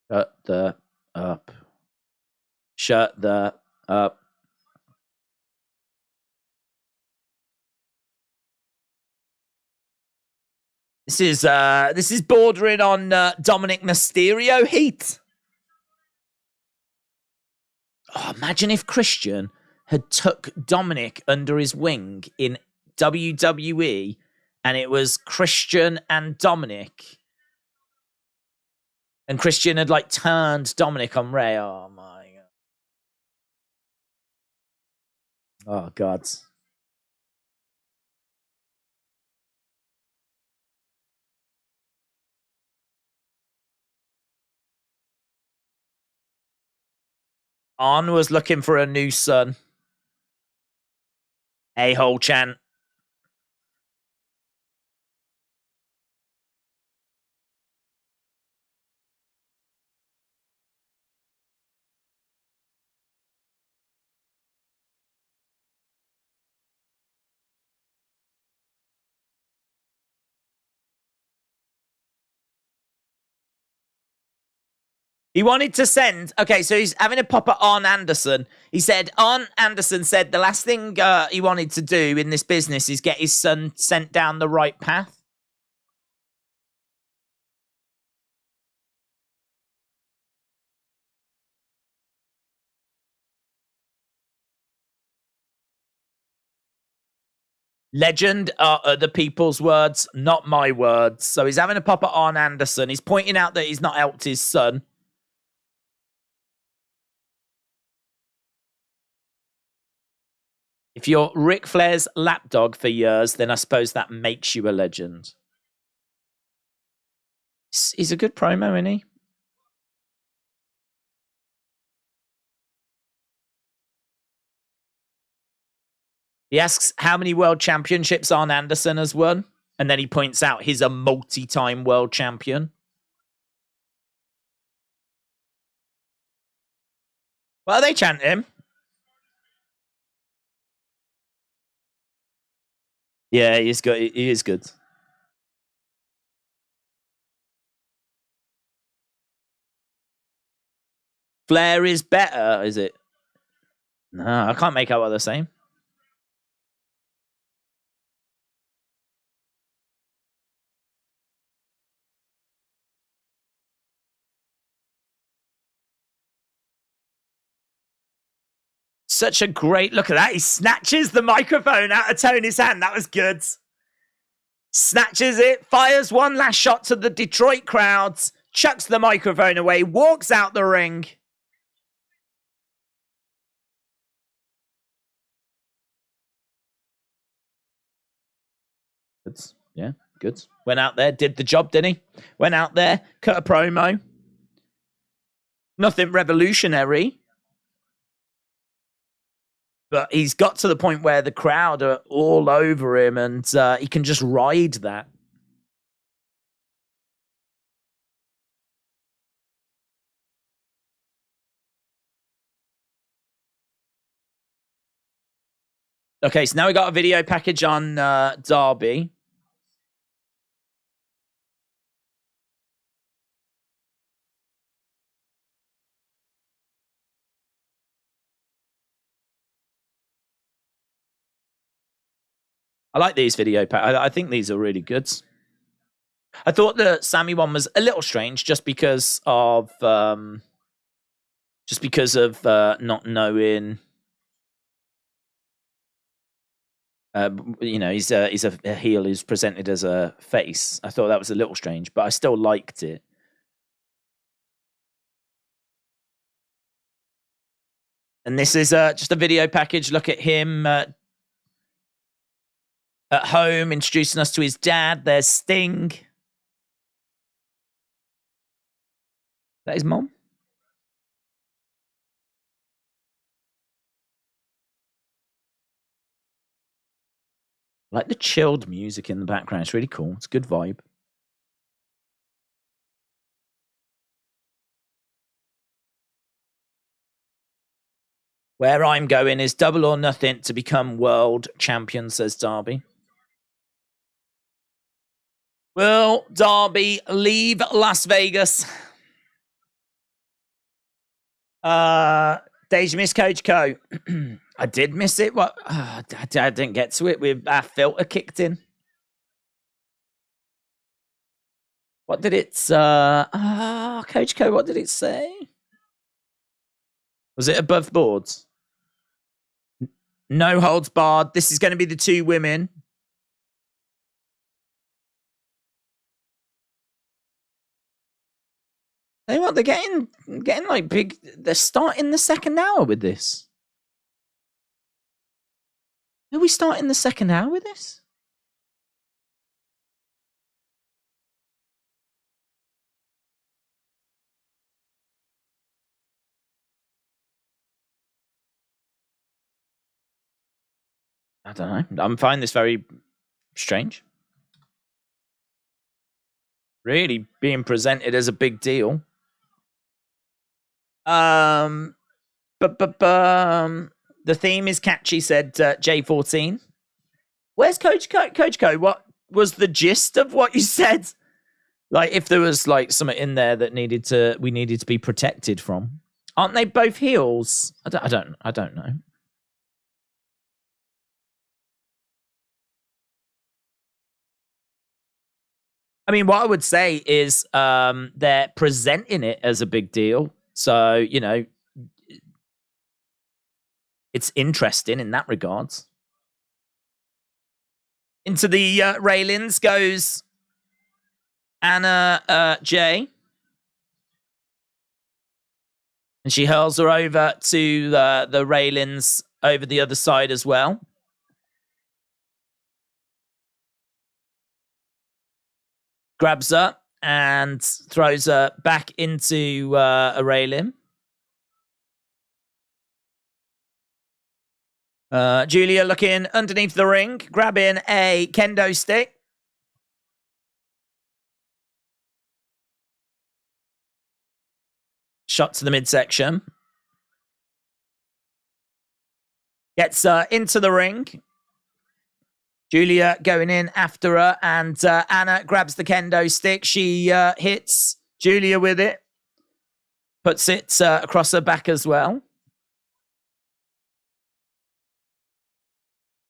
Speaker 1: Shut the up. Shut the up. This is bordering on Dominic Mysterio heat. Oh, imagine if Christian had took Dominic under his wing in WWE and it was Christian and Dominic. And Christian had like turned Dominic on Ray. Oh my God. Oh God. Arn was looking for a new son. A-hole chant. He wanted to send... Okay, so he's having a pop at Arn Anderson. He said, Arn Anderson said the last thing he wanted to do in this business is get his son sent down the right path. Legend are the people's words, not my words. So he's having a pop at Arn Anderson. He's pointing out that he's not helped his son. If you're Ric Flair's lapdog for years, then I suppose that makes you a legend. He's a good promo, isn't he? He asks how many world championships Arn Anderson has won. And then he points out he's a multi-time world champion. Well, they chant him. Yeah, he is good. Flair is better, is it? No, I can't make out what they're saying. Such a great look at that. He snatches the microphone out of Tony's hand. That was good. Snatches it, fires one last shot to the Detroit crowds, chucks the microphone away, walks out the ring. Good. Yeah, good. Went out there, did the job, didn't he? Went out there, cut a promo. Nothing revolutionary. But he's got to the point where the crowd are all over him and he can just ride that. Okay, so now we got a video package on Darby. I like these video packs. I think these are really good. I thought the Sammy one was a little strange just because of not knowing. He's a heel who's presented as a face. I thought that was a little strange, but I still liked it. And this is just a video package. Look at him at home introducing us to his dad. There's Sting. That his mom? I like the chilled music in the background. It's really cool. It's a good vibe. Where I'm going is double or nothing to become world champion, says Darby. Will Darby leave Las Vegas? Deja miss Coach Co. I did miss it. What? I didn't get to it. With our filter kicked in. What did it? Coach Co. What did it say? Was it above boards? No holds barred. This is going to be the two women. Tell you what, they're getting like big. They're starting the second hour with this. Are we starting the second hour with this? I don't know. I'm finding this very strange. Really being presented as a big deal. The theme is catchy, said J14. Where's Coach Co? Coach Co, what was the gist of what you said? Like, if there was like something in there that we needed to be protected from. Aren't they both heels? I don't know. I mean, what I would say is they're presenting it as a big deal. So, you know, it's interesting in that regard. Into the railings goes Anna J. And she hurls her over to the railings over the other side as well. Grabs her and throws her back into a railing. Julia looking underneath the ring, grabbing a kendo stick. Shot to the midsection. Gets into the ring. Julia going in after her, and Anna grabs the kendo stick. She hits Julia with it. Puts it across her back as well.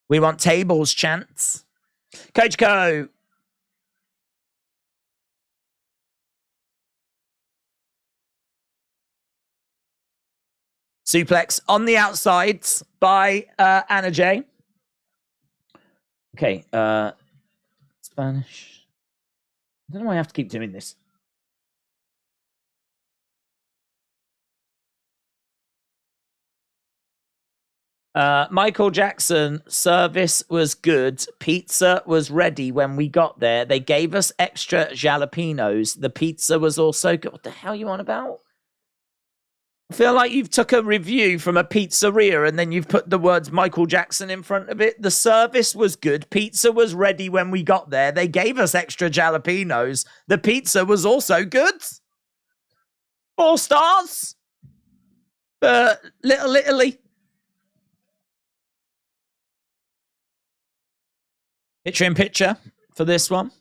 Speaker 1: We want tables chants. Coach Co. Suplex on the outside by Anna J. Okay, Spanish. I don't know why I have to keep doing this. Michael Jackson, service was good. Pizza was ready when we got there. They gave us extra jalapenos. The pizza was also good. What the hell are you on about? I feel like you've took a review from a pizzeria and then you've put the words Michael Jackson in front of it. The service was good. Pizza was ready when we got there. They gave us extra jalapenos. The pizza was also good. 4 stars. Little Italy. Picture in picture for this one.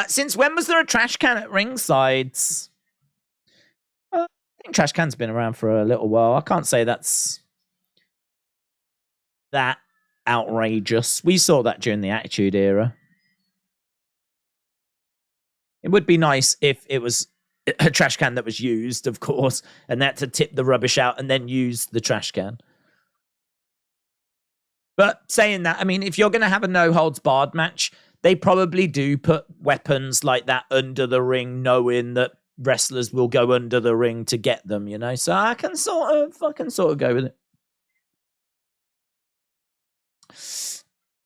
Speaker 1: Since when was there a trash can at ringside? I think trash can's been around for a little while. I can't say that's that outrageous. We saw that during the Attitude Era. It would be nice if it was a trash can that was used, of course, and they had to tip the rubbish out and then use the trash can. But saying that, I mean, if you're going to have a no-holds-barred match, they probably do put weapons like that under the ring, knowing that wrestlers will go under the ring to get them, you know? So I can sort of go with it.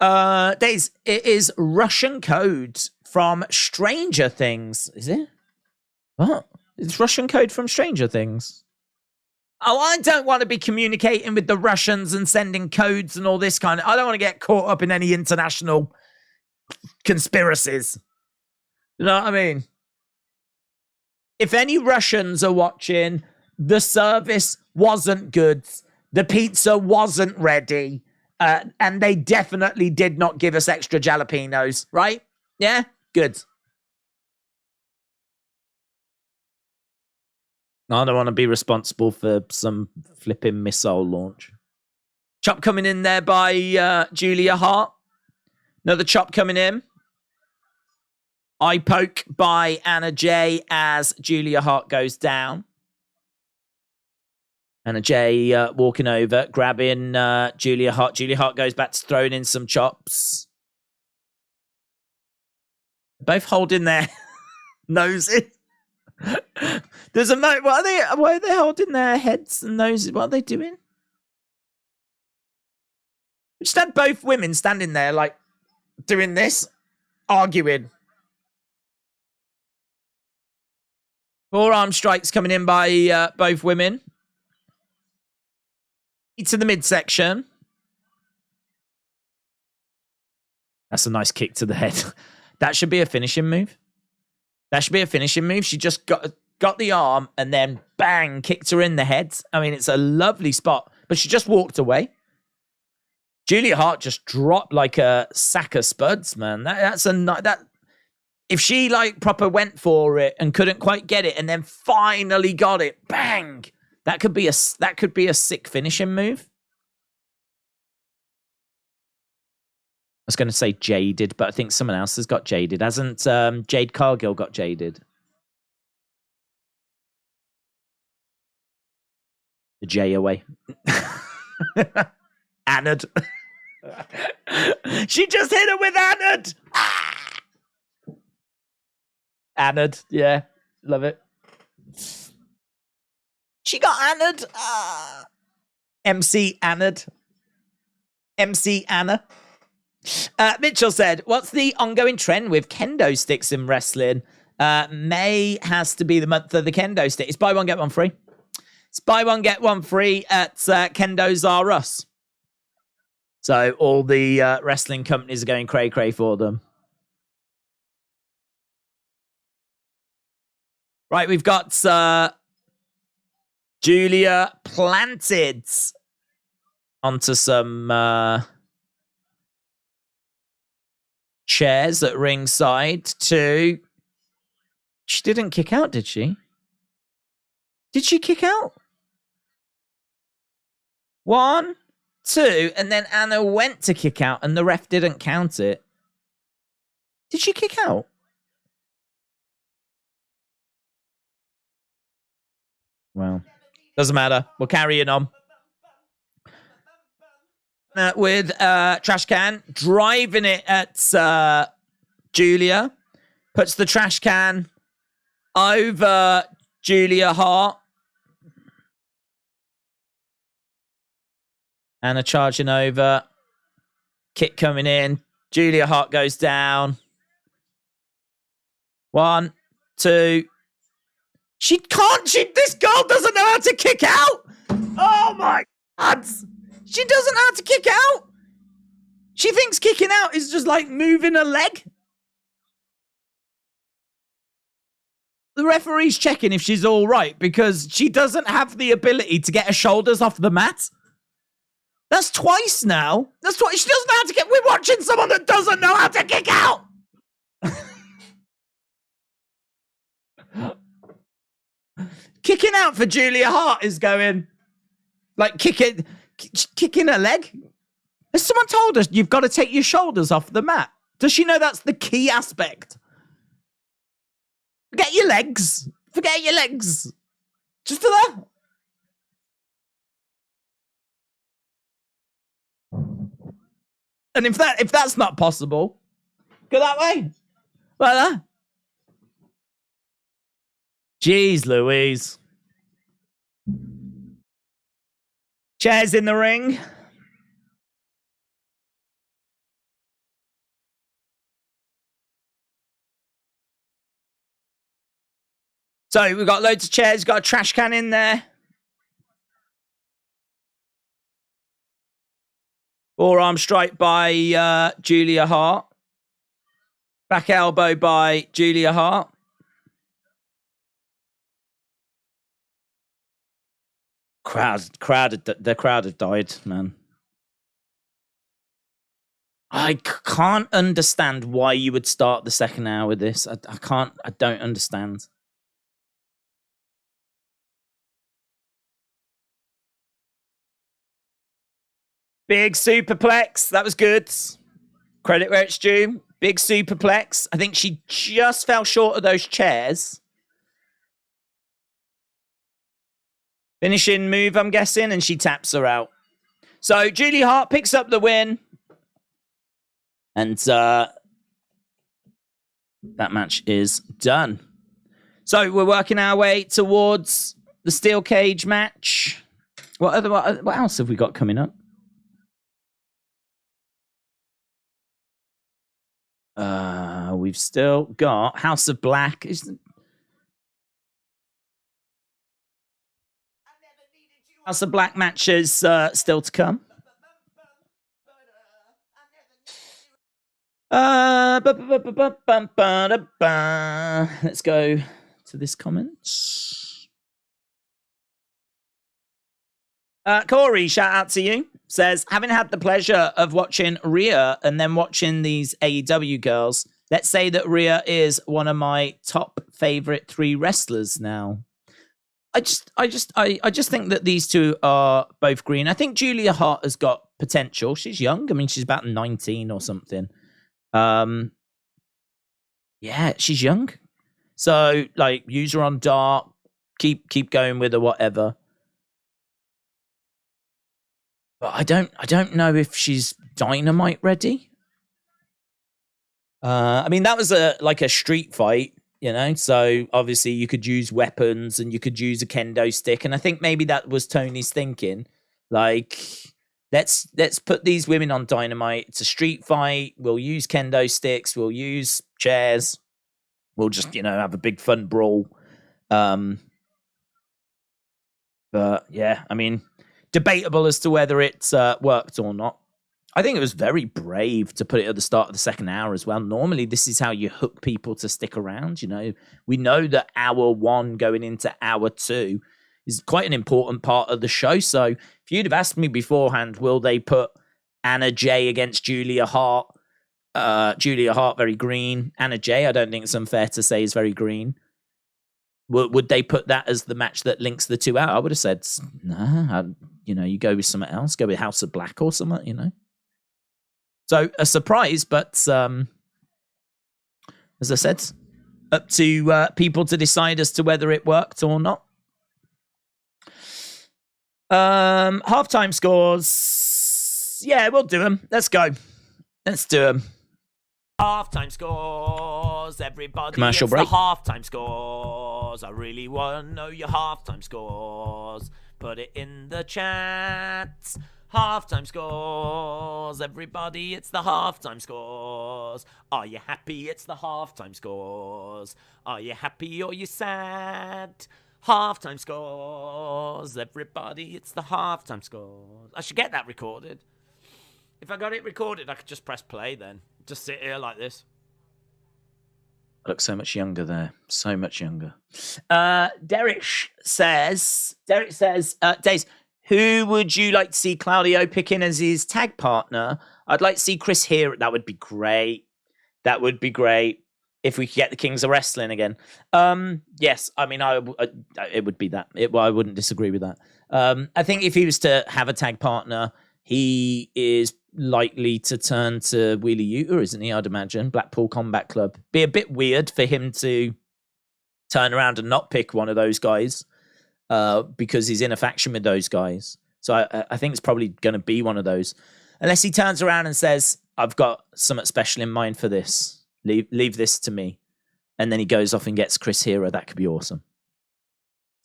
Speaker 1: Days, it is Russian code from Stranger Things. Is it? What? It's Russian code from Stranger Things. Oh, I don't want to be communicating with the Russians and sending codes and all this kind of... I don't want to get caught up in any international conspiracies. You know what I mean? If any Russians are watching, the service wasn't good. The pizza wasn't ready. And they definitely did not give us extra jalapenos, right? Yeah? Good. I don't want to be responsible for some flipping missile launch. Chop coming in there by Julia Hart. Another chop coming in. Eye poke by Anna Jay as Julia Hart goes down. Anna Jay walking over, grabbing Julia Hart. Julia Hart goes back to throwing in some chops. Both holding their noses. There's a note. Why are they holding their heads and noses? What are they doing? We just had both women standing there, like, doing this, arguing. Forearm strikes coming in by both women. To the midsection. That's a nice kick to the head. That should be a finishing move. That should be a finishing move. She just got the arm and then bang, kicked her in the head. I mean, it's a lovely spot, but she just walked away. Julia Hart just dropped like a sack of spuds, man. That if she like proper went for it and couldn't quite get it and then finally got it, bang, that could be a sick finishing move. I was going to say jaded, but I think someone else has got jaded. Hasn't Jade Cargill got jaded? The J away. Anad. She just hit her with Anad. Anad, yeah. Love it. She got Anad. MC Anad. MC Anna. Mitchell said, what's the ongoing trend with kendo sticks in wrestling? May has to be the month of the kendo stick. It's buy one, get one free. It's buy one, get one free at Kendo's R Us. So all the wrestling companies are going cray-cray for them. Right, we've got Julia planted onto some... chairs at ringside to... She didn't kick out, did she? Did she kick out? 1, 2, and then Anna went to kick out and the ref didn't count it. Did she kick out? Well, doesn't matter. We'll carry it on. With trash can, driving it at Julia. Puts the trash can over Julia Hart. Anna charging over. Kick coming in. Julia Hart goes down. 1, 2. This girl doesn't know how to kick out. Oh my God. She doesn't know how to kick out. She thinks kicking out is just like moving a leg. The referee's checking if she's all right because she doesn't have the ability to get her shoulders off the mat. That's twice now. That's twice. She doesn't know how to get... We're watching someone that doesn't know how to kick out. Kicking out for Julia Hart is going... Like, kicking her leg? Has someone told us you've got to take your shoulders off the mat? Does she know that's the key aspect? Forget your legs. Forget your legs. Just do that. And if that's not possible, go that way. Like that. Jeez Louise. Chairs in the ring. So we've got loads of chairs, got a trash can in there. Forearm strike by Julia Hart. Back elbow by Julia Hart. The crowd have died, man. I can't understand why you would start the second hour with this. I don't understand. Big superplex. That was good. Credit where it's due. Big superplex. I think she just fell short of those chairs. Finishing move, I'm guessing, and she taps her out. So Julia Hart picks up the win. And that match is done. So we're working our way towards the steel cage match. What else have we got coming up? We've still got House of Black. House of Black matches still to come. Let's go to this comment. Corey, shout out to you. Says, having had the pleasure of watching Rhea and then watching these AEW girls, let's say that Rhea is one of my top favorite 3 wrestlers now. I just think that these two are both green. I think Julia Hart has got potential. She's young. I mean, she's about 19 or something. Yeah, she's young. So, like, use her on Dark. Keep going with her, whatever. But I don't know if she's Dynamite ready. I mean, that was a street fight, you know. So obviously you could use weapons and you could use a kendo stick, and I think maybe that was Tony's thinking. Like, let's put these women on Dynamite. It's a street fight. We'll use kendo sticks. We'll use chairs. We'll just, you know, have a big fun brawl. But yeah, I mean, debatable as to whether it's worked or not. I think it was very brave to put it at the start of the second hour as well. Normally, this is how you hook people to stick around. You know, we know that hour 1 going into hour 2 is quite an important part of the show. So if you'd have asked me beforehand, will they put Anna Jay against Julia Hart? Julia Hart, very green. Anna Jay, I don't think it's unfair to say is very green. Would they put that as the match that links the two out? I would have said, nah, you know, you go with something else. Go with House of Black or something, you know. So a surprise, but as I said, up to people to decide as to whether it worked or not. Halftime scores. Yeah, we'll do them. Let's go. Let's do them. Halftime scores, everybody. Commercial break. The halftime scores. I really want to know your halftime scores. Put it in the chat. Halftime scores, everybody. It's the halftime scores. Are you happy? It's the halftime scores. Are you happy or you sad? Halftime scores, everybody. It's the halftime scores. I should get that recorded. If I got it recorded, I could just press play then. Just sit here like this. I look so much younger there. So much younger. Derek says, Days, who would you like to see Claudio pick in as his tag partner? I'd like to see Chris here. That would be great. That would be great if we could get the Kings of Wrestling again. Yes, I mean, it would be that. I wouldn't disagree with that. I think if he was to have a tag partner, he is likely to turn to Wheeler Yuta, isn't he? I'd imagine. Blackpool Combat Club. Be a bit weird for him to turn around and not pick one of those guys because he's in a faction with those guys. So I think it's probably going to be one of those. Unless he turns around and says, I've got something special in mind for this. Leave this to me. And then he goes off and gets Chris Hero. That could be awesome.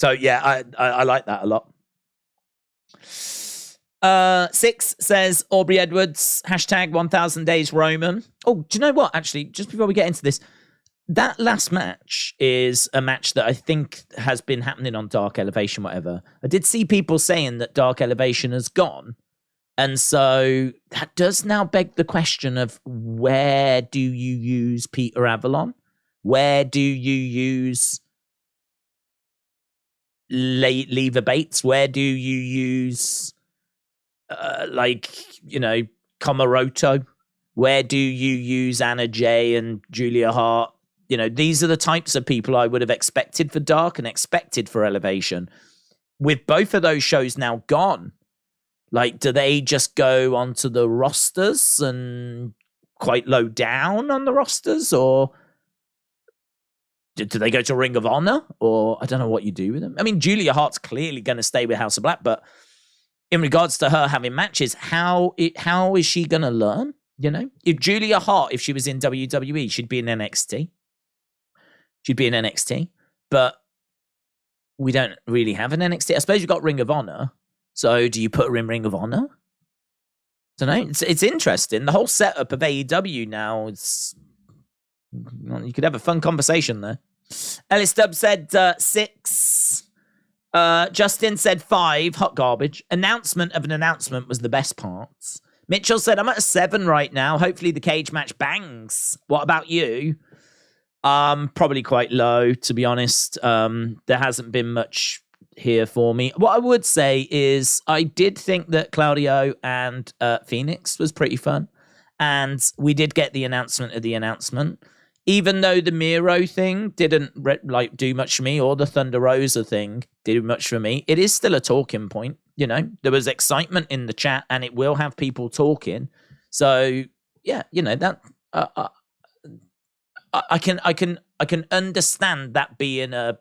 Speaker 1: So, yeah, I like that a lot. 6 says Aubrey Edwards, hashtag 1000 days Roman. Oh, do you know what? Actually, just before we get into this, that last match is a match that I think has been happening on Dark Elevation, whatever. I did see people saying that Dark Elevation has gone. And so that does now beg the question of where do you use Peter Avalon? Where do you use Lever Bates? Where do you use, Komoroto? Where do you use Anna Jay and Julia Hart? These are the types of people I would have expected for Dark and expected for Elevation. With both of those shows now gone, do they just go onto the rosters and quite low down on the rosters? Or do they go to Ring of Honor? Or I don't know what you do with them. I mean, Julia Hart's clearly going to stay with House of Black, but in regards to her having matches, how is she going to learn? If Julia Hart, if she was in WWE, she'd be in NXT. But we don't really have an NXT. I suppose you've got Ring of Honor. So do you put her in Ring of Honor? I don't know. It's interesting. The whole setup of AEW now is... You could have a fun conversation there. Ellis Dub said 6. Justin said 5. Hot garbage. Announcement of an announcement was the best part. Mitchell said, I'm at a 7 right now. Hopefully the cage match bangs. What about you? Probably quite low, to be honest. There hasn't been much here for me. What I would say is I did think that Claudio and Phoenix was pretty fun. And we did get the announcement of the announcement. Even though the Miro thing didn't do much for me, or the Thunder Rosa thing did much for me, it is still a talking point. There was excitement in the chat, and it will have people talking. So yeah, that I can understand that being a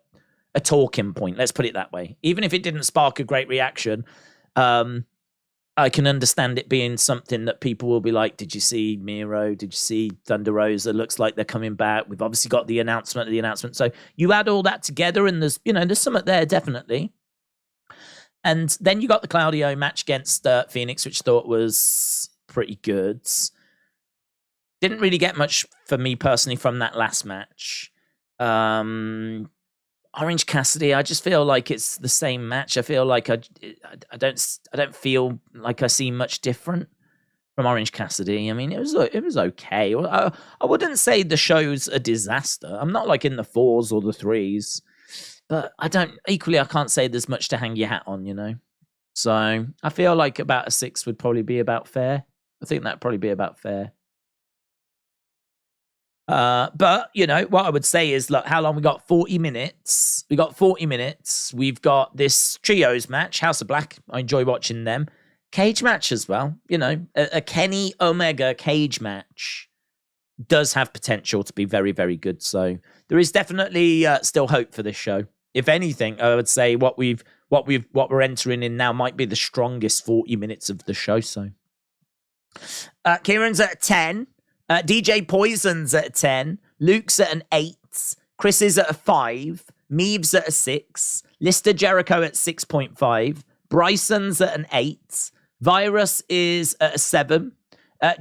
Speaker 1: talking point. Let's put it that way. Even if it didn't spark a great reaction, I can understand it being something that people will be like, did you see Miro? Did you see Thunder Rosa? Looks like they're coming back. We've obviously got the announcement of the announcement. So you add all that together and there's something there, definitely. And then you got the Claudio match against Phoenix, which I thought was pretty good. Didn't really get much for me personally from that last match. Orange Cassidy, I just feel like it's the same match. I feel like I don't feel like I see much different from Orange Cassidy. I mean, it was okay. I wouldn't say the show's a disaster. I'm not like in the 4s or the 3s, but I can't say there's much to hang your hat on, So I feel like about a 6 would probably be about fair. I think that'd probably be about fair. But, what I would say is, look, how long we got? 40 minutes. We got 40 minutes. We've got this trios match, House of Black. I enjoy watching them. Cage match as well. A Kenny Omega cage match does have potential to be very, very good. So there is definitely still hope for this show. If anything, I would say what we're entering in now might be the strongest 40 minutes of the show. So Kieran's at 10. DJ Poison's at a 10. Luke's at an 8. Chris is at a 5. Meaves at a 6. Lister Jericho at 6.5. Bryson's at an 8. Virus is at a 7.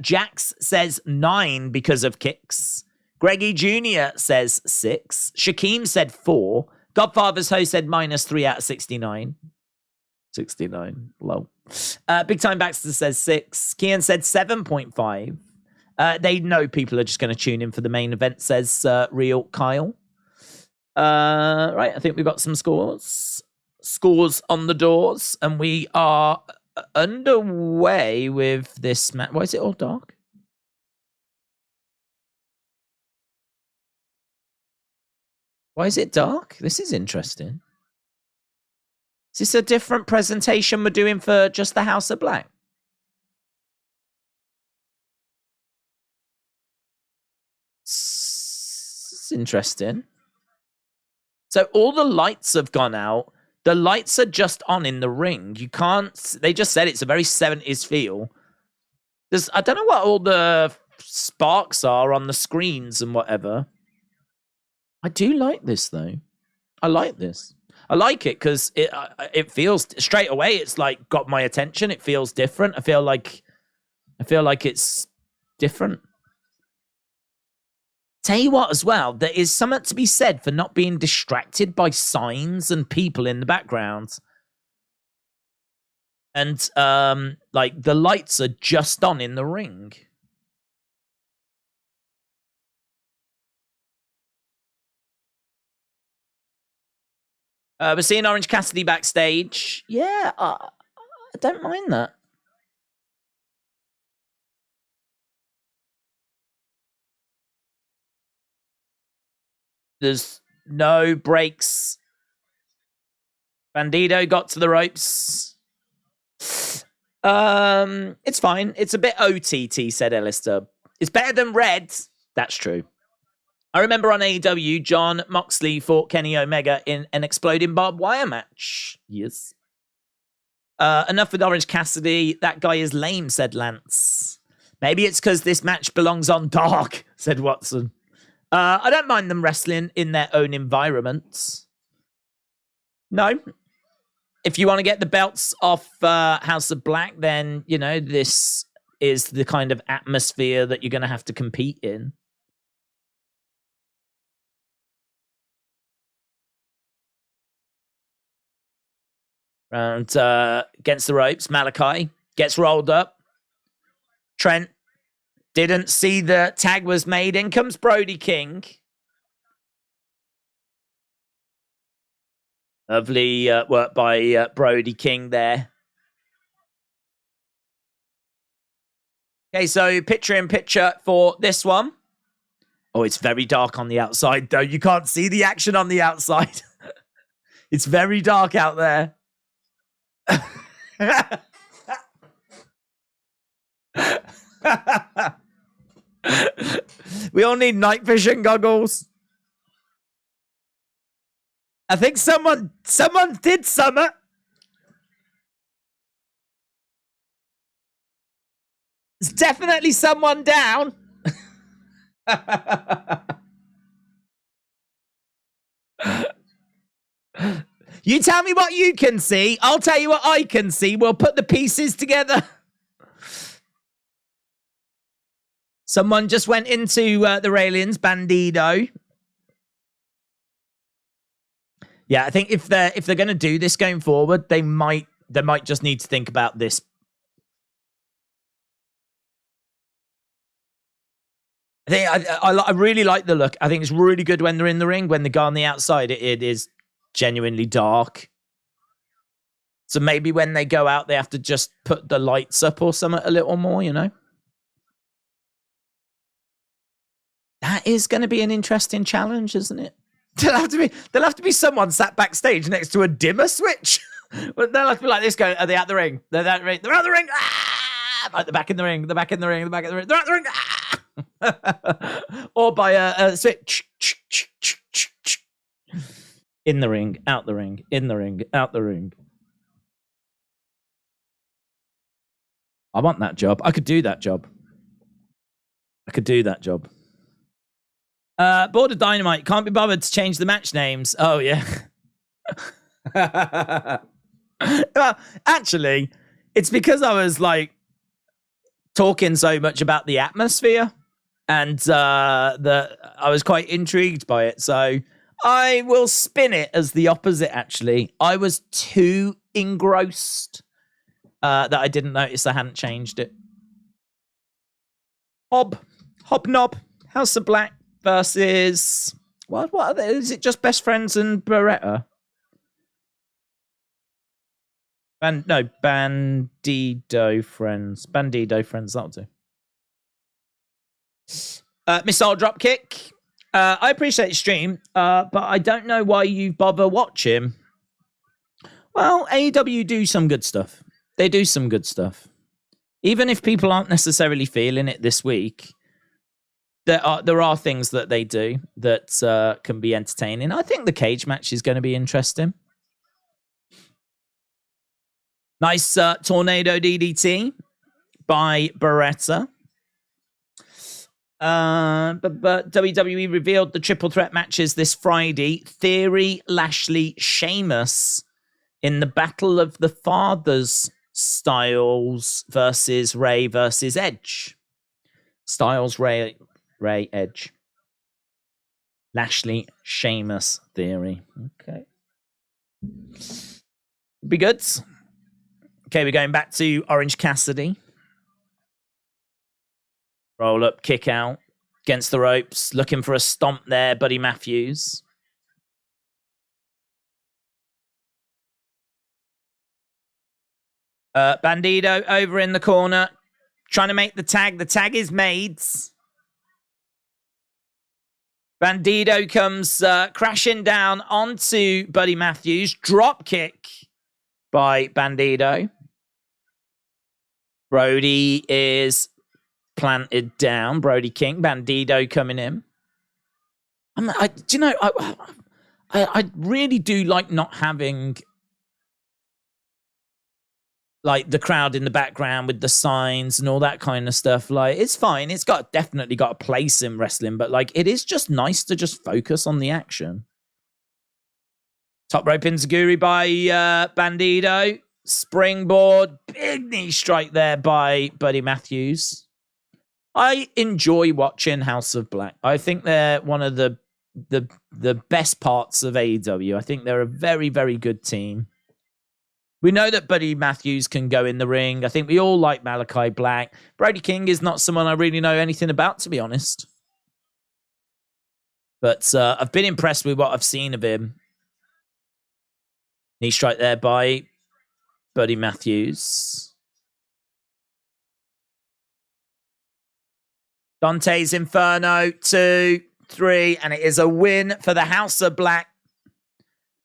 Speaker 1: Jax says 9 because of kicks. Greggy Jr. says 6. Shaquem said 4. Godfather's Ho said -3 out of 69. 69. Low. Big Time Baxter says 6. Kian said 7.5. They know people are just going to tune in for the main event, says Real Kyle. Right, I think we've got some scores. Scores on the doors, and we are underway with this match. Why is it all dark? Why is it dark? This is interesting. Is this a different presentation we're doing for just the House of Black? It's interesting. So all the lights have gone out. The lights are just on in the ring. You can't... They just said it's a very 70s feel. I don't know what all the sparks are on the screens and whatever. I do like this, though. I like this. I like it because it feels... Straight away, it's like got my attention. It feels different. I feel like it's different. Tell you what, as well, there is something to be said for not being distracted by signs and people in the background. And, like, the lights are just on in the ring. We're seeing Orange Cassidy backstage. Yeah, I don't mind that. There's no breaks. Bandito got to the ropes. It's fine. It's a bit OTT, said Alistair. It's better than Red. That's true. I remember on AEW, John Moxley fought Kenny Omega in an exploding barbed wire match. Yes. Enough with Orange Cassidy. That guy is lame, said Lance. Maybe it's because this match belongs on Dark, said Watson. I don't mind them wrestling in their own environments. No. If you want to get the belts off House of Black, then, you know, this is the kind of atmosphere that you're going to have to compete in. And against the ropes, Malachi gets rolled up. Trent didn't see the tag was made. In comes Brody King. Lovely work by Brody King there. Okay, so picture for this one. Oh, it's very dark on the outside, though. You can't see the action on the outside. It's very dark out there. We all need night vision goggles. I think someone did something. It's definitely someone down. You tell me what you can see. I'll tell you what I can see. We'll put the pieces together. Someone just went into the railings. Bandito. Yeah, I think if they're going to do this going forward, they might just need to think about this. I really like the look. I think it's really good when they're in the ring. When they go on the outside, it is genuinely dark. So maybe when they go out, they have to just put the lights up or something a little more, you know? That is going to be an interesting challenge, isn't it? There'll have to be someone sat backstage next to a dimmer switch. They'll have to be like this going, are they at the ring? They're out the ring. Ah! Like they're back in the ring. They're back in the ring. They're back in the ring. They're at the ring. Ah! Or by a switch. In the ring, out the ring, in the ring, out the ring. I want that job. I could do that job. Board of Dynamite can't be bothered to change the match names. Oh, yeah. Well, actually, it's because I was, like, talking so much about the atmosphere, and I was quite intrigued by it, so I will spin it as the opposite, actually. I was too engrossed that I didn't notice I hadn't changed it. Hobnob, House of Black versus... What are they? Is it just Best Friends and Beretta? Bandido Friends. That'll do. Missile Dropkick. I appreciate the stream, but I don't know why you bother watching. Well, AEW do some good stuff. They do some good stuff. Even if people aren't necessarily feeling it this week, there are things that they do that can be entertaining. I think the cage match is going to be interesting. Nice tornado DDT by Beretta. But WWE revealed the triple threat matches this Friday. Theory, Lashley, Sheamus in the Battle of the Fathers. Styles versus Ray versus Edge. Styles, Ray, Edge. Lashley, Sheamus theory. Okay. Be good. Okay, we're going back to Orange Cassidy. Roll up, kick out. Against the ropes. Looking for a stomp there, Buddy Matthews. Bandido over in the corner. Trying to make the tag. The tag is made. Bandido comes crashing down onto Buddy Matthews. Drop kick by Bandido. Brody is planted down. Brody King. Bandido coming in. I really do like not having like the crowd in the background with the signs and all that kind of stuff. Like, it's fine. It's definitely got a place in wrestling, but like, it is just nice to just focus on the action. Top rope enziguri by Bandido. Springboard. Big knee strike there by Buddy Matthews. I enjoy watching House of Black. I think they're one of the best parts of AEW. I think they're a very, very good team. We know that Buddy Matthews can go in the ring. I think we all like Malachi Black. Brody King is not someone I really know anything about, to be honest. But I've been impressed with what I've seen of him. Knee strike there by Buddy Matthews. Dante's Inferno, 2, 3, and it is a win for the House of Black.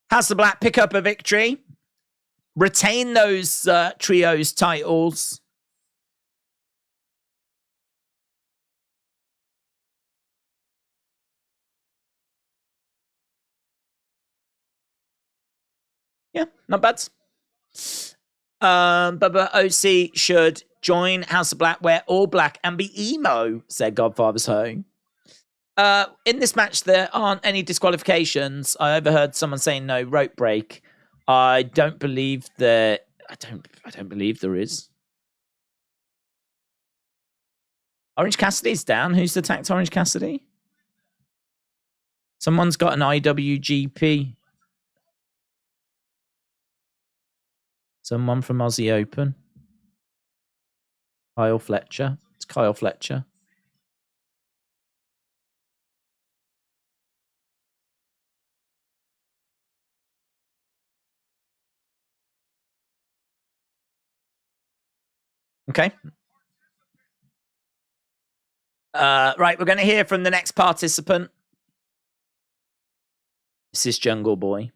Speaker 1: House of Black pick up a victory. Retain those trios titles. Yeah, not bad. Bubba OC should join House of Black, wear all black, and be emo, said Godfather's Home. In this match, there aren't any disqualifications. I overheard someone saying no rope break. I don't believe that. I don't believe there is. Orange Cassidy's down. Who's attacked Orange Cassidy? Someone's got an IWGP. Someone from Aussie Open. Kyle Fletcher. It's Kyle Fletcher. Okay. Right, we're going to hear from the next participant. This is Jungle Boy.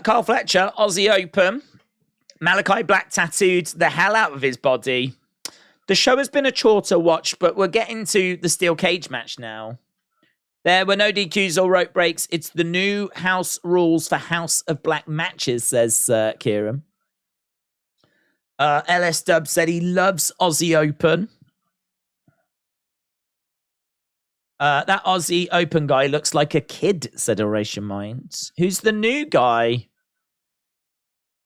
Speaker 1: Kyle Fletcher, Aussie Open. Malachi Black tattooed the hell out of his body. The show has been a chore to watch, but we're getting to the steel cage match now. There were no DQs or rope breaks. It's the new house rules for House of Black matches, says Kieran. LS Dub said he loves Aussie Open. That Aussie Open guy looks like a kid, said Oration Minds. Who's the new guy?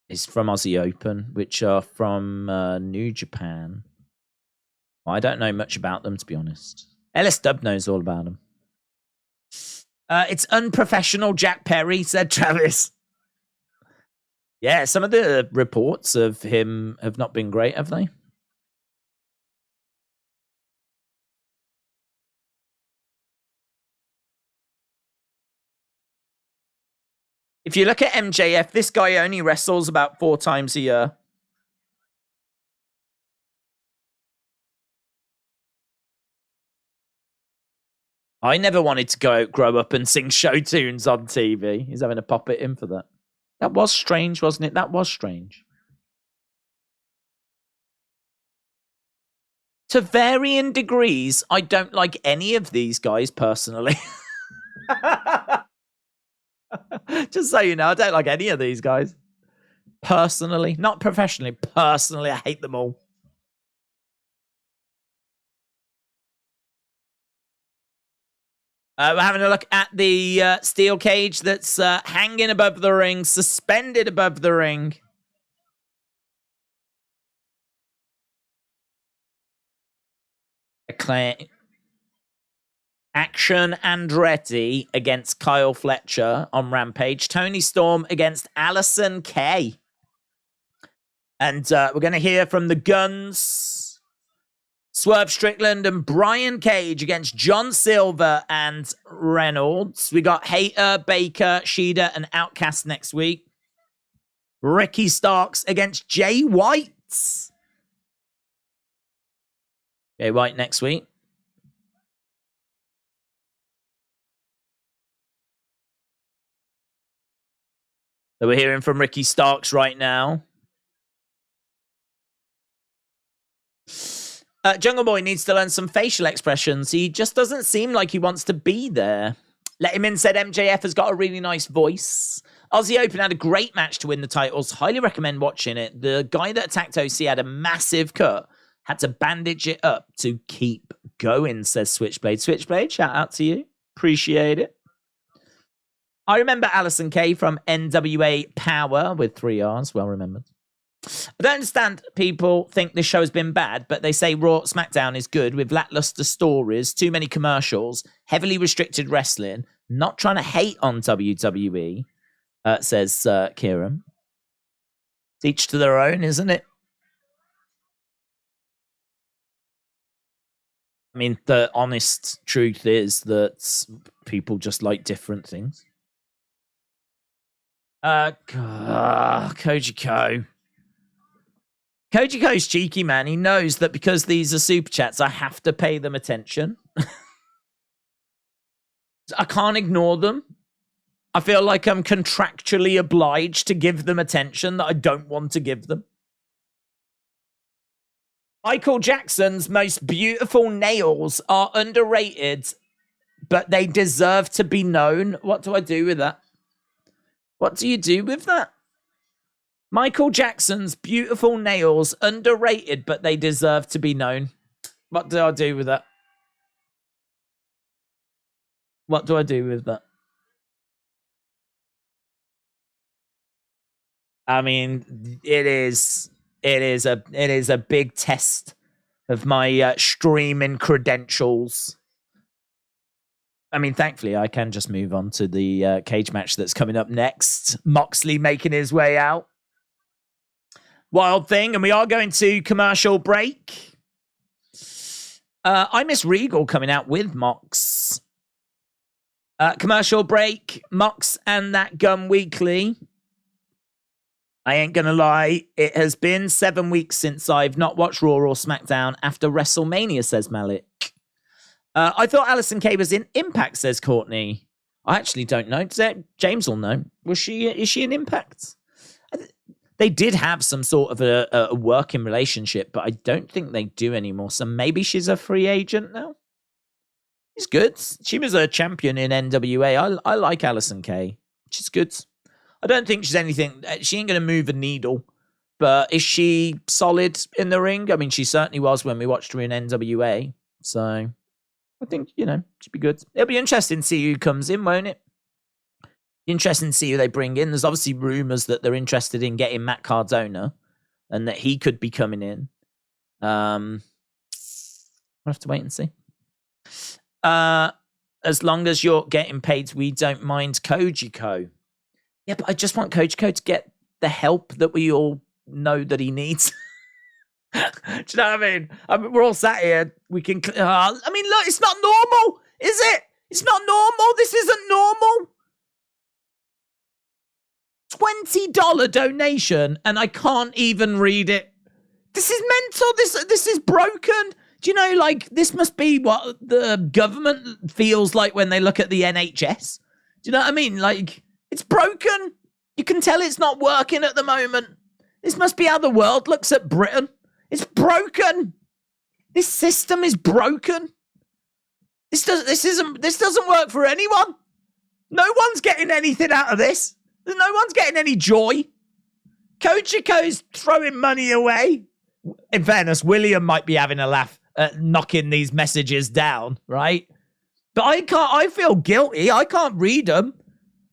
Speaker 1: Is from Aussie Open, which are from New Japan. Well, I don't know much about them, to be honest. LS Dub knows all about them. It's unprofessional, Jack Perry, said Travis. Yeah, some of the reports of him have not been great, have they? If you look at MJF, this guy only wrestles about 4 times a year. I never wanted to grow up and sing show tunes on TV. He's having a pop it in for that. That was strange, wasn't it? That was strange. To varying degrees, I don't like any of these guys personally. Just so you know, I don't like any of these guys. Personally, not professionally, personally, I hate them all. We're having a look at the steel cage that's hanging above the ring, suspended above the ring. Action Andretti against Kyle Fletcher on Rampage. Tony Storm against Allison Kay. And we're going to hear from the Guns. Swerve Strickland and Brian Cage against John Silver and Reynolds. We got Hayter, Baker, Shida, and Outcast next week. Ricky Starks against Jay White. Jay White next week. So we're hearing from Ricky Starks right now. Jungle Boy needs to learn some facial expressions. He just doesn't seem like he wants to be there. Let Him In said MJF has got a really nice voice. Aussie Open had a great match to win the titles. Highly recommend watching it. The guy that attacked OC had a massive cut. Had to bandage it up to keep going, says Switchblade. Switchblade, shout out to you. Appreciate it. I remember Allison Kay from NWA Power with 3 R's. Well remembered. I don't understand people think this show has been bad, but they say Raw SmackDown is good with lackluster stories, too many commercials, heavily restricted wrestling. Not trying to hate on WWE, says Kieran. Each to their own, isn't it? I mean, the honest truth is that people just like different things. Koji Ko. Koji Ko's cheeky, man. He knows that because these are super chats, I have to pay them attention. I can't ignore them. I feel like I'm contractually obliged to give them attention that I don't want to give them. Michael Jackson's most beautiful nails are underrated, but they deserve to be known. What do I do with that? What do you do with that? Michael Jackson's beautiful nails, underrated, but they deserve to be known. What do I do with that? What do I do with that? I mean, it is a big test of my streaming credentials. I mean, thankfully, I can just move on to the cage match that's coming up next. Moxley making his way out. Wild Thing, and we are going to commercial break. I miss Regal coming out with Mox. Commercial break, Mox and That Gun Weekly. I ain't gonna lie, it has been 7 weeks since I've not watched Raw or SmackDown after WrestleMania, says Malik. I thought Alison Kay was in Impact, says Courtney. I actually don't know. James will know. Is she in Impact? They did have some sort of a working relationship, but I don't think they do anymore. So maybe she's a free agent now? She's good. She was a champion in NWA. I like Alison Kay. She's good. I don't think she's anything. She ain't going to move a needle. But is she solid in the ring? I mean, she certainly was when we watched her in NWA. So I think, she'd be good. It'll be interesting to see who comes in, won't it? Interesting to see who they bring in. There's obviously rumors that they're interested in getting Matt Cardona and that he could be coming in. We'll have to wait and see. As long as you're getting paid, we don't mind Koji Ko. Yeah, but I just want Koji Ko to get the help that we all know that he needs. Do you know what I mean? We're all sat here. We can. Look, it's not normal, is it? It's not normal. This isn't normal. $20 donation, and I can't even read it. This is mental. This is broken. Do you know, this must be what the government feels like when they look at the NHS? Do you know what I mean? It's broken. You can tell it's not working at the moment. This must be how the world looks at Britain. It's broken. This system is broken. This doesn't work for anyone. No one's getting anything out of this. No one's getting any joy. Koji Ko's throwing money away. In fairness, William might be having a laugh at knocking these messages down, right? But I feel guilty. I can't read them.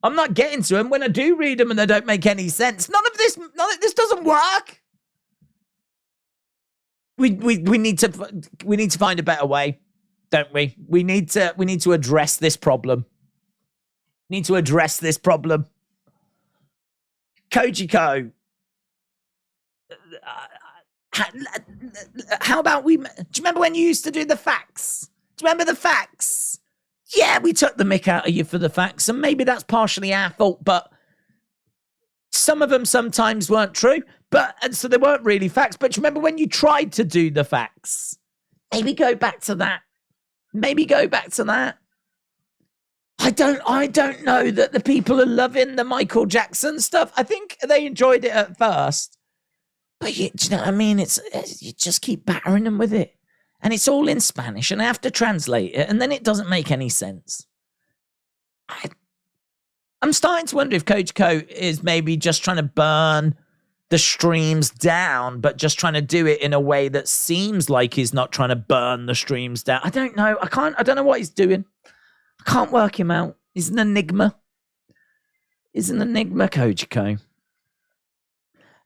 Speaker 1: I'm not getting to them. When I do read them and they don't make any sense, none of this doesn't work. we need to find a better way, don't we? We need to address this problem. Need to address this problem. Kojiko. How about do you remember when you used to do the facts? Do you remember the facts? Yeah, we took the mick out of you for the facts, and maybe that's partially our fault, but some of them sometimes weren't true, and so they weren't really facts. But remember when you tried to do the facts? Maybe go back to that. Maybe go back to that. I don't know that the people are loving the Michael Jackson stuff. I think they enjoyed it at first. But do you know what I mean? You just keep battering them with it. And it's all in Spanish, and I have to translate it, and then it doesn't make any sense. I'm starting to wonder if Kojiko is maybe just trying to burn the streams down, but just trying to do it in a way that seems like he's not trying to burn the streams down. I don't know. I don't know what he's doing. I can't work him out. He's an enigma. He's an enigma, Kojiko.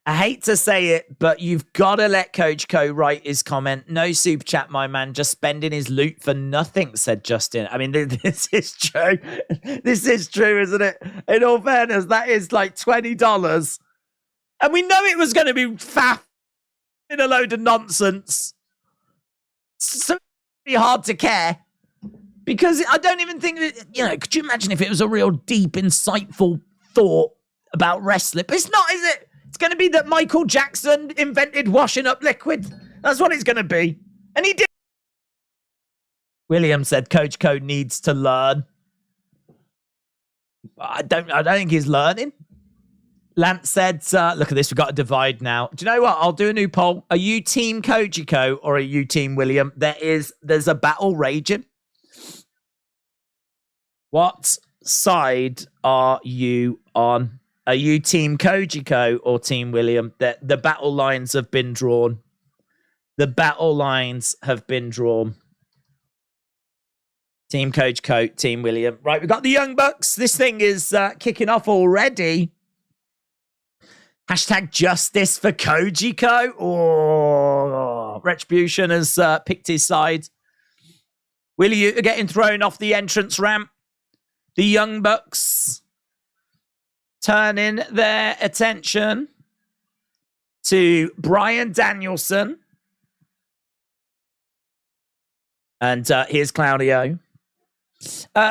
Speaker 1: I hate to say it, but you've got to let Kojiko write his comment. No super chat, my man. Just spending his loot for nothing, said Justin. I mean, this is true. This is true, isn't it? In all fairness, that is like $20. And we know it was going to be faff in a load of nonsense. So it's really hard to care. Because I don't even think that, could you imagine if it was a real deep, insightful thought about wrestling? But it's not, is it? It's going to be that Michael Jackson invented washing up liquid. That's what it's going to be. And he did. William said Kojiko needs to learn. I don't think he's learning. Lance said, look at this, we've got a divide now. Do you know what? I'll do a new poll. Are you team Kojiko or are you team William? There's a battle raging. What side are you on? Are you team Kojiko or team William? The battle lines have been drawn. The battle lines have been drawn. Team Kojiko, team William. Right, we've got the Young Bucks. This thing is kicking off already. Hashtag justice for Kojiko. Oh, Retribution has picked his side. Willie getting thrown off the entrance ramp. The Young Bucks turning their attention to Bryan Danielson. And here's Claudio.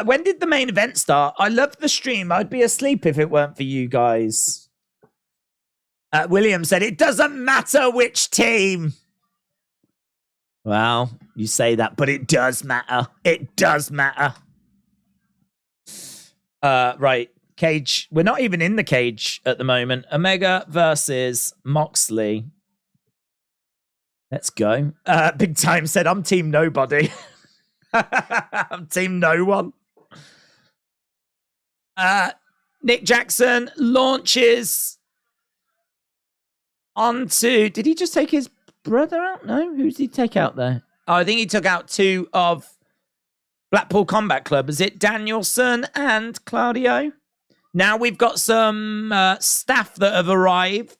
Speaker 1: When did the main event start? I love the stream. I'd be asleep if it weren't for you guys. William said, it doesn't matter which team. Well, you say that, but it does matter. It does matter. Right. Cage. We're not even in the cage at the moment. Omega versus Moxley. Let's go. Big Time said, I'm team nobody. I'm team no one. Nick Jackson launches onto... Did he just take his brother out? No? Who did he take out there? Oh, I think he took out two of Blackpool Combat Club. Is it Danielson and Claudio? Now we've got some staff that have arrived.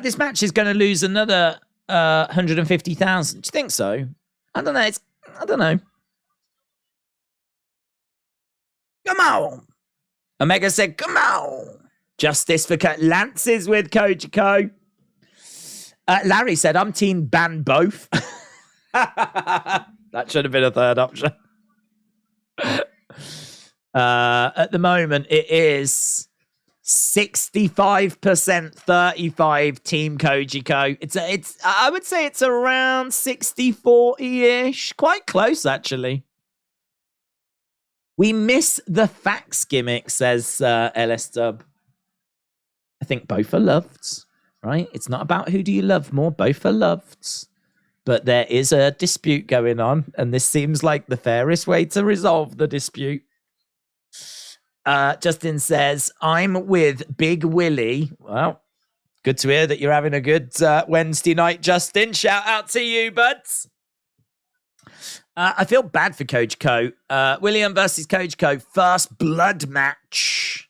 Speaker 1: This match is going to lose another 150,000. Do you think so? I don't know. I don't know. Come on. Omega said, come on. Justice for Lance is with Kojiko. Larry said, I'm team ban both. That should have been a third option. At the moment, it is 65%, 35 team Kojiko. It's. I would say it's around 60-40-ish. Quite close, actually. We miss the fax gimmick, says LS Dub. I think both are loved, right? It's not about who do you love more. Both are loved. But there is a dispute going on, and this seems like the fairest way to resolve the dispute. Justin says, I'm with Big Willie. Well, good to hear that you're having a good Wednesday night, Justin. Shout out to you, buds. I feel bad for Kojiko. William versus Kojiko, first blood match.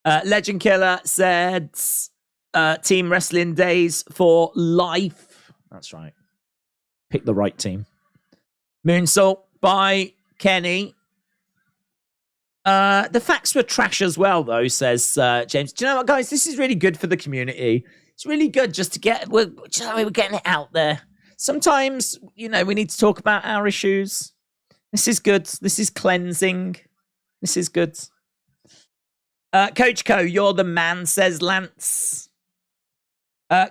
Speaker 1: Legend Killer said, Team Wrestling Days for life. That's right. Pick the right team. Moonsault by Kenny. The facts were trash as well, though, says James. Do you know what, guys? This is really good for the community. It's really good just to get... We're getting it out there. Sometimes, we need to talk about our issues. This is good. This is cleansing. This is good. Coach Co, you're the man, says Lance.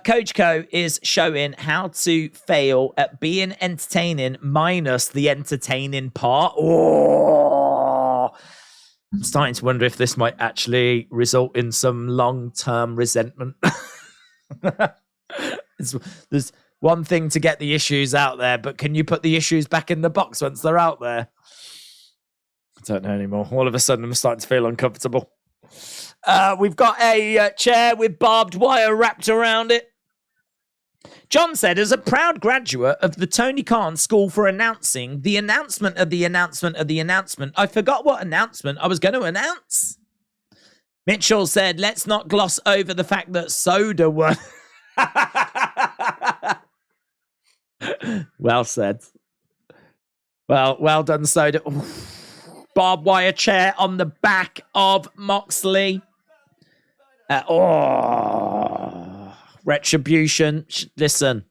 Speaker 1: Coach Co is showing how to fail at being entertaining minus the entertaining part. Oh, I'm starting to wonder if this might actually result in some long-term resentment. There's one thing to get the issues out there, but can you put the issues back in the box once they're out there? I don't know anymore. All of a sudden, I'm starting to feel uncomfortable. We've got a chair with barbed wire wrapped around it. John said, as a proud graduate of the Tony Khan School for Announcing, the announcement of the announcement of the announcement, I forgot what announcement I was going to announce. Mitchell said, let's not gloss over the fact that Soda won. Well said. Well done, Soda. Oof. Barbed wire chair on the back of Moxley. Retribution. Listen,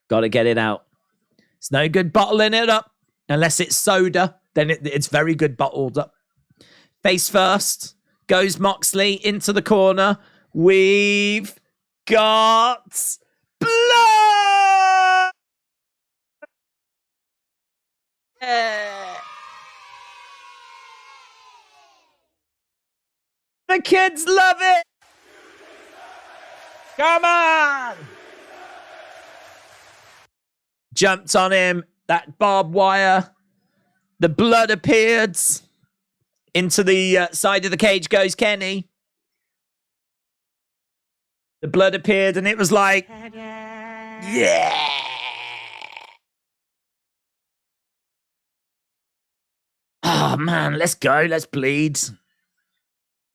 Speaker 1: got to get it out. It's no good bottling it up unless it's soda. Then it's very good bottled up. Face first goes Moxley into the corner. We've got blood. The kids love it. Come on. Jumped on him. That barbed wire. The blood appeared. Into the side of the cage goes Kenny. The blood appeared and it was like, yeah. Oh, man, let's go. Let's bleed.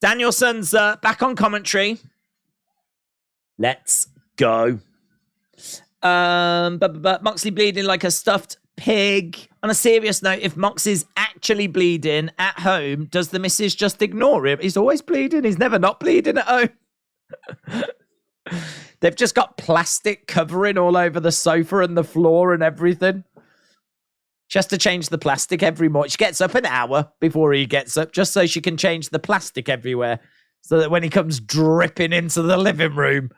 Speaker 1: Danielson's back on commentary. Let's go. But Moxley bleeding like a stuffed pig. On a serious note, if Moxley's actually bleeding at home, does the missus just ignore him? He's always bleeding. He's never not bleeding at home. They've just got plastic covering all over the sofa and the floor and everything. She has to change the plastic every morning. She gets up an hour before he gets up just so she can change the plastic everywhere so that when he comes dripping into the living room,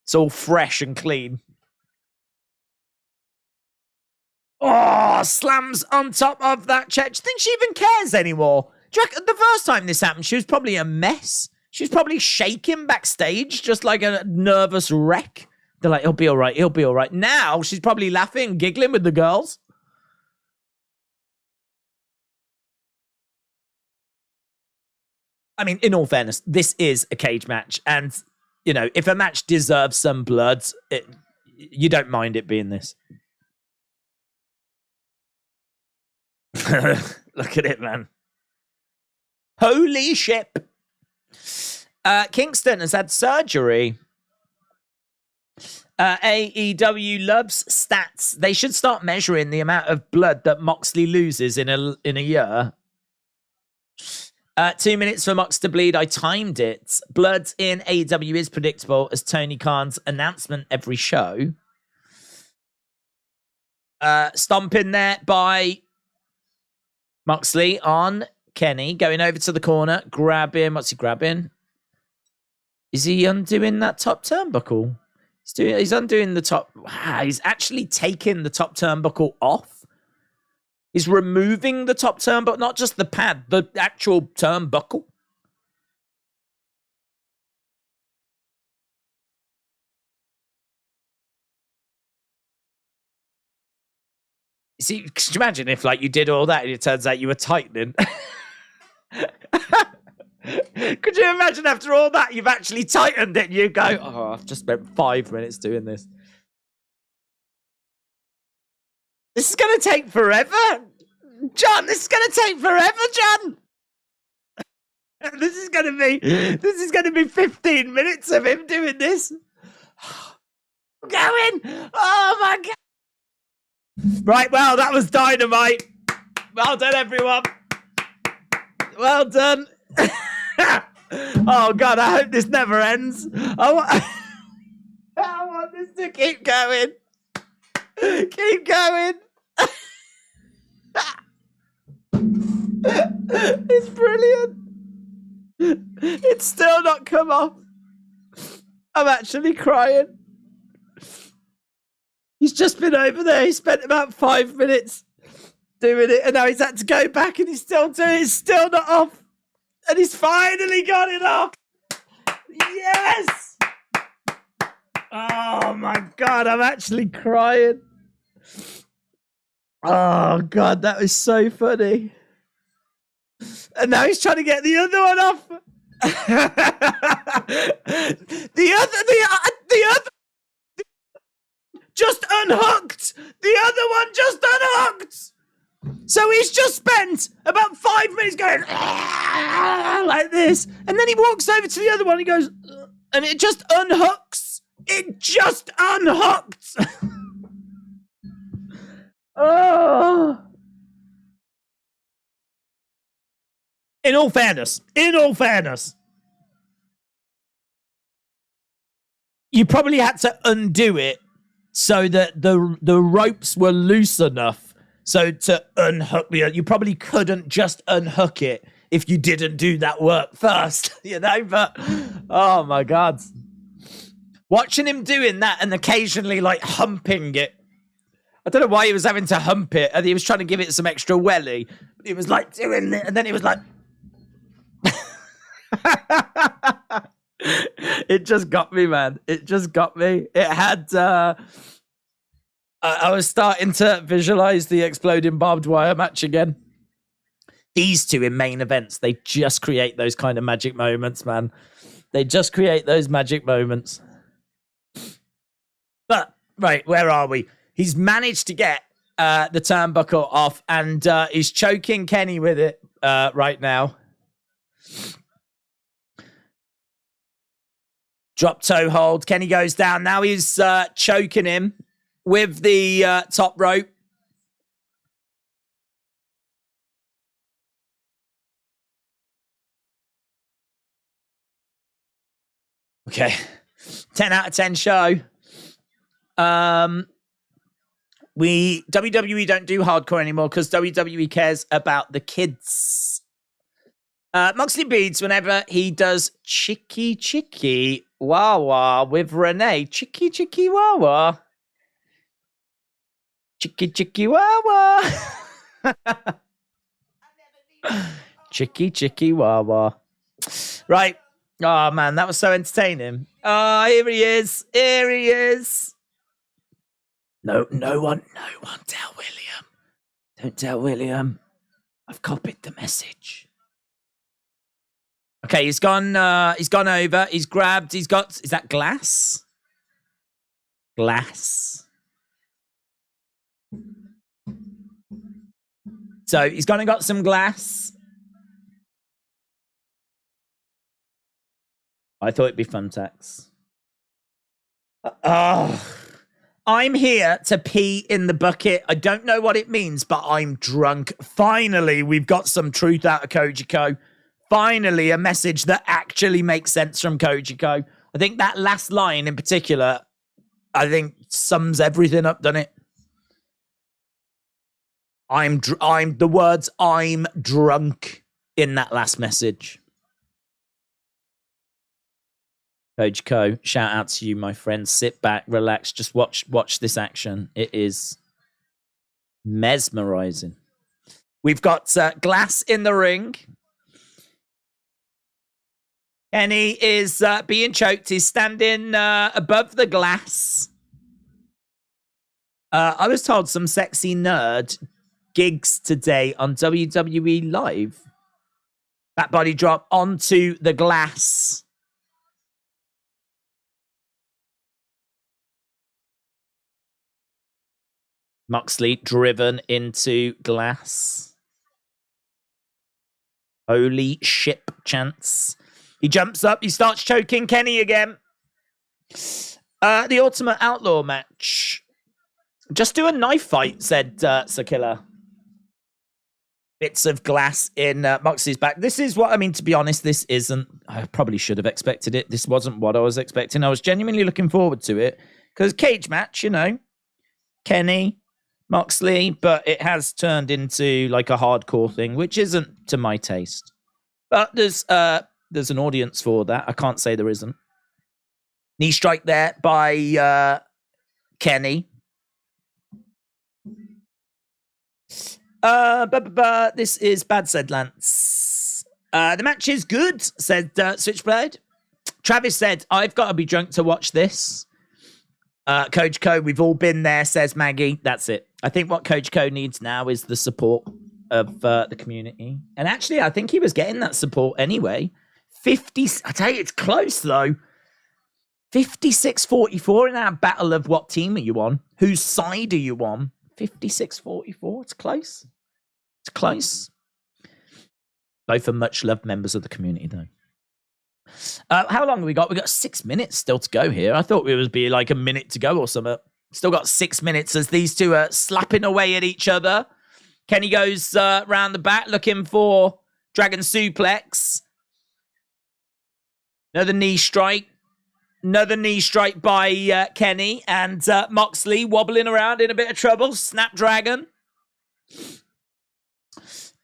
Speaker 1: it's all fresh and clean. Oh, slams on top of that chair. Do you think she even cares anymore? Do you reckon the first time this happened, she was probably a mess? She was probably shaking backstage, just like a nervous wreck. They're like, he'll be all right, he'll be all right. Now, she's probably laughing, giggling with the girls. I mean, in all fairness, this is a cage match. And, if a match deserves some blood, you don't mind it being this. Look at it, man. Holy shit. Kingston has had surgery. AEW loves stats. They should start measuring the amount of blood that Moxley loses in a year. 2 minutes for Mox to bleed. I timed it. Blood in AEW is predictable as Tony Khan's announcement every show. Stomp in there by Moxley on Kenny. Going over to the corner. Grab him. What's he grabbing? Is he undoing that top turnbuckle? He's undoing the top. Wow, he's actually taking the top turnbuckle off. He's removing the top turnbuckle, not just the pad, the actual turnbuckle. See, could you imagine if you did all that and it turns out you were tightening? Could you imagine after all that you've actually tightened it and you go, oh, I've just spent 5 minutes doing this. This is going to take forever. John, this is going to take forever, John. This is going to be 15 minutes of him doing this. Going. Oh my God. Right, well, that was Dynamite. Well done, everyone. Well done. Oh, God, I hope this never ends. I want this to keep going. Keep going. It's brilliant. It's still not come off. I'm actually crying. He's just been over there. He spent about 5 minutes doing it, and now he's had to go back, and he's still doing it. It's still not off. And he's finally got it off. Yes! Oh, my God. I'm actually crying. Oh, God. That was so funny. And now he's trying to get the other one off. The other just unhooked. The other one just unhooked. So he's just spent about 5 minutes going like this, and then he walks over to the other one. He goes, and it just unhooks. It just unhooked. Oh. In all fairness, you probably had to undo it so that the ropes were loose enough so to unhook the. You probably couldn't just unhook it if you didn't do that work first, you know. But oh my God, watching him doing that and occasionally like humping it. I don't know why he was having to hump it, and he was trying to give it some extra welly. He was like doing it, and then he was like. It just got me, man. It just got me. It had I was starting to visualize the exploding barbed wire match again. These two in main events, they just create those kind of magic moments, man. They just create those magic moments. But right, where are we? He's managed to get the turnbuckle off, and he's choking Kenny with it right now. Drop toe hold. Kenny goes down. Now he's choking him with the top rope. Okay. 10 out of 10 show. WWE don't do hardcore anymore because WWE cares about the kids. Moxley bleeds whenever he does chicky wawa with Renee. Chicky wawa. Chicky wawa. Chicky wawa. Right. Oh man, that was so entertaining. Oh, here he is. Here he is. No one tell William. Don't tell William. I've copied the message. Okay, he's gone over. He's grabbed. He's got. Is that glass? Glass. So he's gone and got some glass. I thought it'd be thumbtacks. I'm here to pee in the bucket. I don't know what it means, but I'm drunk. Finally, we've got some truth out of Kojiko. Finally, a message that actually makes sense from Kojiko. I think that last line in particular, I think sums everything up, doesn't it? I'm the words "I'm drunk" in that last message. Kojiko, shout out to you, my friend. Sit back, relax, just watch this action. It is mesmerizing. We've got glass in the ring. Kenny is being choked. He's standing above the glass. I was told some sexy nerd gigs today on WWE Live. That body drop onto the glass. Moxley driven into glass. Holy ship chance. He jumps up. He starts choking Kenny again. The Ultimate Outlaw match. Just do a knife fight, said Sakilla. Bits of glass in Moxley's back. This is what, I mean, to be honest, this isn't, I probably should have expected it. This wasn't what I was expecting. I was genuinely looking forward to it. Because cage match, you know, Kenny, Moxley, but it has turned into like a hardcore thing, which isn't to my taste. But there's an audience for that. I can't say there isn't. Knee strike there by Kenny. This is bad, said Lance. The match is good, said Switchblade. Travis said, I've got to be drunk to watch this. Coach Co, we've all been there, says Maggie. That's it. I think what Coach Co needs now is the support of the community. And actually, I think he was getting that support anyway. 50, I tell you, it's close though. 56-44 in our battle of what team are you on? Whose side are you on? 56-44. It's close. It's close. Both are much loved members of the community, though. How long have we got? We got 6 minutes still to go here. I thought it would be like a minute to go or something. Still got 6 minutes as these two are slapping away at each other. Kenny goes round the back looking for Dragon Suplex. Another knee strike. Another knee strike by Kenny, and Moxley wobbling around in a bit of trouble. Snapdragon.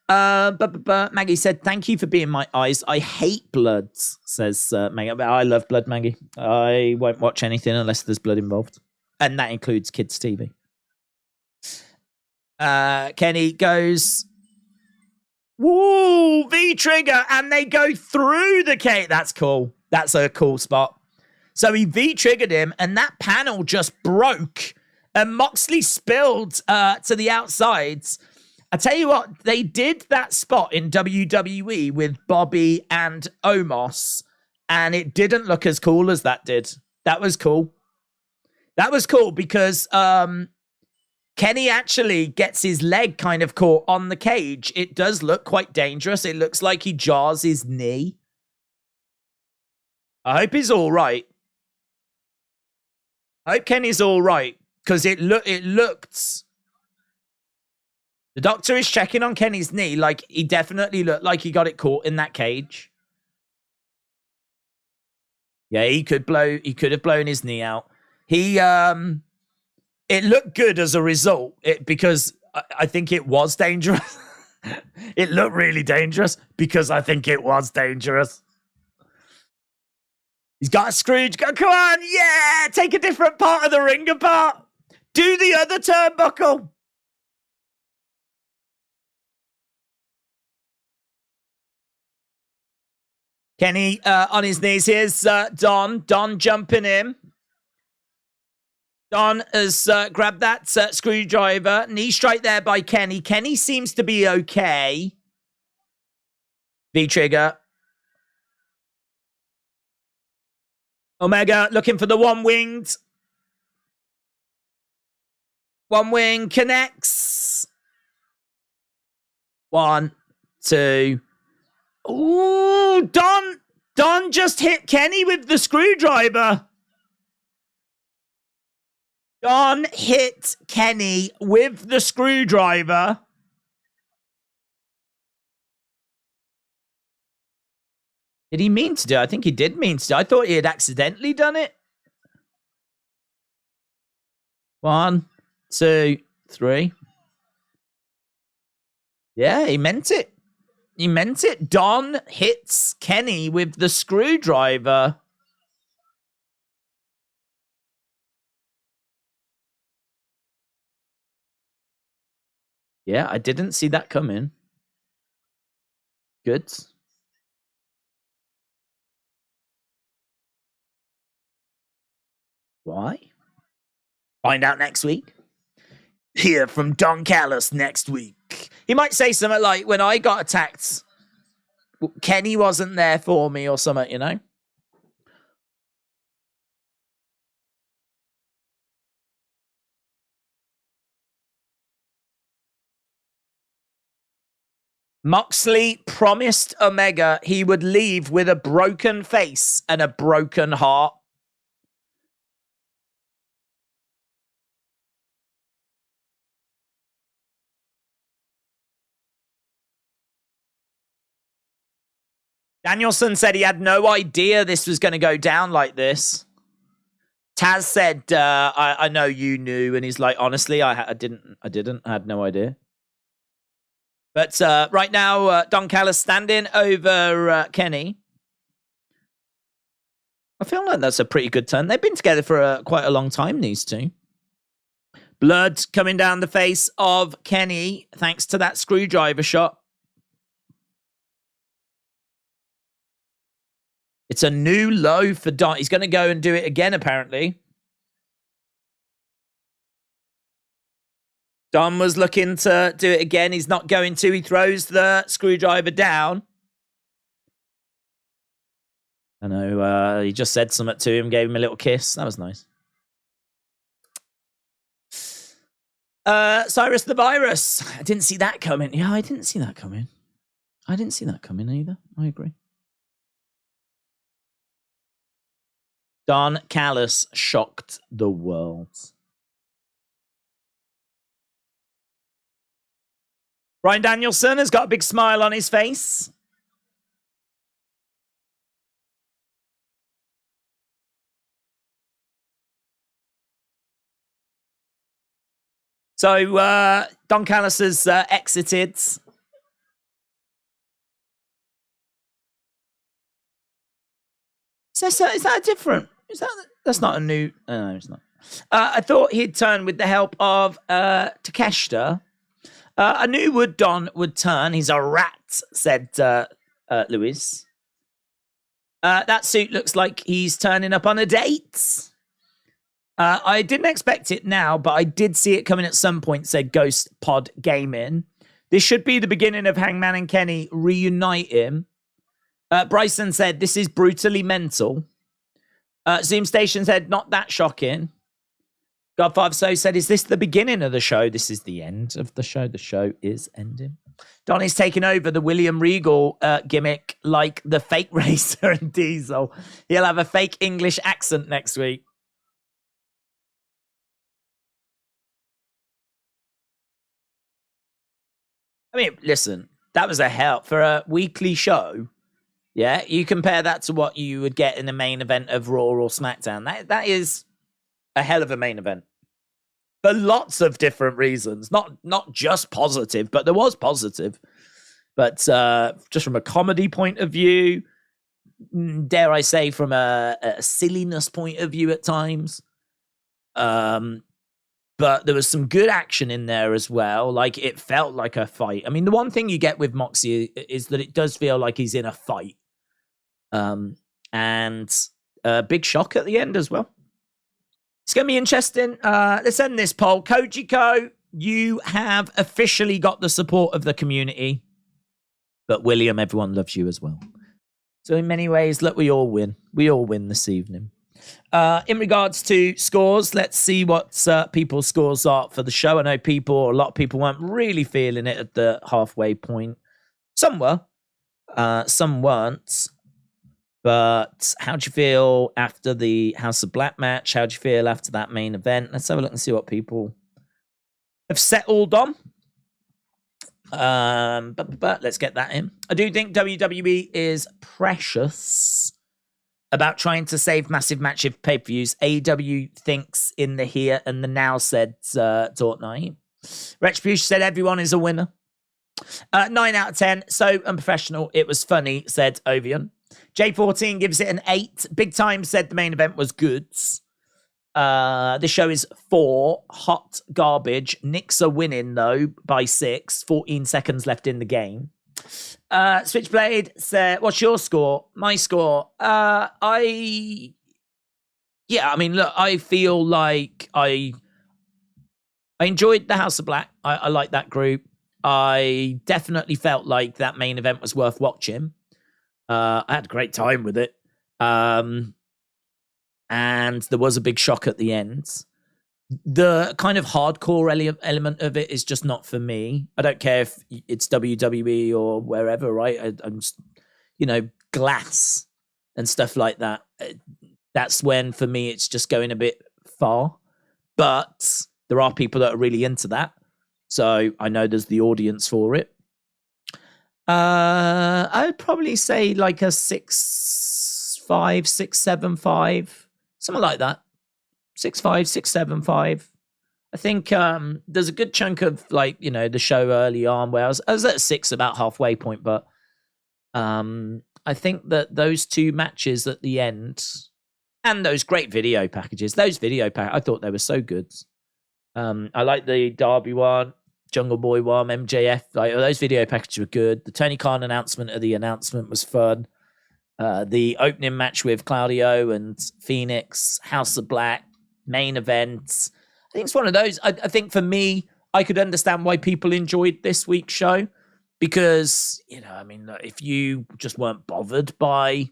Speaker 1: Maggie said, thank you for being my eyes. I hate blood, says Maggie. I love blood, Maggie. I won't watch anything unless there's blood involved. And that includes kids' TV. Kenny goes, woo, V-trigger, and they go through the cage. That's cool. That's a cool spot. So he V-triggered him, and that panel just broke, and Moxley spilled to the outsides. I tell you what, they did that spot in WWE with Bobby and Omos, and it didn't look as cool as that did. That was cool. That was cool because Kenny actually gets his leg kind of caught on the cage. It does look quite dangerous. It looks like he jars his knee. I hope he's all right. I hope Kenny's all right, because it looked... The doctor is checking on Kenny's knee, like he definitely looked like he got it caught in that cage. Yeah, he could have blown his knee out. It looked good as a result, because I think it was dangerous. It looked really dangerous, because I think it was dangerous. He's got a Scrooge. Come on, yeah! Take a different part of the ring apart. Do the other turnbuckle. Kenny on his knees. Here's Don. Don jumping in. Don has grabbed that screwdriver. Knee strike there by Kenny. Kenny seems to be okay. V-trigger. Omega looking for the one-winged. One wing connects. 1, 2. Ooh, Don just hit Kenny with the screwdriver. Don hit Kenny with the screwdriver. Did he mean to do it? I think he did mean to do it. I thought he had accidentally done it. 1, 2, 3. Yeah, he meant it. He meant it. Don hits Kenny with the screwdriver. Yeah, I didn't see that coming. Good. Why? Find out next week. Hear from Don Callis next week. He might say something like, when I got attacked, Kenny wasn't there for me or something, you know? Moxley promised Omega he would leave with a broken face and a broken heart. Danielson said he had no idea this was going to go down like this. Taz said, I know you knew. And he's like, honestly, I didn't. I had no idea. But right now, Don Callis standing over Kenny. I feel like that's a pretty good turn. They've been together for quite a long time, these two. Blood coming down the face of Kenny, thanks to that screwdriver shot. It's a new low for Don. He's going to go and do it again, apparently. Don was looking to do it again. He's not going to. He throws the screwdriver down. I know, he just said something to him, gave him a little kiss. That was nice. Cyrus the Virus. I didn't see that coming. Yeah, I didn't see that coming. I didn't see that coming either. I agree. Don Callis shocked the world. Bryan Danielson has got a big smile on his face. So Don Callis has exited. Is that a different? That's not a new? No, it's not. I thought he'd turn with the help of Takeshita. I knew Don would turn. He's a rat, said Lewis. That suit looks like he's turning up on a date. I didn't expect it now, but I did see it coming at some point, said Ghost Pod Gaming. This should be the beginning of Hangman and Kenny reuniting. Bryson said, this is brutally mental. Zoom Station said, not that shocking. Godfather So said, is this the beginning of the show? This is the end of the show. The show is ending. Donnie's taking over the William Regal gimmick like the fake racer and Diesel. He'll have a fake English accent next week. I mean, listen, that was a hell for a weekly show. Yeah, you compare that to what you would get in the main event of Raw or SmackDown. That is a hell of a main event for lots of different reasons. Not just positive, but there was positive. But just from a comedy point of view, dare I say, from a silliness point of view at times. But there was some good action in there as well. Like, it felt like a fight. I mean, the one thing you get with Moxie is that it does feel like he's in a fight. And a big shock at the end as well. It's going to be interesting. Let's end this poll. Kojiko, you have officially got the support of the community. But William, everyone loves you as well. So in many ways, look, we all win. We all win this evening. In regards to scores, let's see what people's scores are for the show. I know a lot of people weren't really feeling it at the halfway point. Some were, some weren't. But how do you feel after the House of Black match? How do you feel after that main event? Let's have a look and see what people have settled on. But let's get that in. I do think WWE is precious about trying to save massive match of pay-per-views. AEW thinks in the here and the now, said Fortnite. Retribution said everyone is a winner. 9 out of 10. So unprofessional. It was funny, said Ovion. J14 gives it an 8. Big Time said the main event was good. The show is 4. Hot garbage. Knicks are winning, though, by 6. 14 seconds left in the game. Switchblade said, what's your score? My score? Look, I feel like I enjoyed the House of Black. I like that group. I definitely felt like that main event was worth watching. I had a great time with it. And there was a big shock at the end. The kind of hardcore element of it is just not for me. I don't care if it's WWE or wherever, right? I'm just, glass and stuff like that. That's when, for me, it's just going a bit far. But there are people that are really into that. So I know there's the audience for it. I'd probably say like a 6.5, 6.75, something like that. 6.5, 6.75. I think there's a good chunk of like, the show early on where I was at 6 about halfway point, but I think that those two matches at the end and those great video packages, I thought they were so good. I like the Derby one, Jungle Boy one, MJF. Like those video packages were good. The Tony Khan announcement of the announcement was fun. The opening match with Claudio and Phoenix, House of Black, main events. I think it's one of those. I think for me, I could understand why people enjoyed this week's show because, if you just weren't bothered by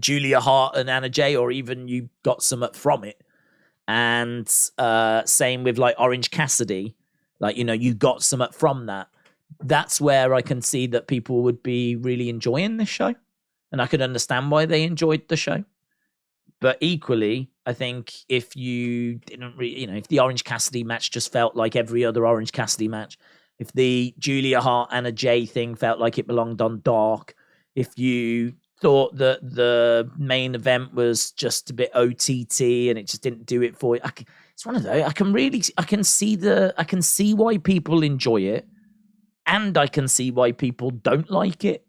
Speaker 1: Julia Hart and Anna Jay, or even you got some from it, and same with like Orange Cassidy, like, you got some from that. That's where I can see that people would be really enjoying this show. And I could understand why they enjoyed the show. But equally, I think if you didn't really, if the Orange Cassidy match just felt like every other Orange Cassidy match, if the Julia Hart Anna Jay thing felt like it belonged on Dark, if you thought that the main event was just a bit OTT and it just didn't do it for you, it's one of those. I can see why people enjoy it, and I can see why people don't like it.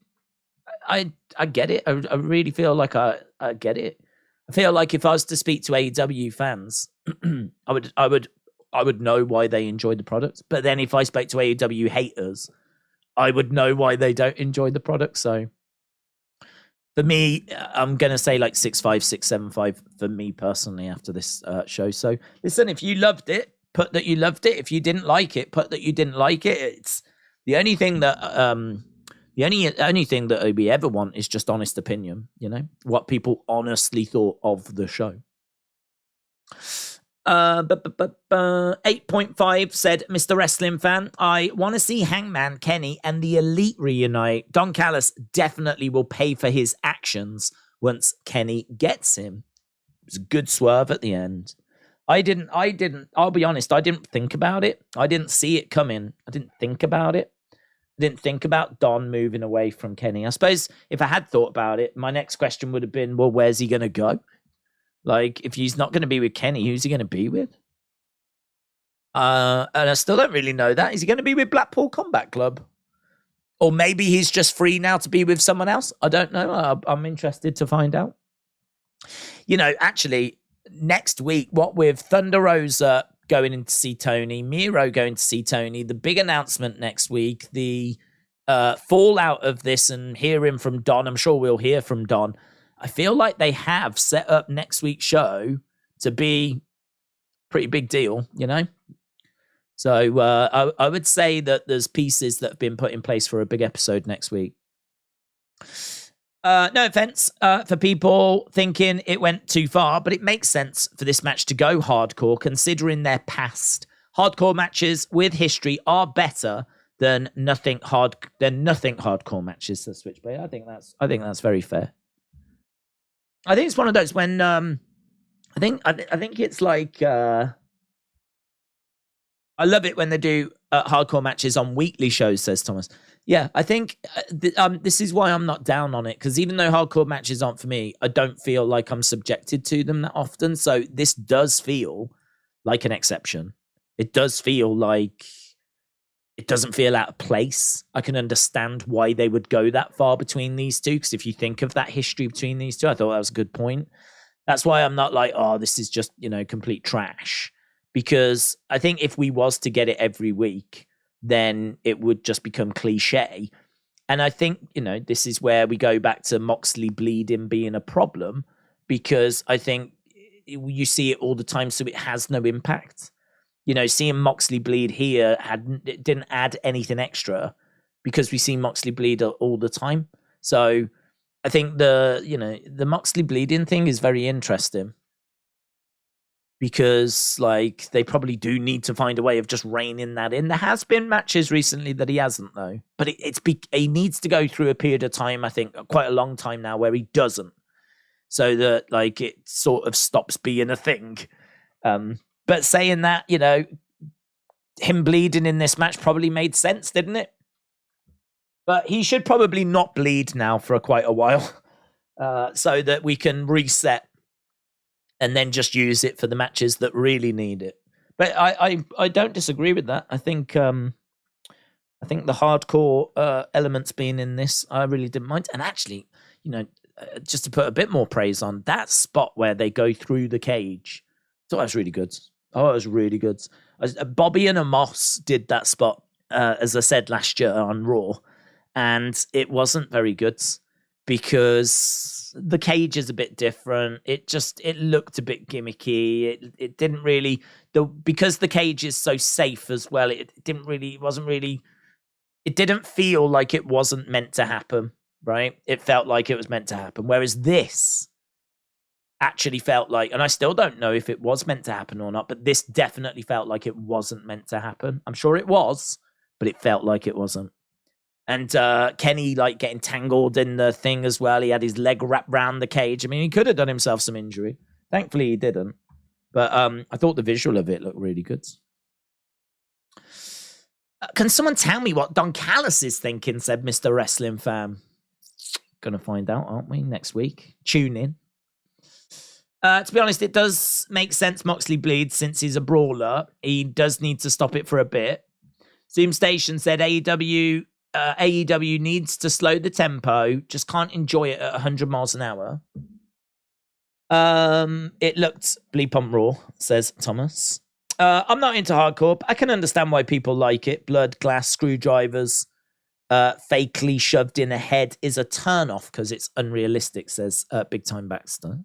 Speaker 1: I get it. I really feel like I get it. I feel like if I was to speak to AEW fans, I would know why they enjoy the product. But then if I spoke to AEW haters, I would know why they don't enjoy the product. So for me, I'm gonna say like 6.5, 6.75 for me personally after this show. So listen, if you loved it, put that you loved it. If you didn't like it, put that you didn't like it. It's the only thing that the only thing that we ever want is just honest opinion, what people honestly thought of the show. 8.5 said, Mr. Wrestling Fan, I want to see Hangman, Kenny, and the Elite reunite. Don Callis definitely will pay for his actions once Kenny gets him. It was a good swerve at the end. I'll be honest, I didn't think about it. I didn't see it coming. I didn't think about it. I didn't think about Don moving away from Kenny. I suppose if I had thought about it, my next question would have been, well, where's he going to go? Like, if he's not going to be with Kenny, who's he going to be with? And I still don't really know that. Is he going to be with Blackpool Combat Club? Or maybe he's just free now to be with someone else? I don't know. I'm interested to find out. Actually, next week, what with Thunder Rosa going in to see Tony, Miro going to see Tony, the big announcement next week, the fallout of this and hearing from Don, I'm sure we'll hear from Don. I feel like they have set up next week's show to be a pretty big deal, So I would say that there's pieces that have been put in place for a big episode next week. No offense for people thinking it went too far, but it makes sense for this match to go hardcore considering their past. Hardcore matches with history are better than nothing hardcore matches to Switchblade. I think that's very fair. I think it's one of those when I think it's like I love it when they do hardcore matches on weekly shows, says Thomas. Yeah, I think this is why I'm not down on it, because even though hardcore matches aren't for me, I don't feel like I'm subjected to them that often. So this does feel like an exception. It does feel like it doesn't feel out of place. I can understand why they would go that far between these two, because if you think of that history between these two, I thought that was a good point. That's why I'm not like, oh, this is just, complete trash. Because I think if we was to get it every week, then it would just become cliche. And I think, this is where we go back to Moxley bleeding being a problem, because I think you see it all the time, so it has no impact. Seeing Moxley bleed here it didn't add anything extra, because we see Moxley bleed all the time. So I think the Moxley bleeding thing is very interesting, because like they probably do need to find a way of just reining that in. There has been matches recently that he hasn't, though, but he needs to go through a period of time, I think quite a long time now, where he doesn't, so that like it sort of stops being a thing. But saying that, him bleeding in this match probably made sense, didn't it? But he should probably not bleed now for quite a while, so that we can reset and then just use it for the matches that really need it. But I don't disagree with that. I think the hardcore elements being in this, I really didn't mind. And actually, just to put a bit more praise on that spot where they go through the cage, I thought that was really good. Oh, it was really good. Bobby and Amos did that spot, as I said last year on Raw, and it wasn't very good because the cage is a bit different. It looked a bit gimmicky. It didn't really, because the cage is so safe as well. It didn't feel like it wasn't meant to happen, right? It felt like it was meant to happen. Whereas this actually felt like, and I still don't know if it was meant to happen or not, but this definitely felt like it wasn't meant to happen. I'm sure it was, but it felt like it wasn't. And Kenny, like, getting tangled in the thing as well. He had his leg wrapped around the cage. I mean, he could have done himself some injury. Thankfully, he didn't. But I thought the visual of it looked really good. Can someone tell me what Don Callis is thinking, said Mr. Wrestling Fan. Gonna find out, aren't we, next week? Tune in. To be honest, it does make sense Moxley bleeds since he's a brawler. He does need to stop it for a bit. Zoom Station said AEW needs to slow the tempo, just can't enjoy it at 100 miles an hour. It looked bleep on Raw, says Thomas. I'm not into hardcore, but I can understand why people like it. Blood, glass, screwdrivers, fakely shoved in a head is a turn-off because it's unrealistic, says Big Time Baxter.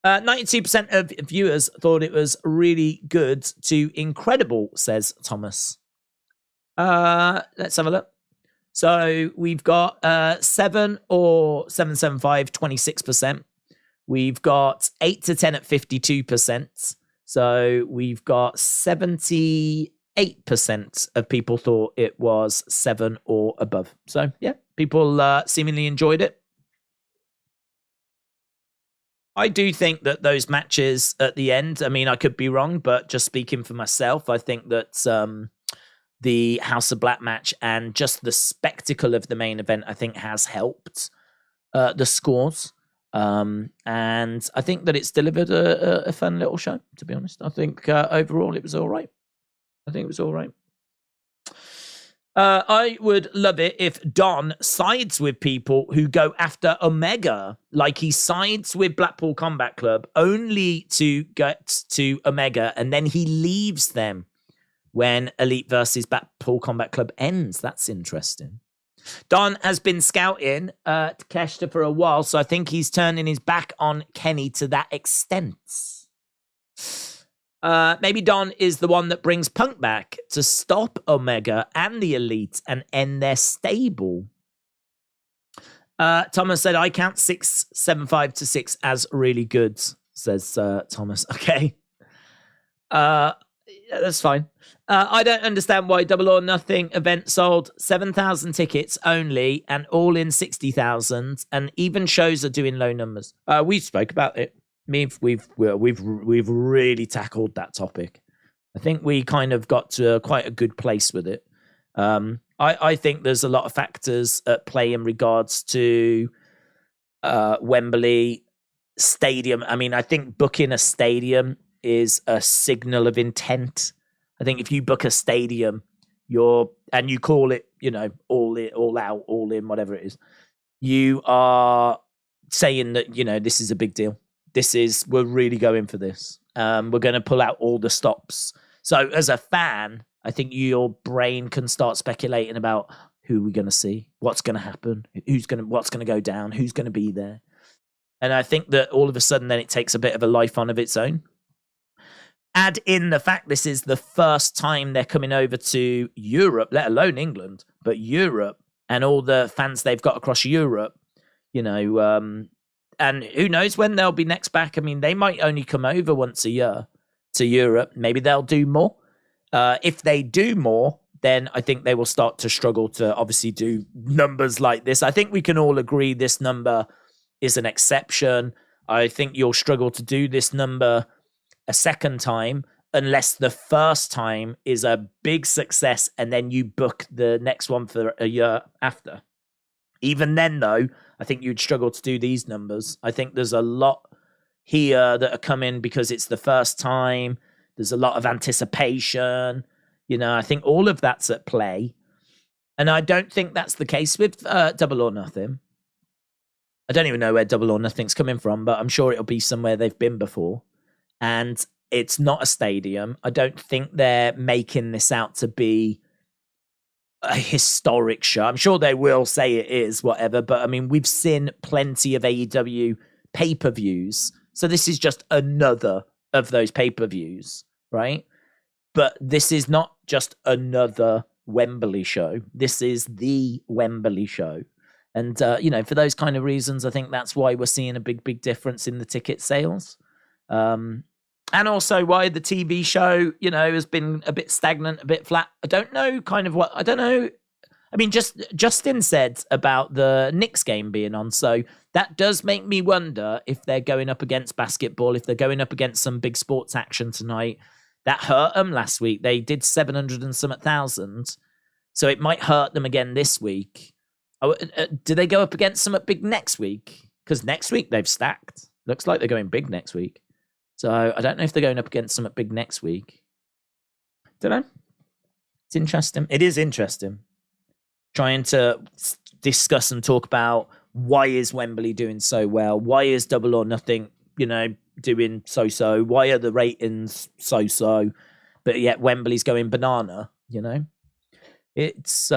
Speaker 1: 92% of viewers thought it was really good to incredible, says Thomas. Let's have a look. So we've got 7 or 775, 26%. We've got 8 to 10 at 52%. So we've got 78% of people thought it was 7 or above. So yeah, people seemingly enjoyed it. I do think that those matches at the end, I mean, I could be wrong, but just speaking for myself, I think that the House of Black match and just the spectacle of the main event, I think, has helped the scores. And I think that it's delivered a fun little show, to be honest. I think overall it was all right. I would love it if Don sides with people who go after Omega, like he sides with Blackpool Combat Club only to get to Omega, and then he leaves them when Elite versus Blackpool Combat Club ends. That's interesting. Don has been scouting Takeshita for a while, so I think he's turning his back on Kenny to that extent. Maybe Don is the one that brings Punk back to stop Omega and the Elite and end their stable. Thomas said, I count 675 to 6 as really good, says Thomas. Okay. That's fine. I don't understand why Double or Nothing event sold 7,000 tickets only and all in 60,000, and even shows are doing low numbers. We spoke about it. We've really tackled that topic. I think we kind of got to quite a good place with it. I think there's a lot of factors at play in regards to Wembley Stadium. I mean, I think booking a stadium is a signal of intent. I think if you book a stadium, and you call it, all in, all out, all in, whatever it is, you are saying that, this is a big deal. We're really going for this. We're going to pull out all the stops. So as a fan, I think your brain can start speculating about who we're going to see, what's going to happen, what's going to go down, who's going to be there. And I think that all of a sudden then it takes a bit of a life on of its own. Add in the fact this is the first time they're coming over to Europe, let alone England, but Europe, and all the fans they've got across Europe, and who knows when they'll be next back. I mean, they might only come over once a year to Europe. Maybe they'll do more. If they do more, then I think they will start to struggle to obviously do numbers like this. I think we can all agree this number is an exception. I think you'll struggle to do this number a second time unless the first time is a big success and then you book the next one for a year after. Even then, though, I think you'd struggle to do these numbers. I think there's a lot here that are coming because it's the first time. There's a lot of anticipation. I think all of that's at play. And I don't think that's the case with Double or Nothing. I don't even know where Double or Nothing's coming from, but I'm sure it'll be somewhere they've been before. And it's not a stadium. I don't think they're making this out to be a historic show. I'm sure they will say it is, whatever. But I mean, we've seen plenty of AEW pay-per-views. So this is just another of those pay-per-views, right? But this is not just another Wembley show. This is the Wembley show. And, for those kind of reasons, I think that's why we're seeing a big, big difference in the ticket sales. And also why the TV show, has been a bit stagnant, a bit flat. I don't know I don't know. I mean, Justin said about the Knicks game being on. So that does make me wonder if they're going up against basketball, if they're going up against some big sports action tonight. That hurt them last week. They did 700 and some thousand. So it might hurt them again this week. Do they go up against some big next week? Because next week they've stacked. Looks like they're going big next week. So I don't know if they're going up against some big next week. Don't know. It's interesting. It is interesting. Trying to discuss and talk about why is Wembley doing so well? Why is Double or Nothing, doing so-so? Why are the ratings so-so? But yet Wembley's going banana, It's...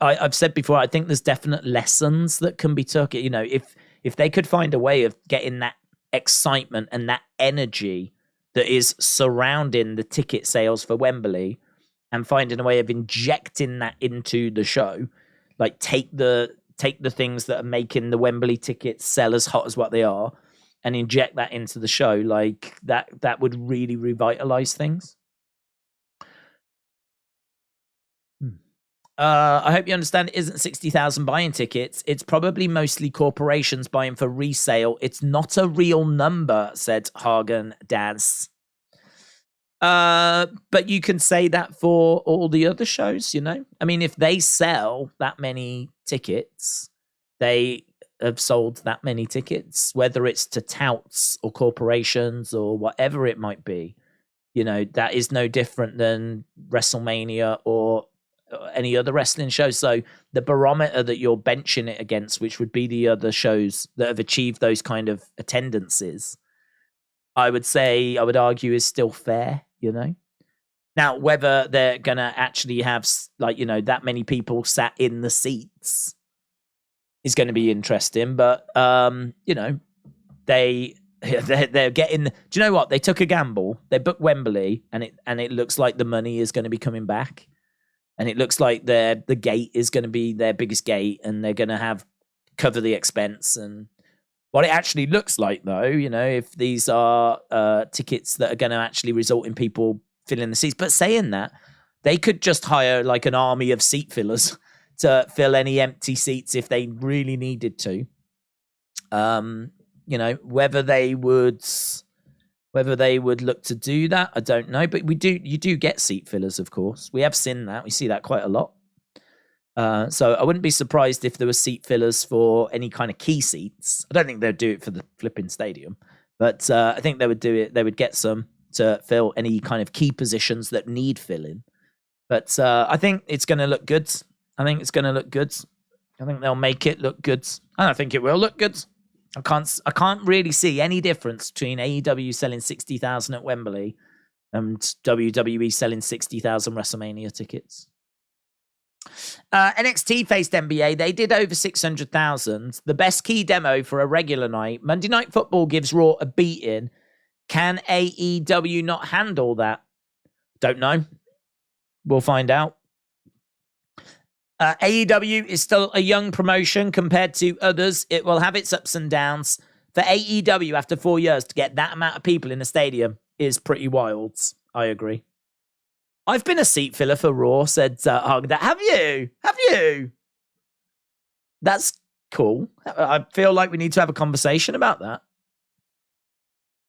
Speaker 1: I've said before, I think there's definite lessons that can be took. If they could find a way of getting that excitement and that energy that is surrounding the ticket sales for Wembley and finding a way of injecting that into the show, like take the things that are making the Wembley tickets sell as hot as what they are and inject that into the show, like that would really revitalize things. I hope you understand it isn't 60,000 buying tickets. It's probably mostly corporations buying for resale. It's not a real number, said Hagen Daz. But you can say that for all the other shows, I mean, if they sell that many tickets, they have sold that many tickets, whether it's to touts or corporations or whatever it might be. That is no different than WrestleMania or any other wrestling show. So the barometer that you're benching it against, which would be the other shows that have achieved those kind of attendances, I would argue is still fair, Now, whether they're going to actually have that many people sat in the seats is going to be interesting, but they're getting, do you know what? They took a gamble. They booked Wembley and it looks like the money is going to be coming back. And it looks like the gate is going to be their biggest gate, and they're going to cover the expense. And what it actually looks like, though, if these are tickets that are going to actually result in people filling the seats. But saying that, they could just hire like an army of seat fillers to fill any empty seats if they really needed to. Whether they would look to do that, I don't know. But you do get seat fillers, of course. We have seen that. We see that quite a lot. So I wouldn't be surprised if there were seat fillers for any kind of key seats. I don't think they'd do it for the flipping stadium, but I think they would do it. They would get some to fill any kind of key positions that need filling. But I think it's going to look good. I think they'll make it look good. And I think it will look good. I can't really see any difference between AEW selling 60,000 at Wembley and WWE selling 60,000 WrestleMania tickets. NXT faced NBA. They did over 600,000. The best key demo for a regular night. Monday Night Football gives Raw a beating. Can AEW not handle that? Don't know. We'll find out. AEW is still a young promotion compared to others. It will have its ups and downs. For AEW, after 4 years, to get that amount of people in the stadium is pretty wild. I agree. I've been a seat filler for Raw, said Hug. Have you? Have you? That's cool. I feel like we need to have a conversation about that.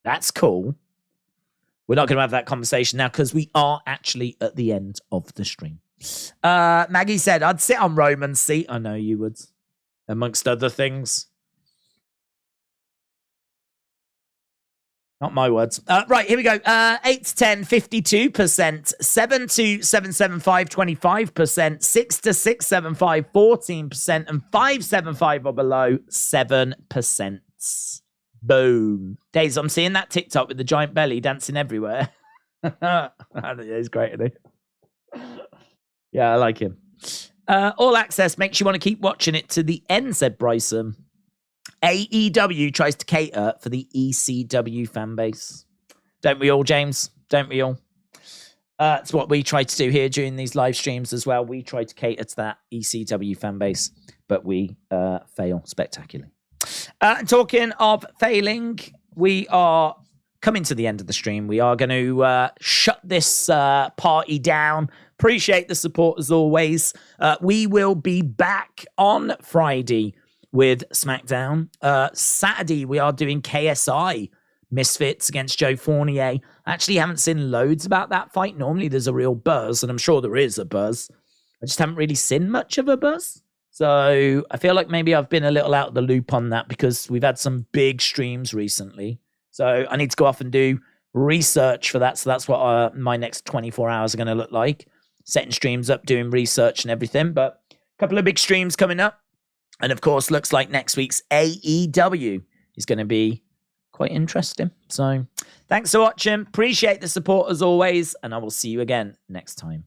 Speaker 1: That's cool. we're not going to have that conversation now because we are actually at the end of the stream. Maggie said, I'd sit on Roman's seat. I know you would, amongst other things. Not my words. Right, here we go. 8 to 10, 52%. 7 to 775, 25%. 6 to 675, 14%. And 575 or below, 7%. Boom. Days, I'm seeing that TikTok with the giant belly dancing everywhere. He's great, isn't he? Yeah, I like him. All Access makes you want to keep watching it to the end, said Bryson. AEW tries to cater for the ECW fan base. Don't we all, James? Don't we all? It's what we try to do here during these live streams as well. We try to cater to that ECW fan base, but we fail spectacularly. And talking of failing, we are coming to the end of the stream. We are going to shut this party down. Appreciate the support as always. We will be back on Friday with SmackDown. Saturday, we are doing KSI Misfits against Joe Fournier. I actually haven't seen loads about that fight. Normally there's a real buzz, and I'm sure there is a buzz. I just haven't really seen much of a buzz. So I feel like maybe I've been a little out of the loop on that because we've had some big streams recently. So I need to go off and do research for that. So that's what my next 24 hours are going to look like. Setting streams up, doing research and everything. But a couple of big streams coming up. And of course, looks like next week's AEW is going to be quite interesting. So thanks for watching. Appreciate the support as always. And I will see you again next time.